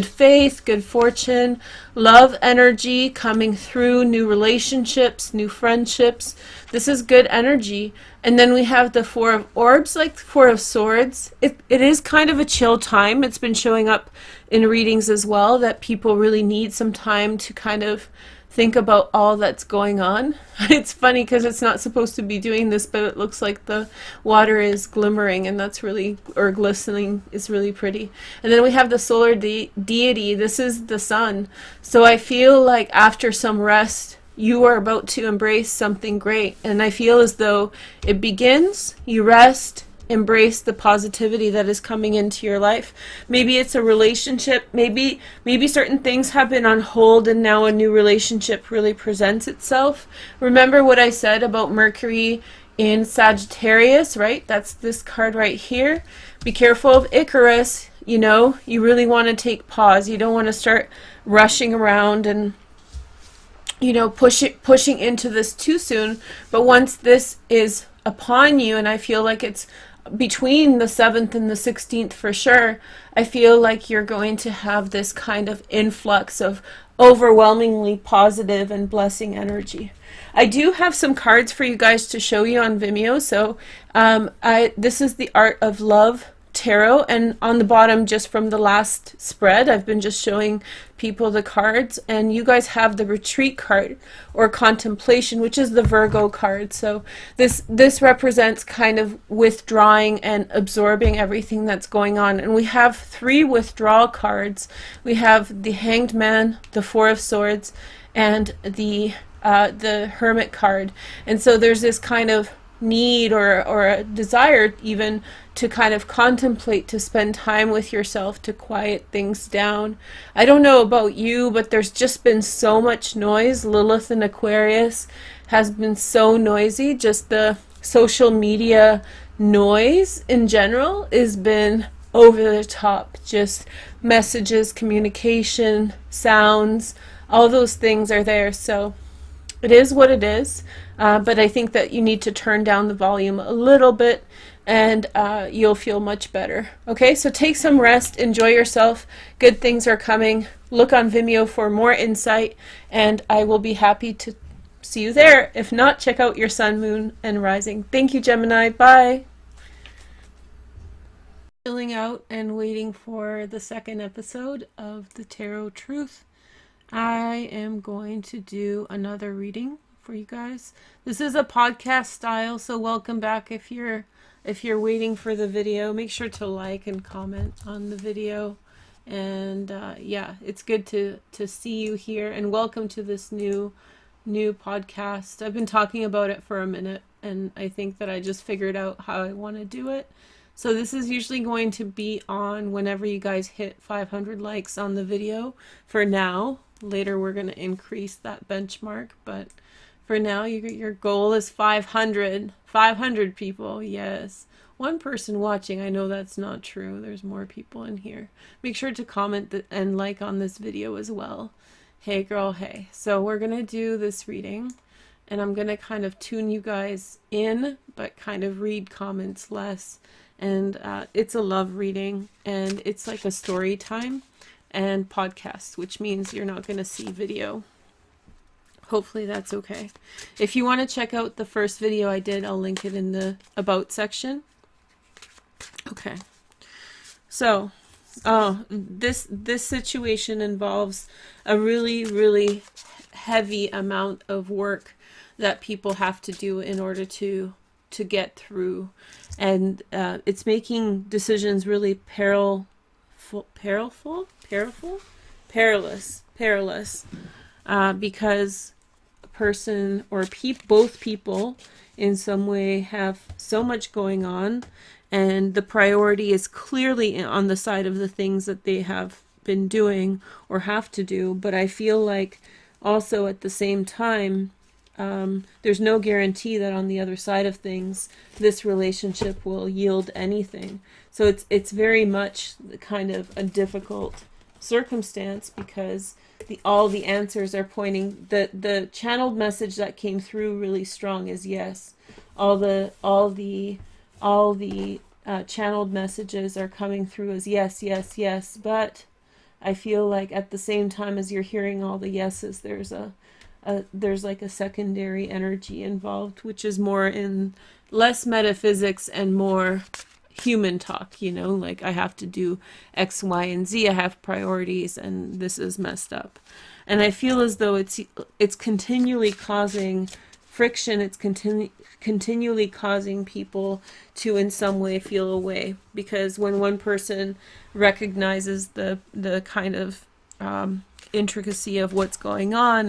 faith, good fortune, love energy coming through, new relationships, new friendships. This is good energy. And then we have the Four of Orbs, like the Four of Swords. It is kind of a chill time. It's been showing up in readings as well, that people really need some time to kind of think about all that's going on. It's funny because it's not supposed to be doing this, but it looks like the water is glimmering, and that's really, or glistening, is really pretty. And then we have the solar deity. This is the sun. So I feel like after some rest, you are about to embrace something great. And I feel as though it begins, you rest, embrace the positivity that is coming into your life. Maybe it's a relationship, maybe certain things have been on hold and now a new relationship really presents itself. Remember what I said about Mercury in Sagittarius, right? That's this card right here. Be careful of Icarus. You know, you really want to take pause. You don't want to start rushing around and, you know, pushing into this too soon. But once this is upon you, and I feel like it's between the 7th and the 16th for sure, I feel like you're going to have this kind of influx of overwhelmingly positive and blessing energy. I do have some cards for you guys to show you on Vimeo. So this is the Art of Love Tarot, and on the bottom, just from the last spread, I've been just showing people the cards, and you guys have the Retreat card or Contemplation, which is the Virgo card. So this represents kind of withdrawing and absorbing everything that's going on. And we have 3 withdrawal cards. We have the Hanged Man, the Four of Swords, and the Hermit card. And so there's this kind of need or a desire even to kind of contemplate, to spend time with yourself, to quiet things down. I don't know about you, but there's just been so much noise. Lilith in Aquarius has been so noisy. Just the social media noise in general has been over the top. Just messages, communication, sounds, all those things are there. So it is what it is, but I think that you need to turn down the volume a little bit, and you'll feel much better. Okay, so take some rest, enjoy yourself. Good things are coming. Look on Vimeo for more insight, and I will be happy to see you there. If not, check out your sun, moon, and rising. Thank you, Gemini. Bye. Chilling out and waiting for the second episode of the Tarot Truth. I am going to do another reading for you guys. This is a podcast style, so welcome back. If you're waiting for the video, make sure to like and comment on the video. And yeah, it's good to see you here, and welcome to this new podcast. I've been talking about it for a minute, and I think that I just figured out how I want to do it. So this is usually going to be on whenever you guys hit 500 likes on the video for now. Later we're going to increase that benchmark, but for now your goal is 500 people. Yes, one person watching. I know that's not true. There's more people in here. Make sure to comment and like on this video as well. Hey girl, hey. So we're going to do this reading, and I'm going to kind of tune you guys in, but kind of read comments less. And it's a love reading, and it's like a story time and podcast, which means you're not going to see video. Hopefully that's okay. If you want to check out the first video I did, I'll link it in the about section. Okay. So, this situation involves a really, really heavy amount of work that people have to do in order to get through, and it's making decisions really perilous, because a person or both people in some way have so much going on, and the priority is clearly on the side of the things that they have been doing or have to do. But I feel like also at the same time, there's no guarantee that on the other side of things, this relationship will yield anything. So it's very much kind of a difficult circumstance, because all the answers are pointing, the channeled message that came through really strong is yes. All the channeled messages are coming through as yes, yes, yes. But I feel like at the same time as you're hearing all the yeses, there's like a secondary energy involved, which is more in less metaphysics and more human talk, you know, like I have to do X, Y, and Z, I have priorities, and this is messed up. And I feel as though it's continually causing friction, it's continually causing people to in some way feel away, because when one person recognizes the kind of intricacy of what's going on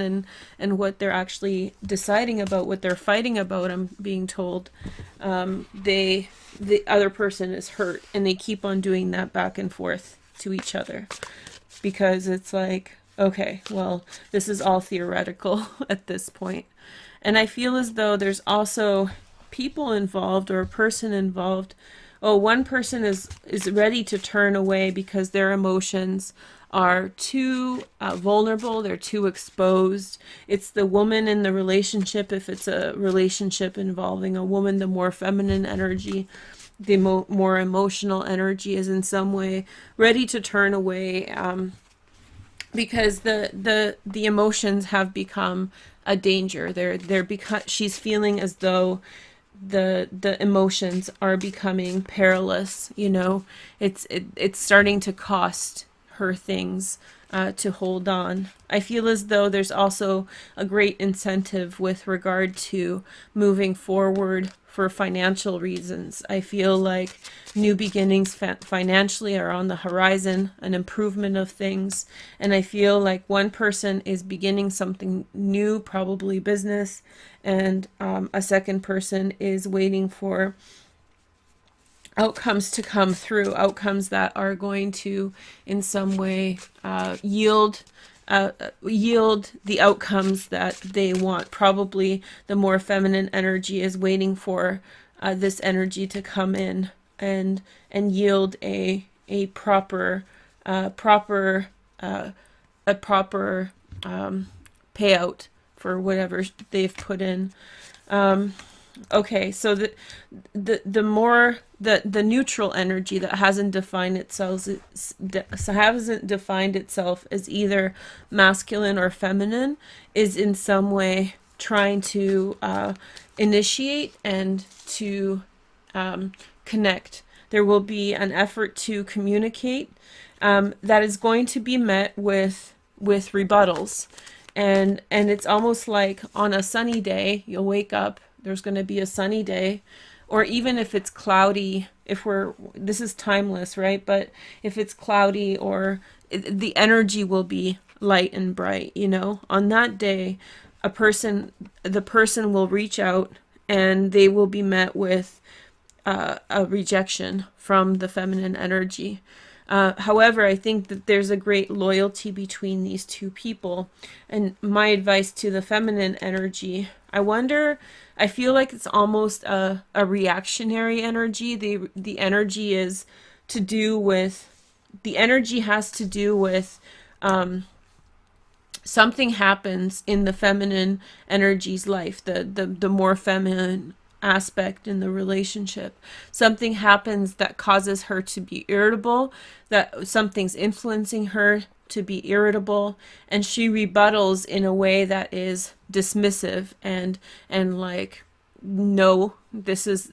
and what they're actually deciding about, what they're fighting about, I'm being told, the other person is hurt, and they keep on doing that back and forth to each other, because it's like, okay, well, this is all theoretical at this point. And I feel as though there's also people involved, or a person involved. Oh, one person is ready to turn away because their emotions are too vulnerable, they're too exposed. It's the woman in the relationship, if it's a relationship involving a woman, the more feminine energy, the more emotional energy is in some way ready to turn away, because the emotions have become a danger. She's feeling as though the emotions are becoming perilous, you know. It's starting to cost her things to hold on. I feel as though there's also a great incentive with regard to moving forward for financial reasons. I feel like new beginnings financially are on the horizon, an improvement of things, and I feel like one person is beginning something new, probably business, and a second person is waiting for outcomes to come through, outcomes that are going to in some way yield the outcomes that they want. Probably the more feminine energy is waiting for this energy to come in and yield a proper payout for whatever they've put in. Okay, so the more the neutral energy that hasn't defined itself as either masculine or feminine is in some way trying to initiate and to connect. There will be an effort to communicate that is going to be met with rebuttals, and it's almost like on a sunny day you'll wake up. There's going to be a sunny day, or even if it's cloudy, this is timeless, right? But if it's cloudy, or the energy will be light and bright, you know. On that day, the person will reach out, and they will be met with a rejection from the feminine energy. However, I think that there's a great loyalty between these two people. And my advice to the feminine energy, I feel like it's almost a reactionary energy. The energy has to do with something happens in the feminine energy's life, the more feminine aspect in the relationship. Something happens that causes her to be irritable, that something's influencing her to be irritable, and she rebuttals in a way that is dismissive and like, no, this is,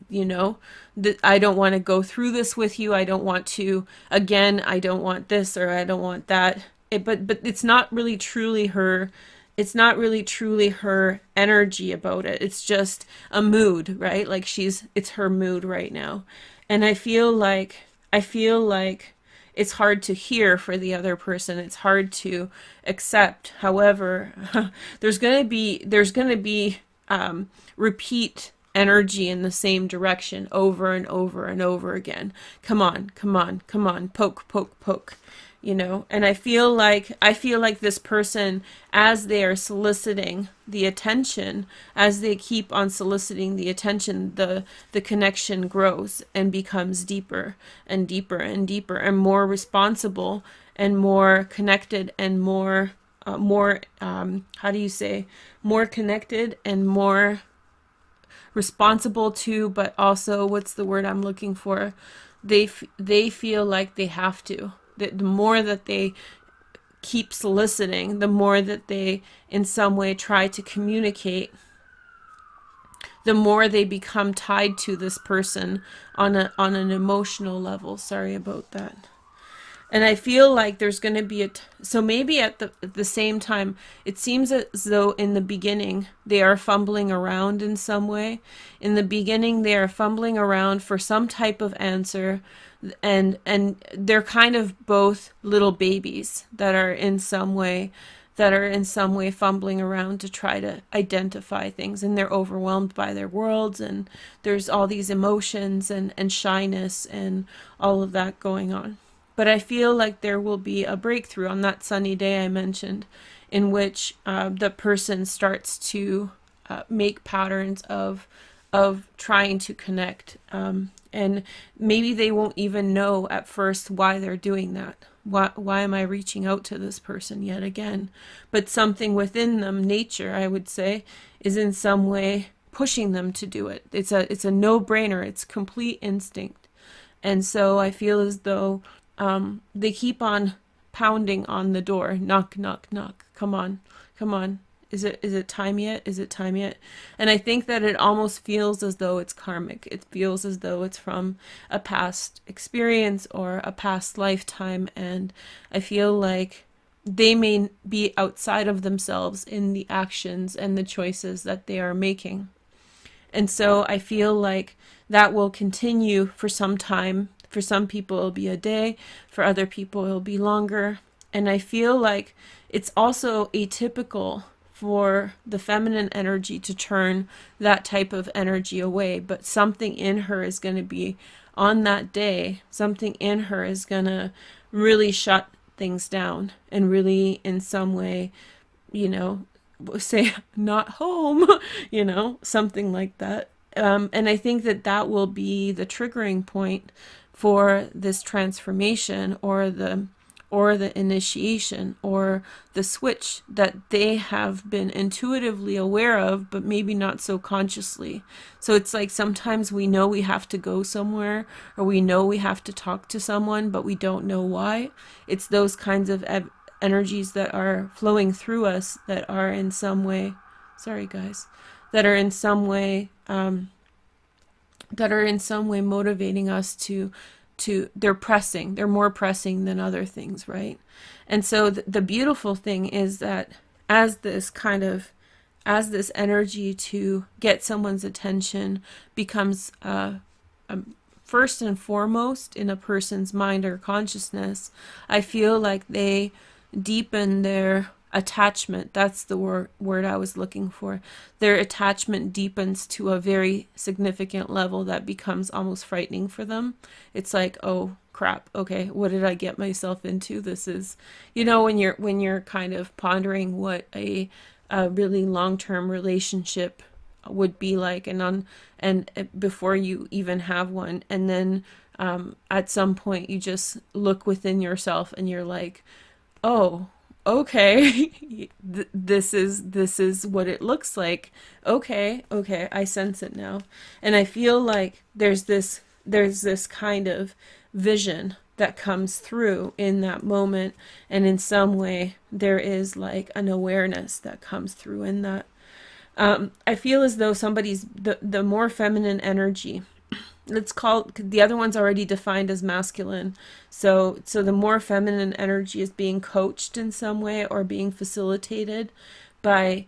I don't want to go through this with you. I don't want to, again, I don't want this, or I don't want that. But it's not really truly her, it's not really truly her energy about it. It's just a mood, right? Like it's her mood right now. And I feel like it's hard to hear for the other person. It's hard to accept. However, there's going to be repeat energy in the same direction over and over and over again. Come on, come on, come on, poke, poke, poke. And I feel like this person, as they are soliciting the attention, as they keep on soliciting the attention, the connection grows and becomes deeper and deeper and deeper and more responsible and more connected and more how do you say, more connected and more responsible to, but also, what's the word I'm looking for? They feel like they have to. The more that they keep soliciting, the more that they in some way try to communicate, the more they become tied to this person on an emotional level. Sorry about that. And I feel like there's going to be so maybe at the same time, it seems as though in the beginning they are fumbling around in some way. In the beginning, they are fumbling around for some type of answer, and they're kind of both little babies that are in some way fumbling around to try to identify things, and they're overwhelmed by their worlds, and there's all these emotions and shyness and all of that going on. But I feel like there will be a breakthrough on that sunny day I mentioned, in which the person starts to make patterns of trying to connect. And maybe they won't even know at first why they're doing that. Why am I reaching out to this person yet again? But something within them, nature, I would say, is in some way pushing them to do it. It's a no-brainer. It's complete instinct. And so I feel as though they keep on pounding on the door. Knock, knock, knock. Come on, come on. Is it time yet? Is it time yet? And I think that it almost feels as though it's karmic. It feels as though it's from a past experience or a past lifetime. And I feel like they may be outside of themselves in the actions and the choices that they are making. And so I feel like that will continue for some time. For some people, it'll be a day. For other people, it'll be longer. And I feel like it's also atypical for the feminine energy to turn that type of energy away. But something in her is going to be, on that day, something in her is going to really shut things down and really in some way, say, not home, something like that. And I think that will be the triggering point for this transformation or the initiation or the switch that they have been intuitively aware of, but maybe not so consciously. So it's like sometimes we know we have to go somewhere, or we know we have to talk to someone, but we don't know why. It's those kinds of energies that are flowing through us that are in some way, sorry guys, that are in some way motivating us to they're more pressing than other things, right? And so the beautiful thing is that as this energy to get someone's attention becomes first and foremost in a person's mind or consciousness, I feel like they deepen their attachment. That's the word I was looking for. Their attachment deepens to a very significant level that becomes almost frightening for them. It's like, oh crap, okay, what did I get myself into? This is, when you're kind of pondering what a really long-term relationship would be like, and before you even have one, and then at some point you just look within yourself and you're like, oh, okay, this is what it looks like. Okay, I sense it now. And I feel like there's this kind of vision that comes through in that moment. And in some way, there is like an awareness that comes through in that. I feel as though somebody's, the more feminine energy, let's call, the other one's already defined as masculine. So the more feminine energy is being coached in some way or being facilitated by,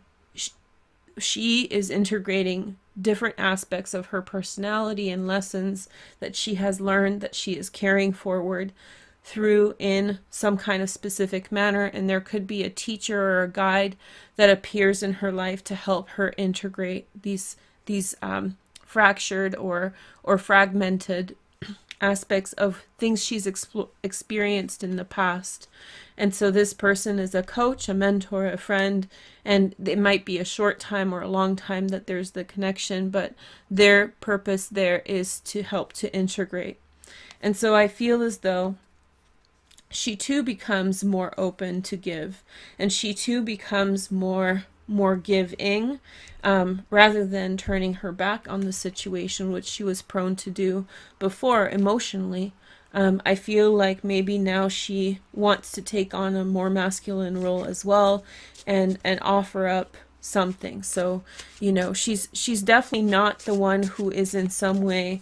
she is integrating different aspects of her personality and lessons that she has learned that she is carrying forward through in some kind of specific manner. And there could be a teacher or a guide that appears in her life to help her integrate these fractured or fragmented aspects of things she's experienced in the past. And so this person is a coach, a mentor, a friend, and it might be a short time or a long time that there's the connection, but their purpose there is to help to integrate. And so I feel as though she too becomes more open to give, and she too becomes more giving, rather than turning her back on the situation, which she was prone to do before emotionally. I feel like maybe now she wants to take on a more masculine role as well, and offer up something. So, you know, she's definitely not the one who is in some way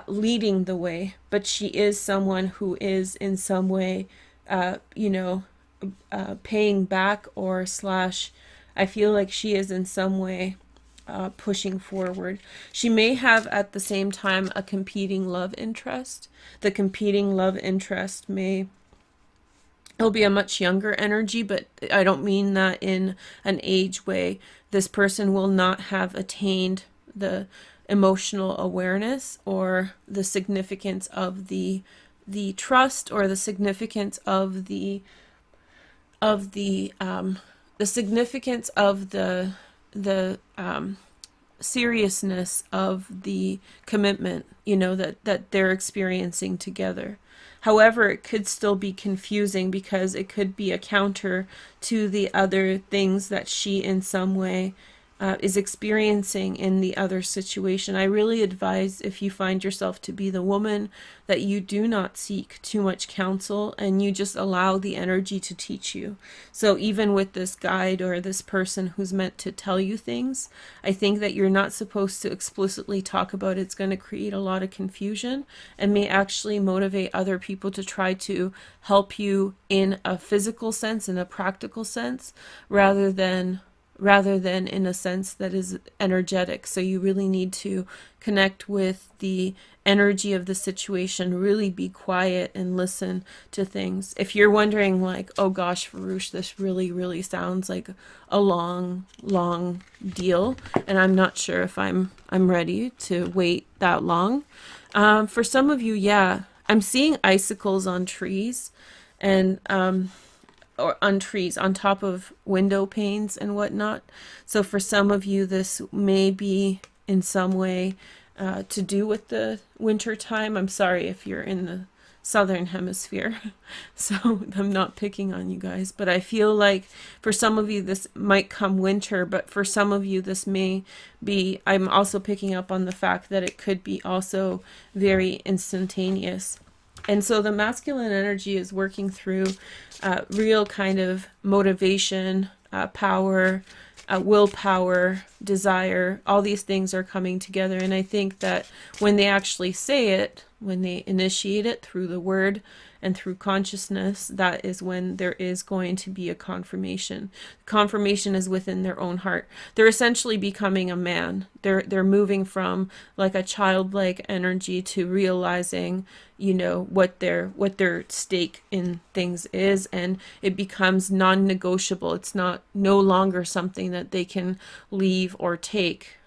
leading the way, but she is someone who is in some way, paying back, or slash, I feel like she is in some way pushing forward. She may have at the same time a competing love interest. The competing love interest it'll be a much younger energy, but I don't mean that in an age way. This person will not have attained the emotional awareness or the significance of the trust, or the significance of the significance of the seriousness of the commitment, that they're experiencing together. However, it could still be confusing because it could be a counter to the other things that she in some way is experiencing in the other situation. I really advise, if you find yourself to be the woman, that you do not seek too much counsel and you just allow the energy to teach you. So even with this guide or this person who's meant to tell you things, I think that you're not supposed to explicitly talk about it. It's going to create a lot of confusion and may actually motivate other people to try to help you in a physical sense, in a practical sense, rather than in a sense that is energetic. So you really need to connect with the energy of the situation, really be quiet and listen to things. If you're wondering like, oh gosh, Farouche, this really, really sounds like a long, long deal, and I'm not sure if I'm ready to wait that long. For some of you, yeah, I'm seeing icicles on trees, and or on trees, on top of window panes and whatnot. So for some of you, this may be in some way to do with the winter time. I'm sorry if you're in the southern hemisphere, so I'm not picking on you guys, but I feel like for some of you this might come winter, but for some of you this may be, I'm also picking up on the fact that it could be also very instantaneous. And so the masculine energy is working through real kind of motivation, power, willpower, desire. All these things are coming together. And I think that when they actually say it, when they initiate it through the word and through consciousness, that is when there is going to be a confirmation. Confirmation is within their own heart. They're essentially becoming a man. They're moving from like a childlike energy to realizing, what their stake in things is, and it becomes non-negotiable. It's no longer something that they can leave or take.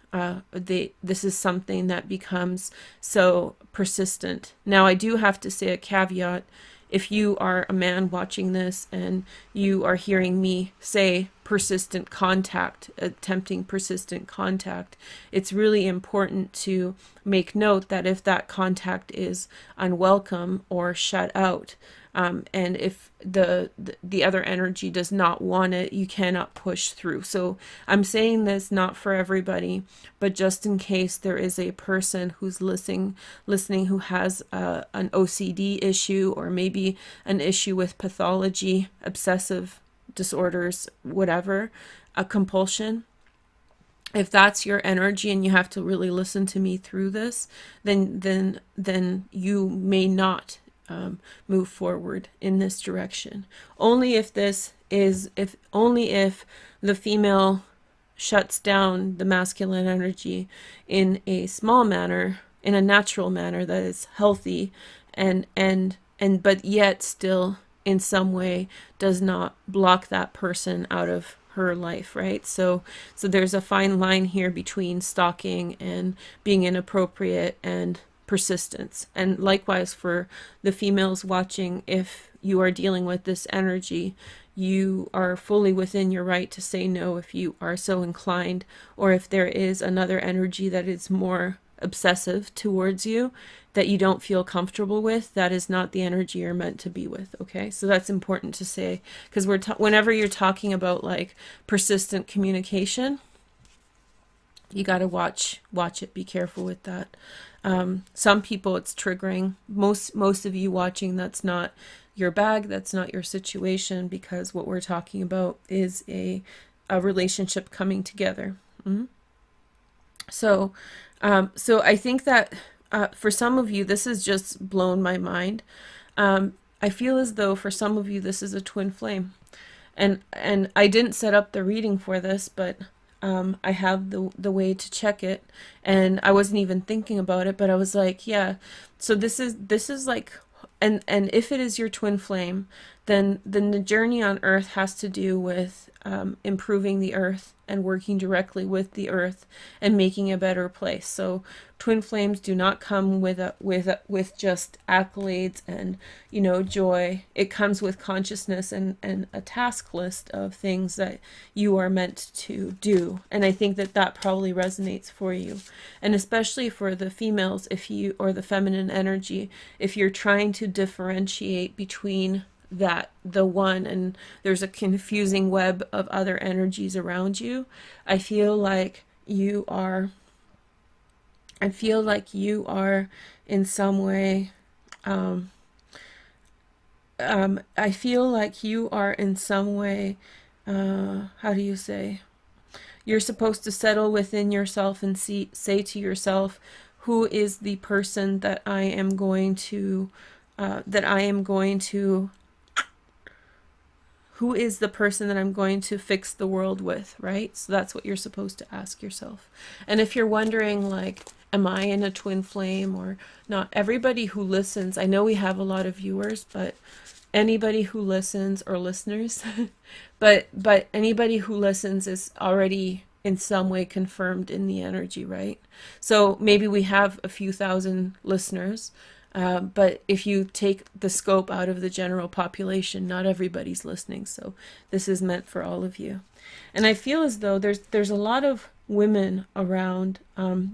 This is something that becomes so persistent. Now, I do have to say a caveat. If you are a man watching this and you are hearing me say persistent contact, attempting persistent contact, it's really important to make note that if that contact is unwelcome or shut out, And if the other energy does not want it, you cannot push through. So I'm saying this not for everybody, but just in case there is a person who's listening who has an OCD issue, or maybe an issue with pathology, obsessive disorders, whatever, a compulsion. If that's your energy and you have to really listen to me through this, then you may not move forward in this direction. Only if the female shuts down the masculine energy in a small manner, in a natural manner that is healthy, and but yet still in some way does not block that person out of her life, right? So there's a fine line here between stalking and being inappropriate and persistence. And likewise for the females watching, if you are dealing with this energy, you are fully within your right to say no if you are so inclined, or if there is another energy that is more obsessive towards you that you don't feel comfortable with, that is not the energy you're meant to be with. Okay, so that's important to say, because whenever you're talking about like persistent communication, you got to watch it, be careful with that. Some people it's triggering. Most of you watching, that's not your bag, that's not your situation, because what we're talking about is a relationship coming together. So I think that for some of you, this has just blown my mind. I feel as though for some of you, this is a twin flame. And I didn't set up the reading for this, but I have the way to check it. And I wasn't even thinking about it, but I was like, yeah, so this is like, and if it is your twin flame, then the journey on Earth has to do with improving the Earth and working directly with the Earth and making a better place. So twin flames do not come with just accolades and joy. It comes with consciousness and a task list of things that you are meant to do. And I think that probably resonates for you, and especially for the females, or the feminine energy, if you're trying to differentiate between the one and there's a confusing web of other energies around you, I feel like you are in some way I feel like you are in some way, how do you say, you're supposed to settle within yourself and say to yourself, who is the person that I am going to who is the person that I'm going to fix the world with, right? So that's what you're supposed to ask yourself. And if you're wondering, like, am I in a twin flame or not? Everybody who listens, I know we have a lot of viewers, but anybody who listens, or listeners, but anybody who listens is already in some way confirmed in the energy, right? So maybe we have a few thousand listeners, but if you take the scope out of the general population, not everybody's listening. So this is meant for all of you. And I feel as though there's a lot of women around.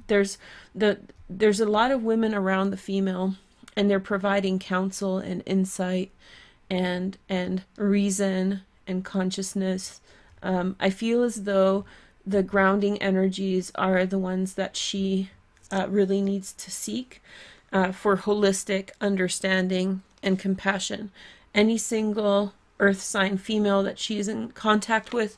There's a lot of women around the female, and they're providing counsel and insight and reason and consciousness. I feel as though the grounding energies are the ones that she really needs to seek for holistic understanding and compassion. Any single earth sign female that she's in contact with,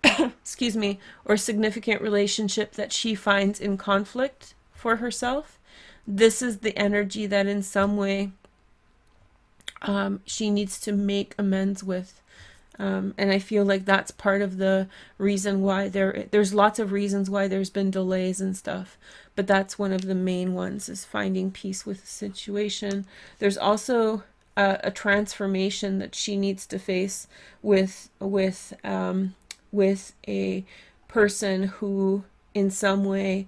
excuse me, or significant relationship that she finds in conflict for herself, this is the energy that in some way she needs to make amends with. And I feel like that's part of the reason why there's lots of reasons why there's been delays and stuff, but that's one of the main ones, is finding peace with the situation. There's also a transformation that she needs to face with a person who in some way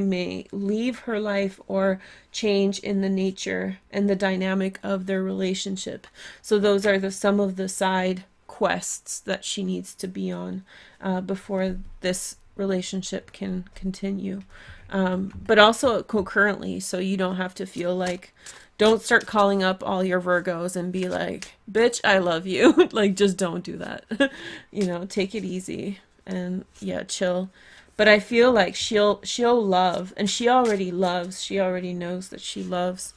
may leave her life or change in the nature and the dynamic of their relationship. So those are some of the side quests that she needs to be on before this relationship can continue. But also concurrently, so you don't have to feel like, don't start calling up all your Virgos and be like, bitch, I love you. Like, just don't do that. You know, take it easy and yeah, chill. But I feel like she'll love, and she already loves, she already knows that she loves.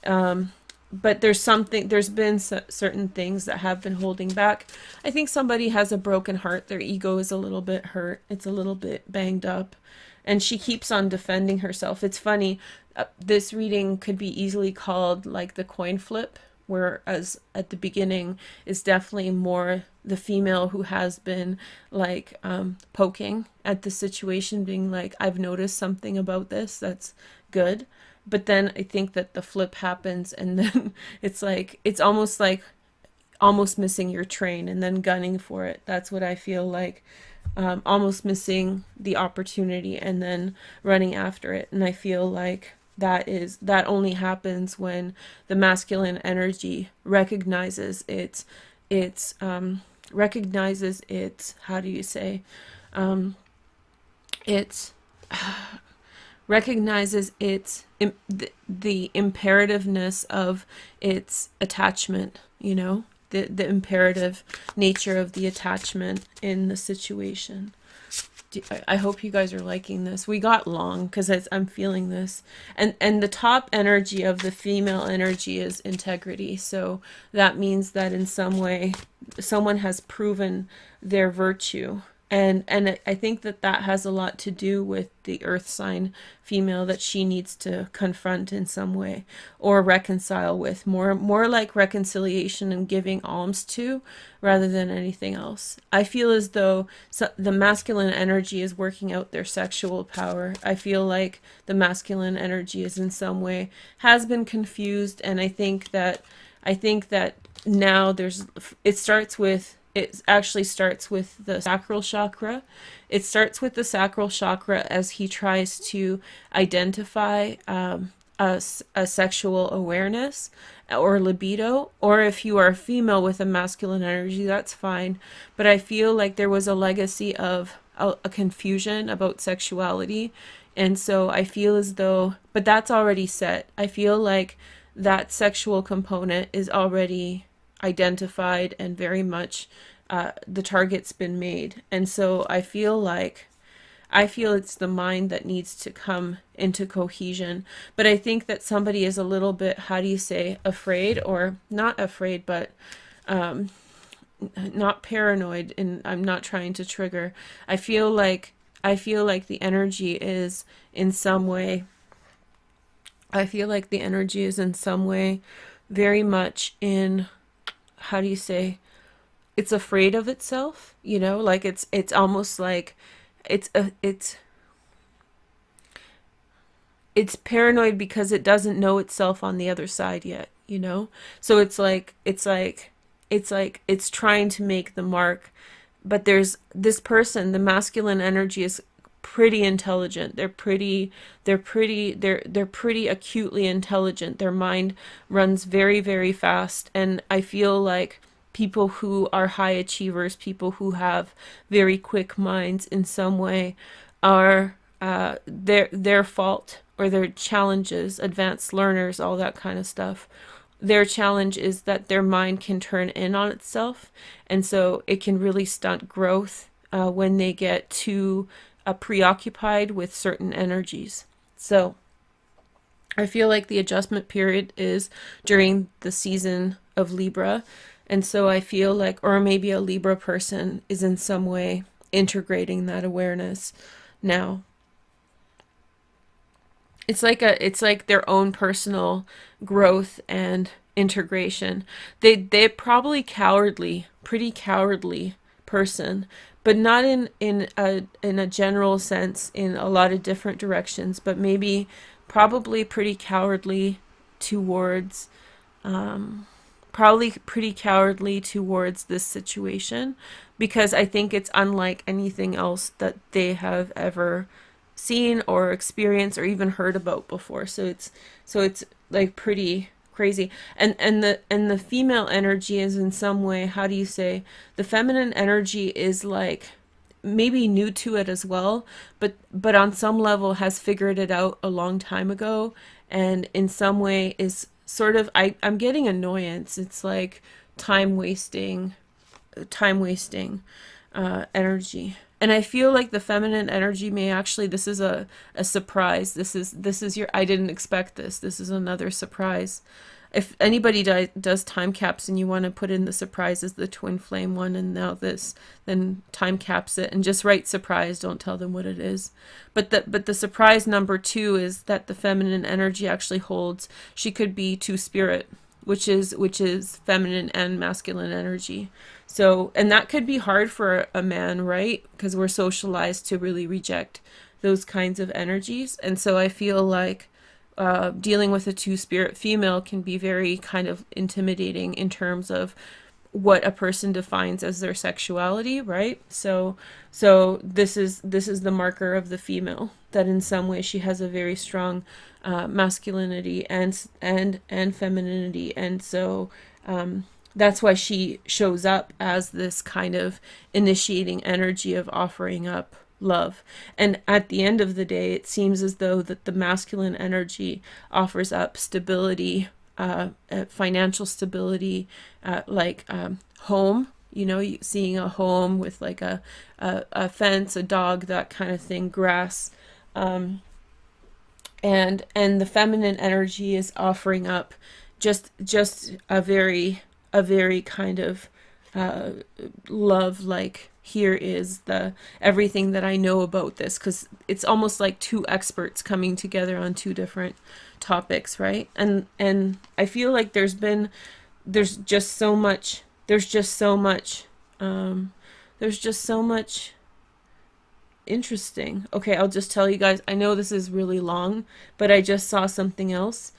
But there's been certain things that have been holding back. I think somebody has a broken heart. Their ego is a little bit hurt. It's a little bit banged up. And she keeps on defending herself. It's funny. This reading could be easily called like the coin flip, whereas at the beginning is definitely more the female who has been like poking at the situation, being like, I've noticed something about this that's good. But then I think that the flip happens, and then it's like, it's almost like almost missing your train and then gunning for it. That's what I feel like. Almost missing the opportunity and then running after it. And I feel like that only happens when the masculine energy recognizes its how do you say, it's recognizes its the imperativeness of its attachment, you know, the imperative nature of the attachment in the situation. I hope you guys are liking this. We got long because I'm feeling this. And the top energy of the female energy is integrity. So that means that in some way someone has proven their virtue. And I think that has a lot to do with the earth sign female that she needs to confront in some way or reconcile with, more like reconciliation and giving alms to, rather than anything else. I feel as though the masculine energy is working out their sexual power. I feel like the masculine energy is in some way has been confused, and I think that now it actually starts with the sacral chakra. It starts with the sacral chakra as he tries to identify a sexual awareness or libido, or if you are a female with a masculine energy, that's fine. But I feel like there was a legacy of a confusion about sexuality. And so I feel as though, but that's already set. I feel like that sexual component is already identified and very much the target's been made. And so I feel it's the mind that needs to come into cohesion. But I think that somebody is a little bit, how do you say, afraid, or not afraid, but not paranoid, and I'm not trying to trigger. I feel like the energy is in some way, very much in, how do you say, it's afraid of itself, you know, like it's almost like it's paranoid because it doesn't know itself on the other side yet, you know. So it's trying to make the mark, but there's this person, the masculine energy is pretty intelligent. They're pretty acutely intelligent. Their mind runs very, very fast. And I feel like people who are high achievers, people who have very quick minds in some way, are their fault or their challenges, advanced learners, all that kind of stuff. Their challenge is that their mind can turn in on itself, and so it can really stunt growth when they get too preoccupied with certain energies. So I feel like the adjustment period is during the season of Libra, and so I feel like, or maybe a Libra person is in some way integrating that awareness now. It's like their own personal growth and integration. They're probably pretty cowardly person, but not in a general sense, in a lot of different directions, but maybe probably pretty cowardly towards this situation, because I think it's unlike anything else that they have ever seen or experienced or even heard about before. So it's like pretty crazy. And the female energy is in some way, how do you say, the feminine energy is like, maybe new to it as well, but on some level has figured it out a long time ago, and in some way is sort of, I'm getting annoyance. It's like time wasting, time wasting energy. And I feel like the feminine energy may actually, this is a surprise. This is your, I didn't expect this. This is another surprise. If anybody does time caps and you want to put in the surprise as the twin flame one and now this, then time caps it and just write surprise. Don't tell them what it is. But the surprise number 2 is that the feminine energy actually holds, she could be two-spirit, which is feminine and masculine energy. So, and that could be hard for a man, right? Because we're socialized to really reject those kinds of energies. And so I feel like dealing with a two-spirit female can be very kind of intimidating in terms of what a person defines as their sexuality, right? So this is the marker of the female, that in some way she has a very strong masculinity and femininity, and so that's why she shows up as this kind of initiating energy of offering up love. And at the end of the day, it seems as though that the masculine energy offers up stability, financial stability, like home, you know, seeing a home with like a fence, a dog, that kind of thing, grass, and the feminine energy is offering up just a very kind of love, like, here is the everything that I know about this, because it's almost like two experts coming together on two different topics, right? And I feel like there's just so much interesting. Okay, I'll just tell you guys, I know this is really long, but I just saw something else.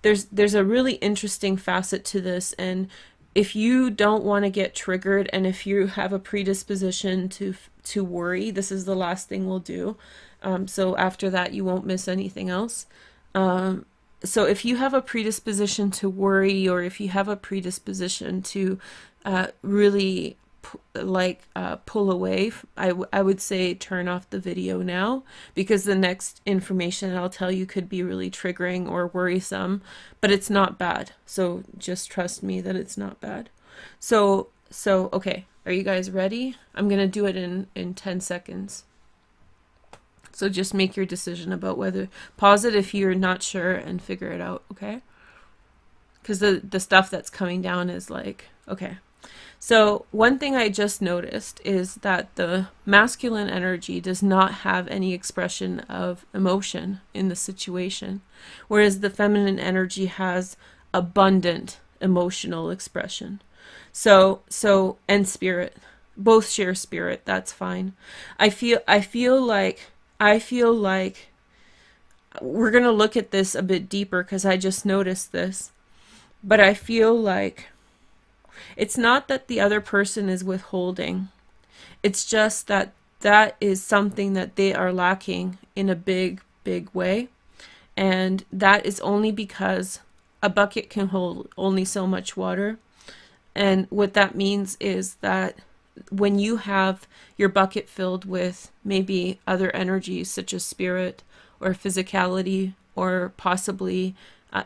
There's a really interesting facet to this, and if you don't want to get triggered, and if you have a predisposition to worry, this is the last thing we'll do. So after that, you won't miss anything else. So if you have a predisposition to worry, or if you have a predisposition to really pull away, I would say turn off the video now, because the next information I'll tell you could be really triggering or worrisome, but it's not bad. So just trust me that it's not bad. So okay, are you guys ready? I'm gonna do it in 10 seconds. So just make your decision about whether, pause it if you're not sure and figure it out, okay? Because the stuff that's coming down is like, okay. So one thing I just noticed is that the masculine energy does not have any expression of emotion in the situation, whereas the feminine energy has abundant emotional expression. So and spirit, both share spirit. That's fine. I feel like we're gonna look at this a bit deeper, because I just noticed this, but I feel like it's not that the other person is withholding. It's just that is something that they are lacking in a big way. And that is only because a bucket can hold only so much water. And what that means is that when you have your bucket filled with maybe other energies such as spirit or physicality or possibly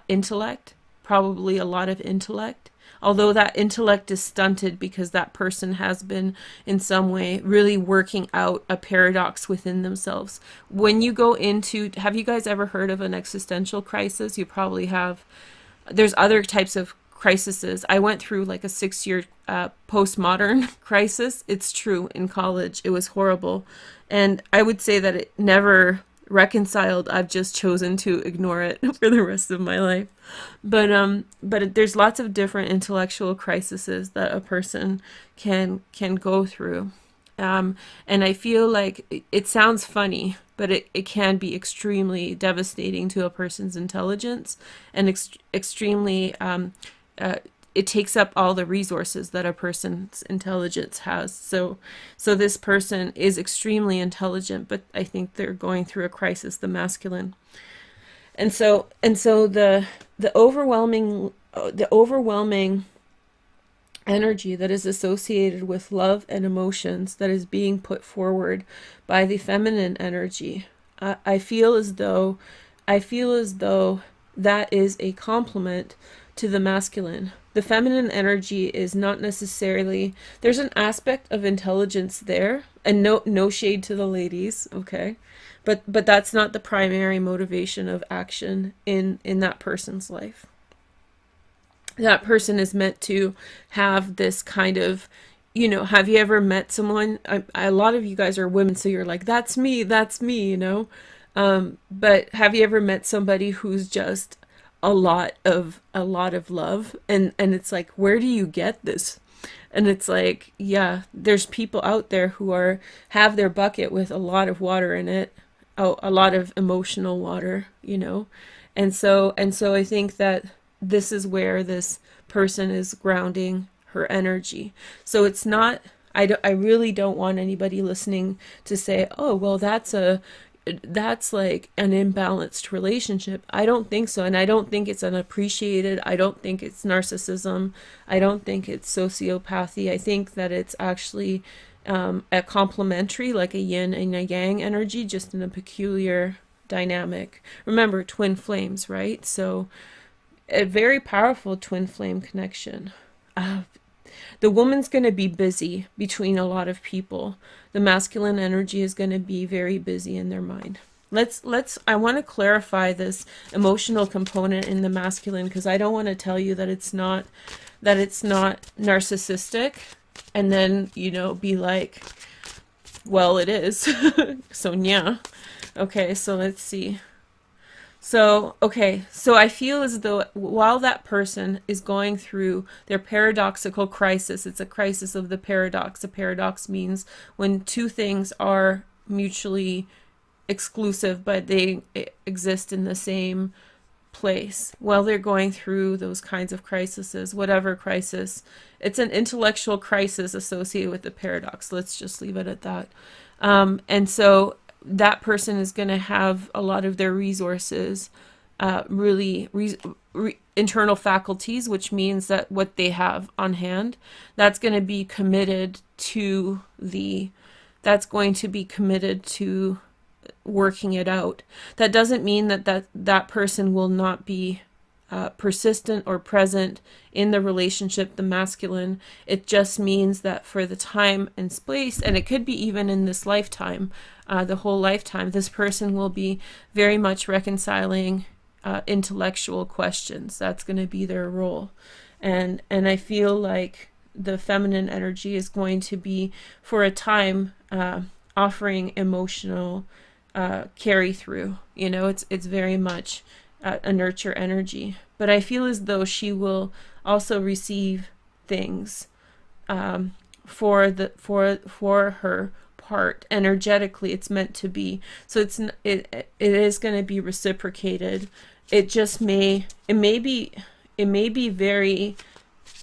intellect, probably a lot of intellect, although that intellect is stunted because that person has been in some way really working out a paradox within themselves. When you go into, have you guys ever heard of an existential crisis? You probably have. There's other types of crises. I went through like a 6-year postmodern crisis. It's true, in college. It was horrible. And I would say that it never reconciled. I've just chosen to ignore it for the rest of my life. But there's lots of different intellectual crises that a person can go through. And I feel like it sounds funny, but it can be extremely devastating to a person's intelligence, and extremely it takes up all the resources that a person's intelligence has. So this person is extremely intelligent, but I think they're going through a crisis, the masculine. And so the overwhelming energy that is associated with love and emotions that is being put forward by the feminine energy. I feel as though that is a complement to the masculine. The feminine energy is not necessarily, there's an aspect of intelligence there, and no shade to the ladies, okay? But that's not the primary motivation of action in that person's life. That person is meant to have this kind of, have you ever met someone? A lot of you guys are women, so you're like, that's me, but have you ever met somebody who's just a lot of love, and it's like, where do you get this? And it's like, yeah, there's people out there who have their bucket with a lot of water in it, a lot of emotional water, and so I think that this is where this person is grounding her energy. So it's not, I really don't want anybody listening to say, oh, well, that's like an imbalanced relationship. I don't think so. And I don't think it's unappreciated. I don't think it's narcissism. I don't think it's sociopathy. I think that it's actually a complementary, like a yin and a yang energy, just in a peculiar dynamic. Remember, twin flames, right? So a very powerful twin flame connection. The woman's going to be busy between a lot of people. The masculine energy is going to be very busy in their mind. I want to clarify this emotional component in the masculine, because I don't want to tell you that it's not narcissistic and then, be like, well, it is. So yeah. Okay, so let's see. So I feel as though while that person is going through their paradoxical crisis, it's a crisis of the paradox. A paradox means when two things are mutually exclusive, but they exist in the same place. While they're going through those kinds of crises, whatever crisis, it's an intellectual crisis associated with the paradox. Let's just leave it at that. And so that person is going to have a lot of their resources, internal faculties, which means that what they have on hand, that's going to be committed to working it out. That doesn't mean that person will not be persistent or present in the relationship, the masculine. It just means that for the time and space, and it could be even in this lifetime, the whole lifetime, this person will be very much reconciling intellectual questions. That's going to be their role. And I feel like the feminine energy is going to be, for a time, offering emotional carry through. It's very much a nurture energy. But I feel as though she will also receive things for her part energetically. It's meant to be. So it is going to be reciprocated. It may be very,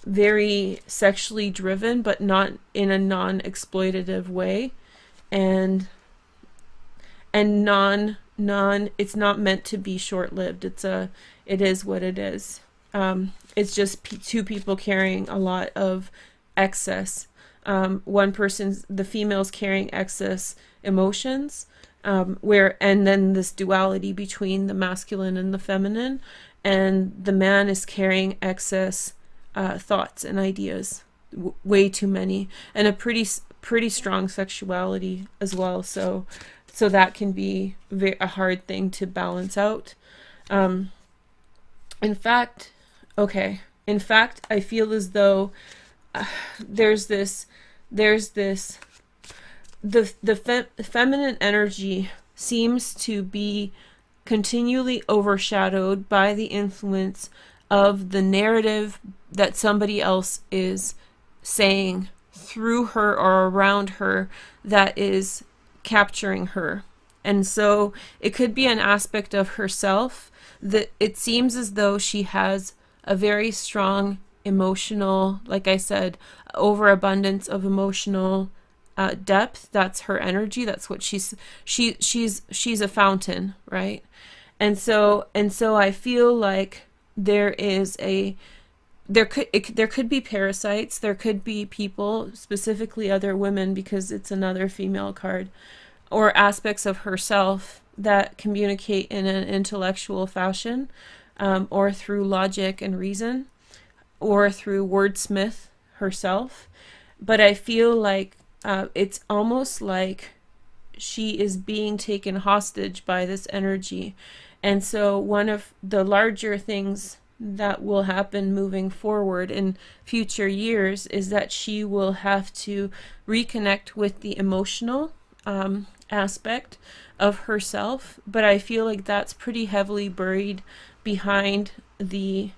very sexually driven, but not in a non-exploitative way, and it's not meant to be short-lived. It is what it is. It's just two people carrying a lot of excess. The female's carrying excess emotions, and then this duality between the masculine and the feminine, and the man is carrying excess thoughts and ideas, way too many, and a pretty strong sexuality as well. So that can be a hard thing to balance out. In fact, I feel as though the feminine energy seems to be continually overshadowed by the influence of the narrative that somebody else is saying through her or around her that is capturing her. And so it could be an aspect of herself that it seems as though she has a very strong emotional, like I said, overabundance of emotional depth. That's her energy. That's what she's a fountain, right? And so I feel like there is there could be parasites, there could be people, specifically other women, because it's another female card, or aspects of herself that communicate in an intellectual fashion, or through logic and reason, or through wordsmith herself. But I feel like it's almost like she is being taken hostage by this energy. And so one of the larger things that will happen moving forward in future years is that she will have to reconnect with the emotional aspect of herself. But I feel like that's pretty heavily buried behind the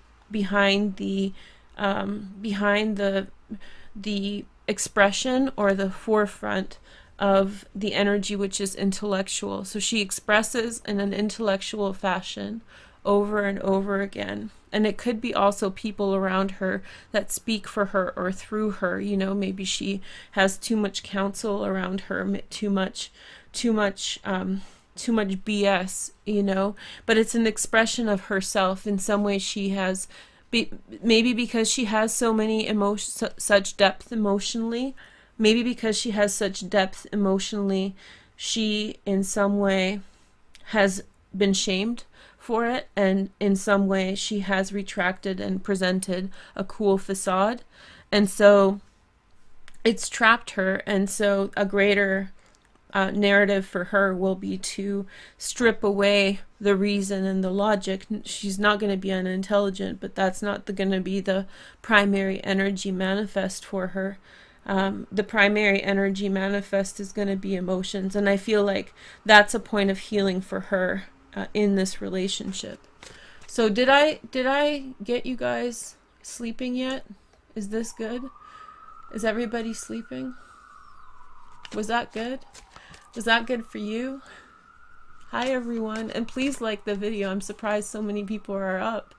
expression, or the forefront of the energy, which is intellectual. So she expresses in an intellectual fashion over and over again. And it could be also people around her that speak for her or through her. You know, maybe she has too much counsel around her, too much BS, you know. But it's an expression of herself. In some way she has, maybe because she has so many emotions, such depth emotionally, maybe because she has such depth emotionally, she in some way has been shamed for it, and in some way she has retracted and presented a cool facade, and so it's trapped her. And so a greater narrative for her will be to strip away the reason and the logic. She's not going to be unintelligent, but that's not going to be the primary energy manifest for her. The primary energy manifest is going to be emotions, and I feel like that's a point of healing for her in this relationship. So did I get you guys sleeping yet? Is this good? Is everybody sleeping? Was that good? Was that good for you? Hi everyone, and please like the video. I'm surprised so many people are up.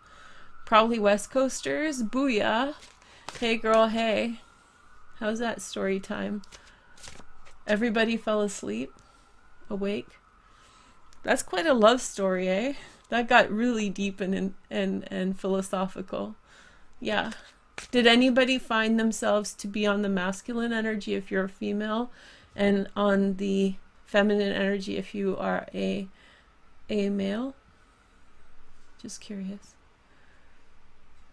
Probably West Coasters. Booyah. Hey girl, hey. How's that story time? Everybody fell asleep? Awake? That's quite a love story, eh? That got really deep and philosophical. Yeah. Did anybody find themselves to be on the masculine energy if you're a female, and on the feminine energy if you are a male? Just curious.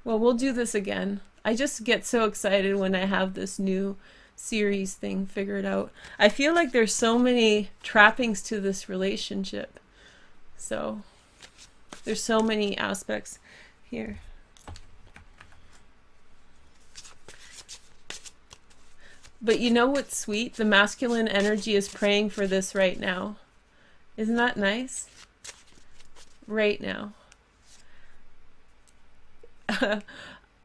Well, we'll do this again. I just get so excited when I have this new series thing figured out. I feel like there's so many trappings to this relationship. So there's so many aspects here. But you know what's sweet? The masculine energy is praying for this right now. Isn't that nice? Right now.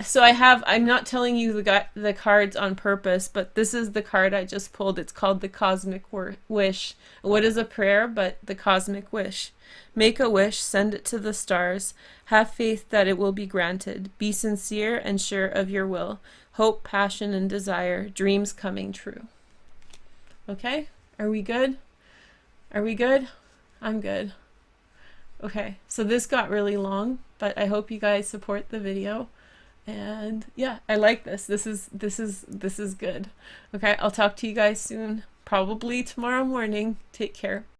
So I'm not telling you the cards on purpose, but this is the card I just pulled. It's called the Cosmic Wish. What is a prayer but the cosmic wish? Make a wish, send it to the stars. Have faith that it will be granted. Be sincere and sure of your will. Hope, passion, and desire. Dreams coming true. Okay? Are we good? Are we good? I'm good. Okay, so this got really long, but I hope you guys support the video. And yeah, I like this. This is good. Okay, I'll talk to you guys soon. Probably tomorrow morning. Take care.